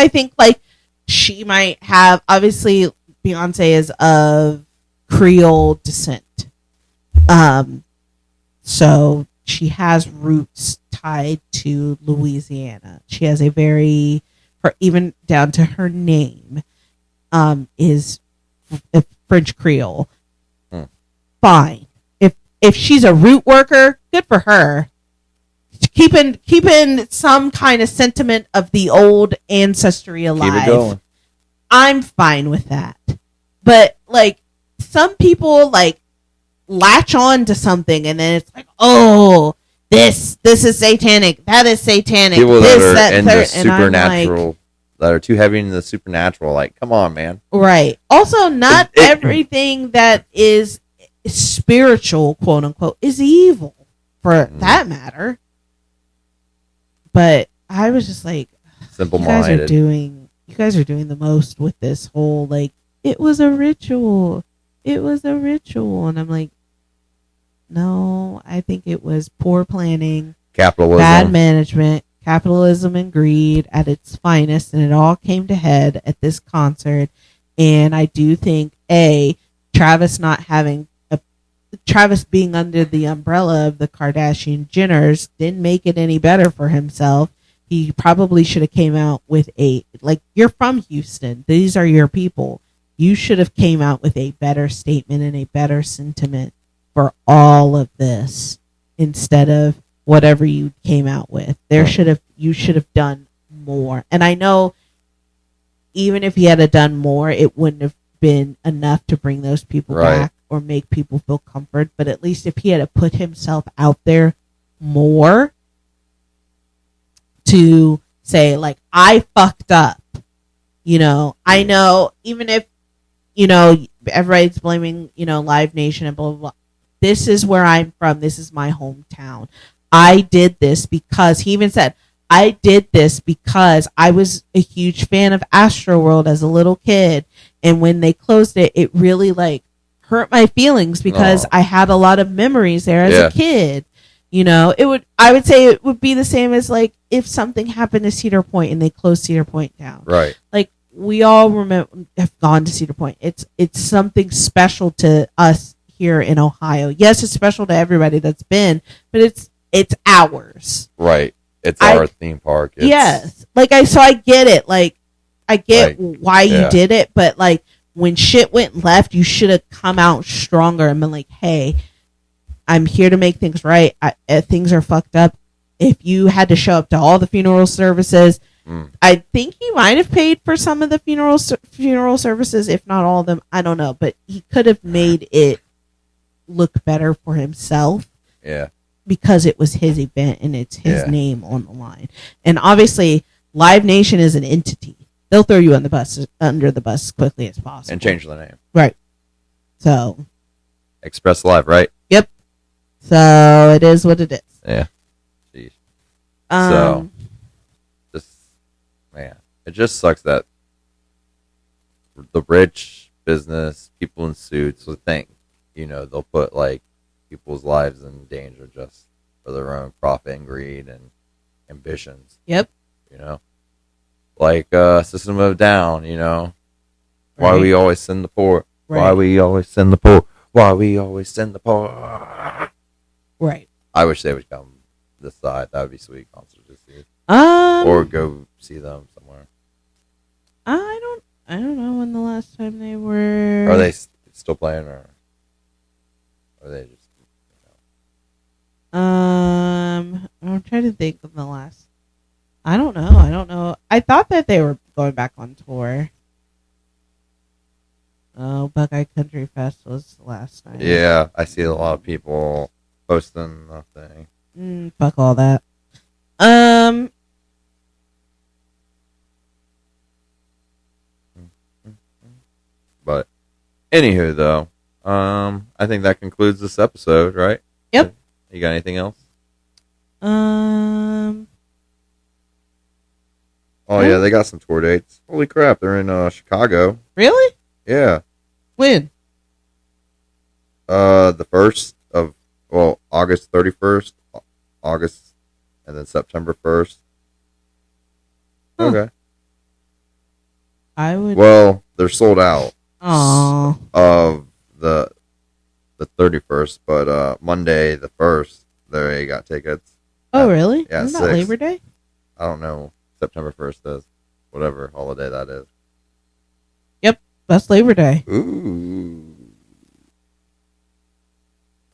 think like she might have, obviously Beyonce is of Creole descent. So she has roots tied to Louisiana. She has a very, even down to her name, is a French Creole. Fine. If she's a root worker, good for her. Keeping some kind of sentiment of the old ancestry alive. Keep it going. I'm fine with that. But like, some people like latch on to something and then it's like, oh, this is satanic, that is satanic. People this, that are in the and supernatural, like, that are too heavy into the supernatural, like, come on, man. Right. Also, not everything that is spiritual, quote unquote, is evil, for that matter. But I was just like, simple-minded. You guys are doing the most with this whole like, it was a ritual, and I'm like, no, I think it was poor planning, capitalism, bad management, capitalism and greed at its finest, and it all came to head at this concert. And I do think Travis being under the umbrella of the Kardashian Jenners didn't make it any better for himself. He probably should have came out with you're from Houston. These are your people. You should have came out with a better statement and a better sentiment for all of this instead of whatever you came out with. You should have done more. And I know even if he had done more, it wouldn't have been enough to bring those people back or make people feel comfort. But at least if he had put himself out there more to say, like, I fucked up, you know, I know, even if, you know, everybody's blaming, you know, Live Nation and blah, blah, blah. This is where I'm from. This is my hometown. I did this because, he even said, I did this because I was a huge fan of Astroworld as a little kid. And when they closed it, it really like hurt my feelings because I had a lot of memories there as a kid. You know, I would say it would be the same as like if something happened to Cedar Point and they closed Cedar Point down. Right. Like, we all have gone to Cedar Point. It's something special to us here in Ohio. Yes, it's special to everybody that's been, but it's ours. Right. It's our theme park. Yes. Like, I get it. Like, I get Like, why you yeah. did it, but like when shit went left, you should have come out stronger and been like, "Hey, I'm here to make things right. Things are fucked up." If you had to show up to all the funeral services, I think he might have paid for some of the funeral services, if not all of them. I don't know, but he could have made it look better for himself. Yeah. Because it was his event and it's his Yeah. name on the line. And obviously, Live Nation is an entity. They'll throw you under the bus as quickly as possible. And change the name. Right. So. Express Live, right? Yep. So it is what it is. Yeah. Jeez. So, man, it just sucks that the rich business people in suits would think, they'll put like people's lives in danger just for their own profit and greed and ambitions. Yep. Like System of a Down, why Right. we always send the poor. Right. Why we always send the poor. Why we always send the poor. Right. I wish they would come this side. That would be sweet concert to see. Or go see them somewhere. I don't know when the last time they were. Are they still playing, or are they just? I'm trying to think of the last. I don't know. I thought that they were going back on tour. Oh, Buckeye Country Fest was the last time. Yeah, I see a lot of people posting the thing. Fuck all that. But anywho, though, I think that concludes this episode, right? Yep. You got anything else? Oh yeah, they got some tour dates. Holy crap, they're in Chicago. Really? Yeah. When? The 1st of August 31st, August, and then September 1st. Huh. Okay. I would. Well, they're sold out Aww. of the 31st, but Monday the 1st, they got tickets. Oh, really? Yeah, Isn't that 6th. Labor Day? I don't know. September 1st is whatever holiday that is. Yep, that's Labor Day. Ooh.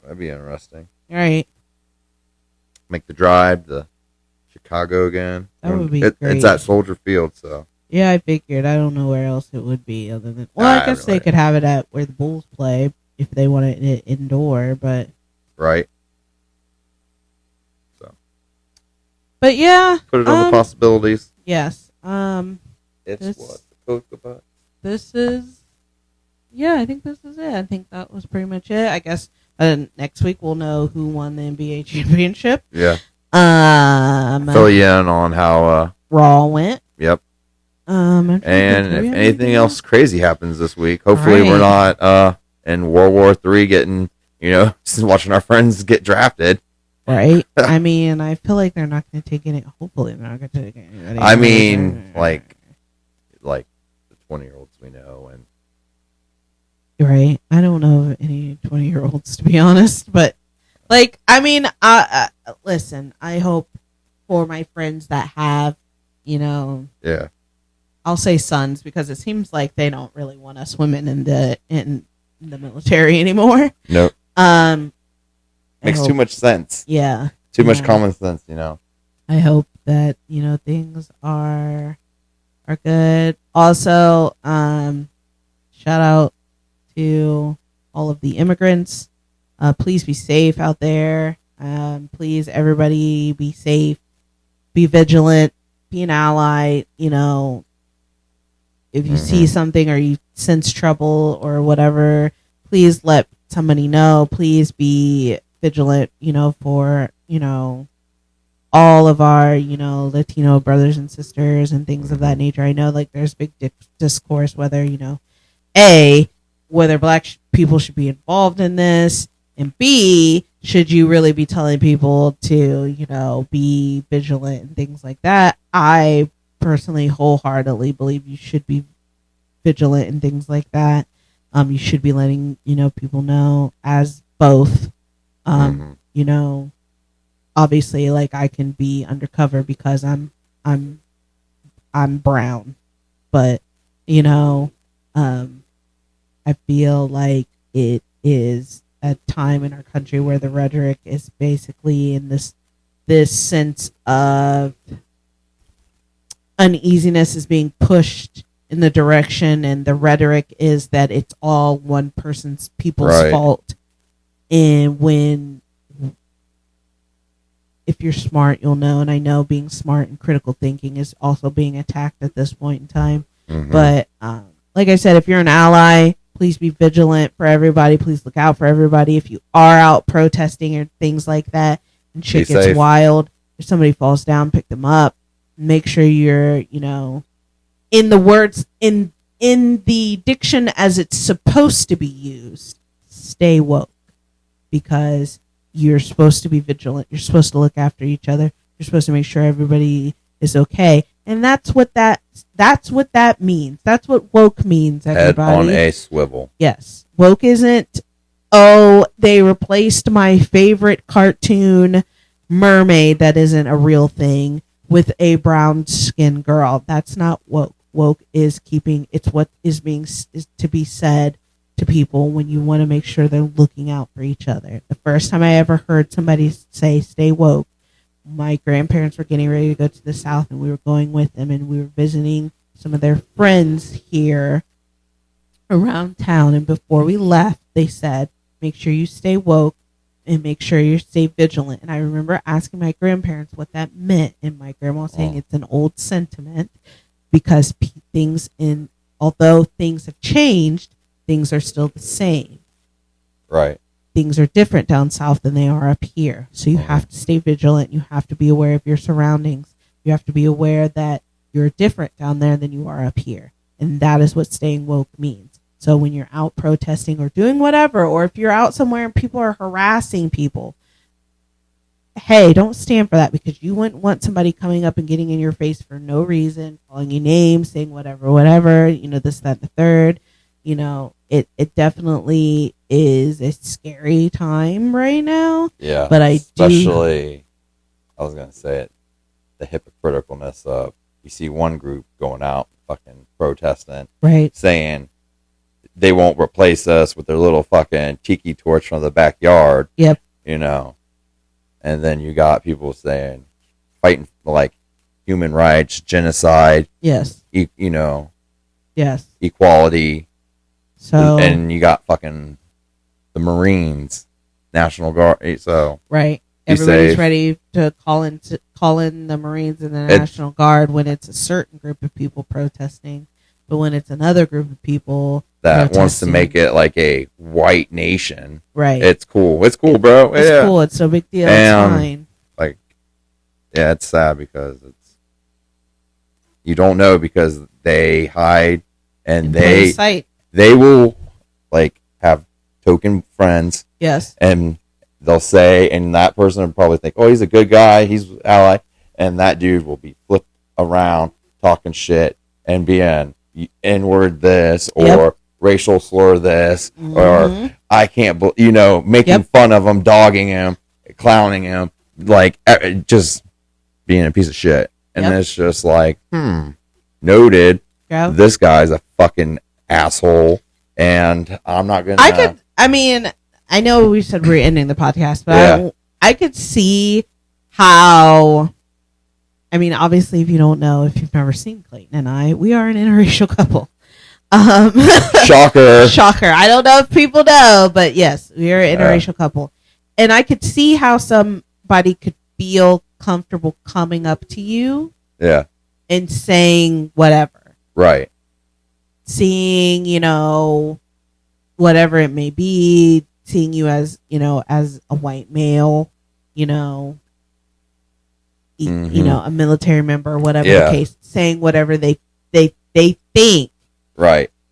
That'd be interesting. All right. Make the drive to Chicago again. That would be great. It's at Soldier Field, so. Yeah, I figured. I don't know where else it would be other than. Well, I guess they could have it at where the Bulls play if they wanted it indoor, but. Right. So. But yeah. Put it on the possibilities. Yes. It's what? The Cocoa Butt? This is. Yeah, I think this is it. I think that was pretty much it. I guess next week we'll know who won the NBA championship. Yeah. Fill you in on how Raw went. Yep. And if anything else crazy happens this week, hopefully we're not in World War III getting, watching our friends get drafted. Right. I mean, I feel like they're not going to take any. Hopefully, they're not going to take anybody. I mean, like the 20-year-olds we know, and right. I don't know of any 20-year-olds to be honest, but I mean, listen. I hope for my friends that have, yeah. I'll say sons because it seems like they don't really want us women in the military anymore. Nope. Makes too much sense. Yeah. Too much common sense, I hope that, things are good. Also, shout out to all of the immigrants. Please be safe out there. Please, everybody, be safe. Be vigilant. Be an ally. If you see something or you sense trouble or whatever, please let somebody know. Please be vigilant, for, all of our, Latino brothers and sisters and things of that nature. I know, there's big discourse whether, whether black people should be involved in this, and B, should you really be telling people to, be vigilant and things like that. I personally wholeheartedly believe you should be vigilant and things like that. You should be letting, people know as both, obviously I can be undercover because I'm brown. but I feel like it is a time in our country where the rhetoric is basically in this sense of uneasiness is being pushed in the direction, and the rhetoric is that it's all one people's fault. And when, if you're smart, you'll know, and I know being smart and critical thinking is also being attacked at this point in time. But like I said, if you're an ally, please be vigilant for everybody. Please look out for everybody. If you are out protesting or things like that and shit gets wild, if somebody falls down, pick them up. Make sure you're, in the words, in the diction as it's supposed to be used, stay woke. Because you're supposed to be vigilant. You're supposed to look after each other. You're supposed to make sure everybody is okay. And that's what that means. That's what woke means, everybody. Head on a swivel. Yes. Woke isn't, oh, they replaced my favorite cartoon mermaid that isn't a real thing with a brown skinned girl. That's not woke. Woke is it's what is to be said to people when you want to make sure they're looking out for each other. The first time I ever heard somebody say stay woke, my grandparents were getting ready to go to the South, and we were going with them, and we were visiting some of their friends here around town. And before we left, they said, make sure you stay woke and make sure you stay vigilant. And I remember asking my grandparents what that meant, and my grandma saying it's an old sentiment because although things have changed, things are still the same. Right. Things are different down south than they are up here. So you have to stay vigilant. You have to be aware of your surroundings. You have to be aware that you're different down there than you are up here. And that is what staying woke means. So when you're out protesting or doing whatever, or if you're out somewhere and people are harassing people, hey, don't stand for that, because you wouldn't want somebody coming up and getting in your face for no reason, calling you names, saying whatever, this, that, the third. It definitely is a scary time right now. Yeah. But I was going to say it, the hypocriticalness of, you see one group going out fucking protesting, right, saying they won't replace us with their little fucking tiki torch from the backyard. Yep. And then you got people saying, fighting for like human rights, genocide. Yes. Yes. Equality. So, and you got fucking the Marines, National Guard. So right, everybody's ready to call in the Marines and the National Guard when it's a certain group of people protesting, but when it's another group of people that wants to make it like a white nation, right? It's cool. It's cool, bro. It's cool. It's no big deal. It's fine. Like, yeah, it's sad because you don't know, because they hide and they will like have token friends. Yes. And they'll say, and that person will probably think, oh, he's a good guy, he's an ally. And that dude will be flipped around talking shit and being N-word this or racial slur this or I can't, making fun of him, dogging him, clowning him, like just being a piece of shit. And it's just like, noted. Yep. This guy's a fucking asshole, and I'm not gonna. I know we said we're ending the podcast, but I could see how. Obviously, if you don't know, if you've never seen Clayton and we are an interracial couple. Shocker! Shocker! I don't know if people know, but yes, we are an interracial couple, and I could see how somebody could feel comfortable coming up to you, and saying whatever. Right. Seeing, whatever it may be, seeing you as, as a white male, a military member, whatever the case, saying whatever they think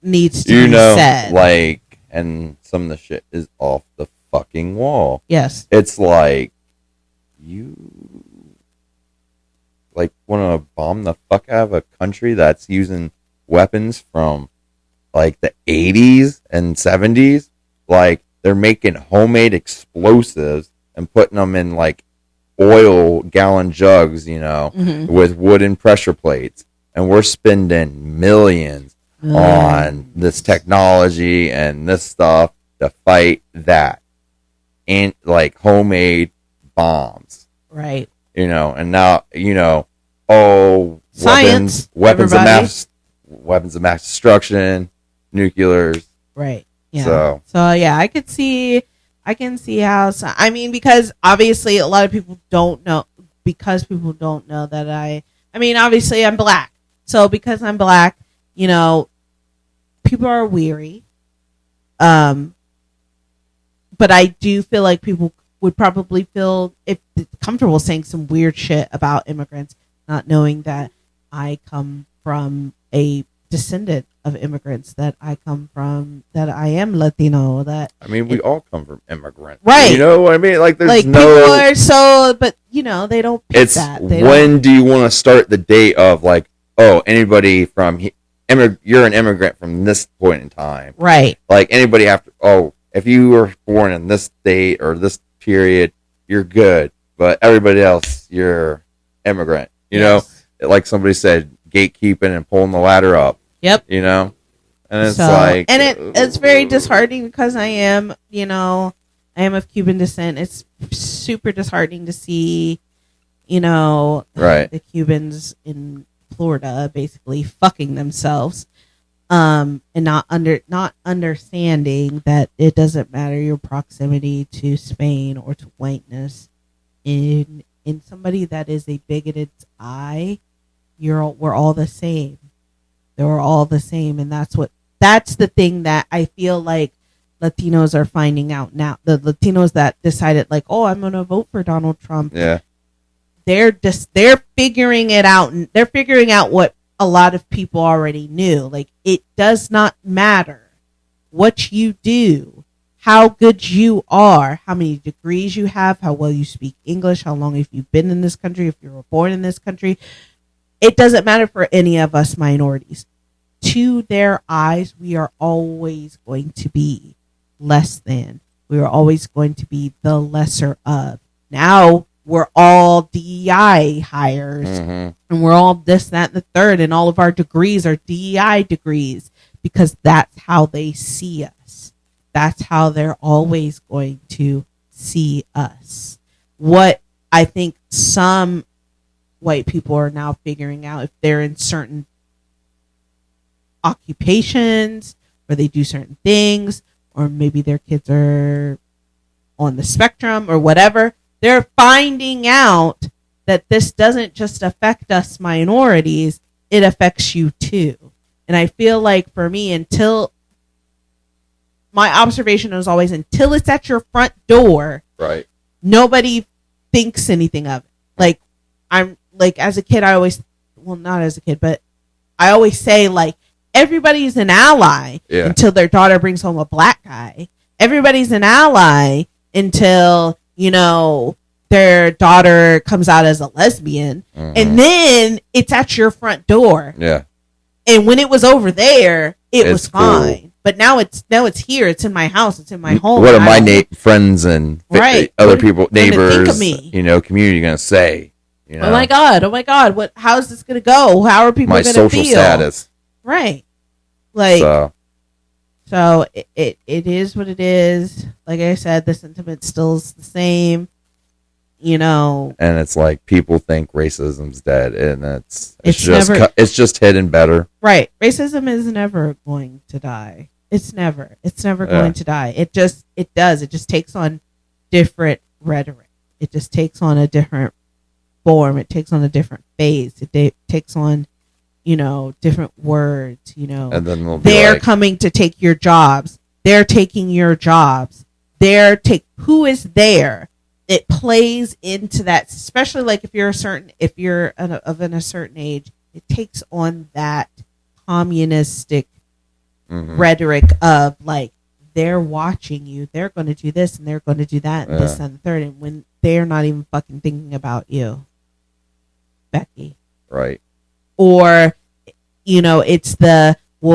needs to be said. Like, and some of the shit is off the fucking wall. Yes. It's like, you want to bomb the fuck out of a country that's using weapons from like the 80s and 70s. Like, they're making homemade explosives and putting them in like oil gallon jugs, with wooden pressure plates. and we're spending millions on this technology and this stuff to fight that, and like homemade bombs, right? You know, and now Science, weapons of mass destruction, nuclears, right? Yeah. So yeah, I can see how. I mean, because obviously a lot of people don't know. Because people don't know that I mean, obviously I'm black. So because I'm black, people are weary. But I do feel like people would probably feel comfortable saying some weird shit about immigrants, not knowing that I come from a descendant of immigrants, that I am Latino, we all come from immigrants, right? You know what I mean? Like, there's people are but they don't pick that. When do you want to start the date of like, anybody from you're an immigrant from this point in time, right? Like, anybody after, if you were born in this date or this period, you're good, but everybody else, you're immigrant. You know, like somebody said, gatekeeping and pulling the ladder up. Yep. And it's it's very disheartening because I am of Cuban descent. It's super disheartening to see, right, the Cubans in Florida basically fucking themselves, and not understanding that it doesn't matter your proximity to Spain or to whiteness. In somebody that is a bigoted eye, we're all the same. They're all the same, and that's the thing that I feel like Latinos are finding out now. The Latinos that decided, like, I'm going to vote for Donald Trump. Yeah, they're figuring it out, and they're figuring out what a lot of people already knew. Like, it does not matter what you do, how good you are, how many degrees you have, how well you speak English, how long have you been in this country, if you were born in this country. It doesn't matter for any of us minorities. To their eyes, we are always going to be less than. We are always going to be the lesser of. Now we're all DEI hires, and we're all this, that, and the third, and all of our degrees are DEI degrees because that's how they see us. That's how they're always going to see us. What I think some white people are now figuring out, if they're in certain occupations or they do certain things, or maybe their kids are on the spectrum or whatever, they're finding out that this doesn't just affect us minorities, it affects you too. And I feel like for me, my observation is always, until it's at your front door, right, nobody thinks anything of it. Like as a kid, not as a kid, but I always say, like, everybody's an ally until their daughter brings home a black guy. Everybody's an ally until, their daughter comes out as a lesbian. And then it's at your front door. Yeah. And when it was over there, it was fine. Cool. But now it's here. It's in my house. It's in my home. What are my friends and other people, neighbors, think of me? Community going to say? Oh my God! How is this going to go? How are people going to feel? My social status, right? Like, so it is what it is. Like I said, the sentiment still is the same. And it's like people think racism's dead, and it's just hidden better. Right? Racism is never going to die. It's never going to die. It just takes on different rhetoric. It just takes on a different form. It takes on a different phase. It takes on, different words. And then they're coming to take your jobs. They're taking your jobs. Who is there? It plays into that, especially like if you're of a certain age. It takes on that communistic rhetoric of, like, they're watching you. They're going to do this and they're going to do that and this and the third, and when they're not even fucking thinking about you, Becky. Right. Or, it's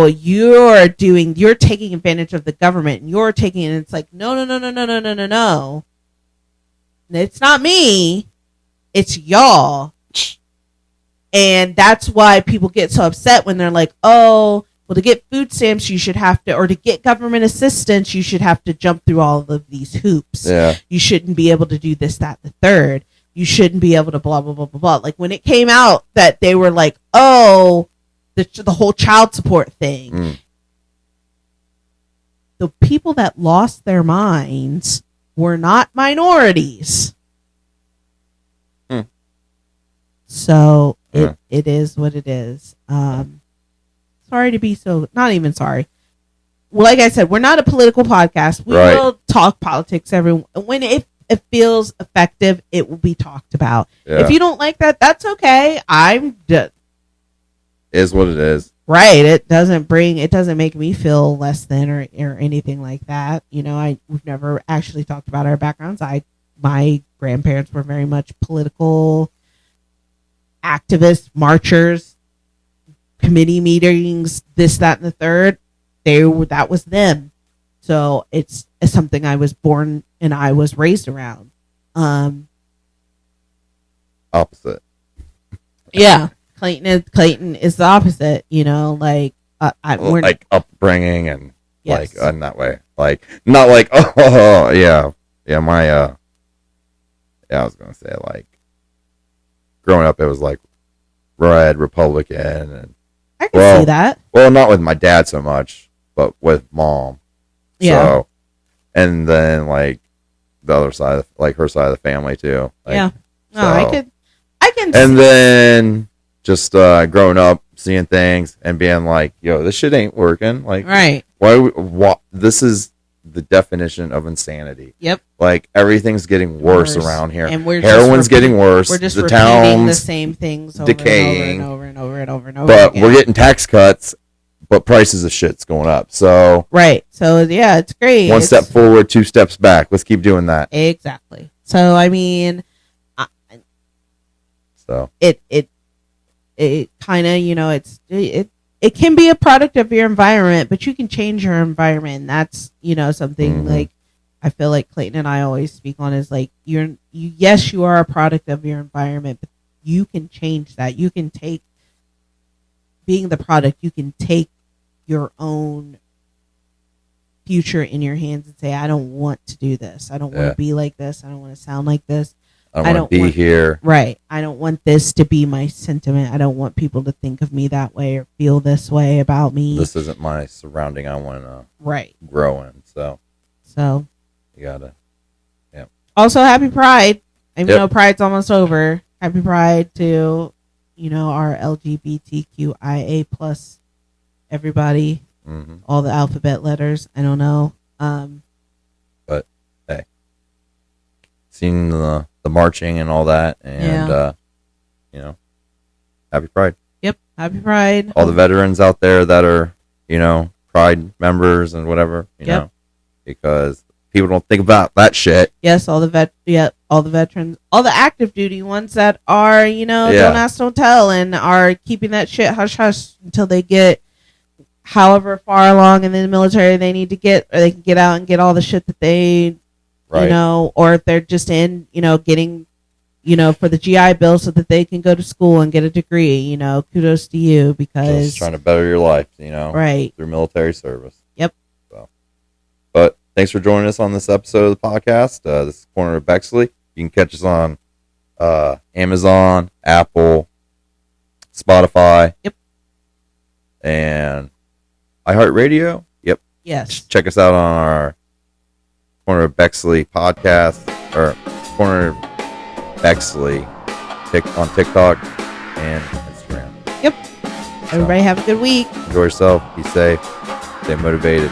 you're taking advantage of the government, and it's like, no. It's not me. It's y'all. And that's why people get so upset when they're like, oh, well, to get food stamps, you should have to, or to get government assistance, you should have to jump through all of these hoops. Yeah. You shouldn't be able to do this, that, the third. You shouldn't be able to blah, blah, blah, blah, blah. Like when it came out that they were like, oh, the whole child support thing. The people that lost their minds were not minorities. So it is what it is. Sorry to be so, not even sorry. Well, like I said, we're not a political podcast. We will talk politics when it feels effective, it will be talked about. Yeah. If you don't like that, that's okay. Is what it is. Right. It doesn't make me feel less than or anything like that. You know, we've never actually talked about our backgrounds. My grandparents were very much political activists, marchers, committee meetings, this, that, and the third. That was them. So it's something I was born and I was raised around. Opposite. Yeah. Clayton is the opposite, you know, like we're like upbringing and like in that way, like not like yeah my I was gonna say like growing up it was like red Republican and I can see that. Well, not with my dad so much, but with mom. Yeah. So, and then like the other side, like her side of the family too. Like, yeah. No, so, I can. And then just growing up, seeing things and being like, "Yo, this shit ain't working." Like, right? Why? This is the definition of insanity. Yep. Like everything's getting worse around here, and heroin's getting worse. We're just the repeating town's the same things decaying over and over and over and over. But again. We're getting tax cuts, but prices of shit's going up. So right. So yeah, it's great. One step forward, 2 steps back. Let's keep doing that. Exactly. So I mean, so it kind of, you know, it can be a product of your environment, but you can change your environment. And that's, you know, something like I feel like Clayton and I always speak on is like yes, you are a product of your environment, but you can change that. You can take being the product, you can take your own future in your hands and say, I don't want to do this. I don't want to be like this. I don't want to sound like this. I don't want to be here. Right. I don't want this to be my sentiment. I don't want people to think of me that way or feel this way about me. This isn't my surrounding I want to grow in. So you gotta. Yeah. Also, happy Pride. I know Pride's almost over. Happy Pride to, you know, our LGBTQIA plus everybody. All the alphabet letters. I don't know. But hey, seeing the marching and all that, and you know, happy Pride. Yep, happy Pride. All the veterans out there that are, you know, Pride members and whatever, you know, because people don't think about that shit. Yes, all the veterans, all the active duty ones that are, you know, don't ask, don't tell, and are keeping that shit hush hush until they get however far along in the military they need to get, or they can get out and get all the shit that they. You know, or if they're just in, you know, getting, you know, for the GI Bill so that they can go to school and get a degree, you know, kudos to you because just trying to better your life, you know, through military service. Yep. So, but thanks for joining us on this episode of the podcast. This is Corner of Bexley. You can catch us on Amazon, Apple, Spotify. Yep. And iHeartRadio. Yep. Yes. Check us out on our Corner of Bexley podcast, or Corner of Bexley on TikTok and Instagram. Yep. Everybody have a good week. Enjoy yourself. Be safe. Stay motivated.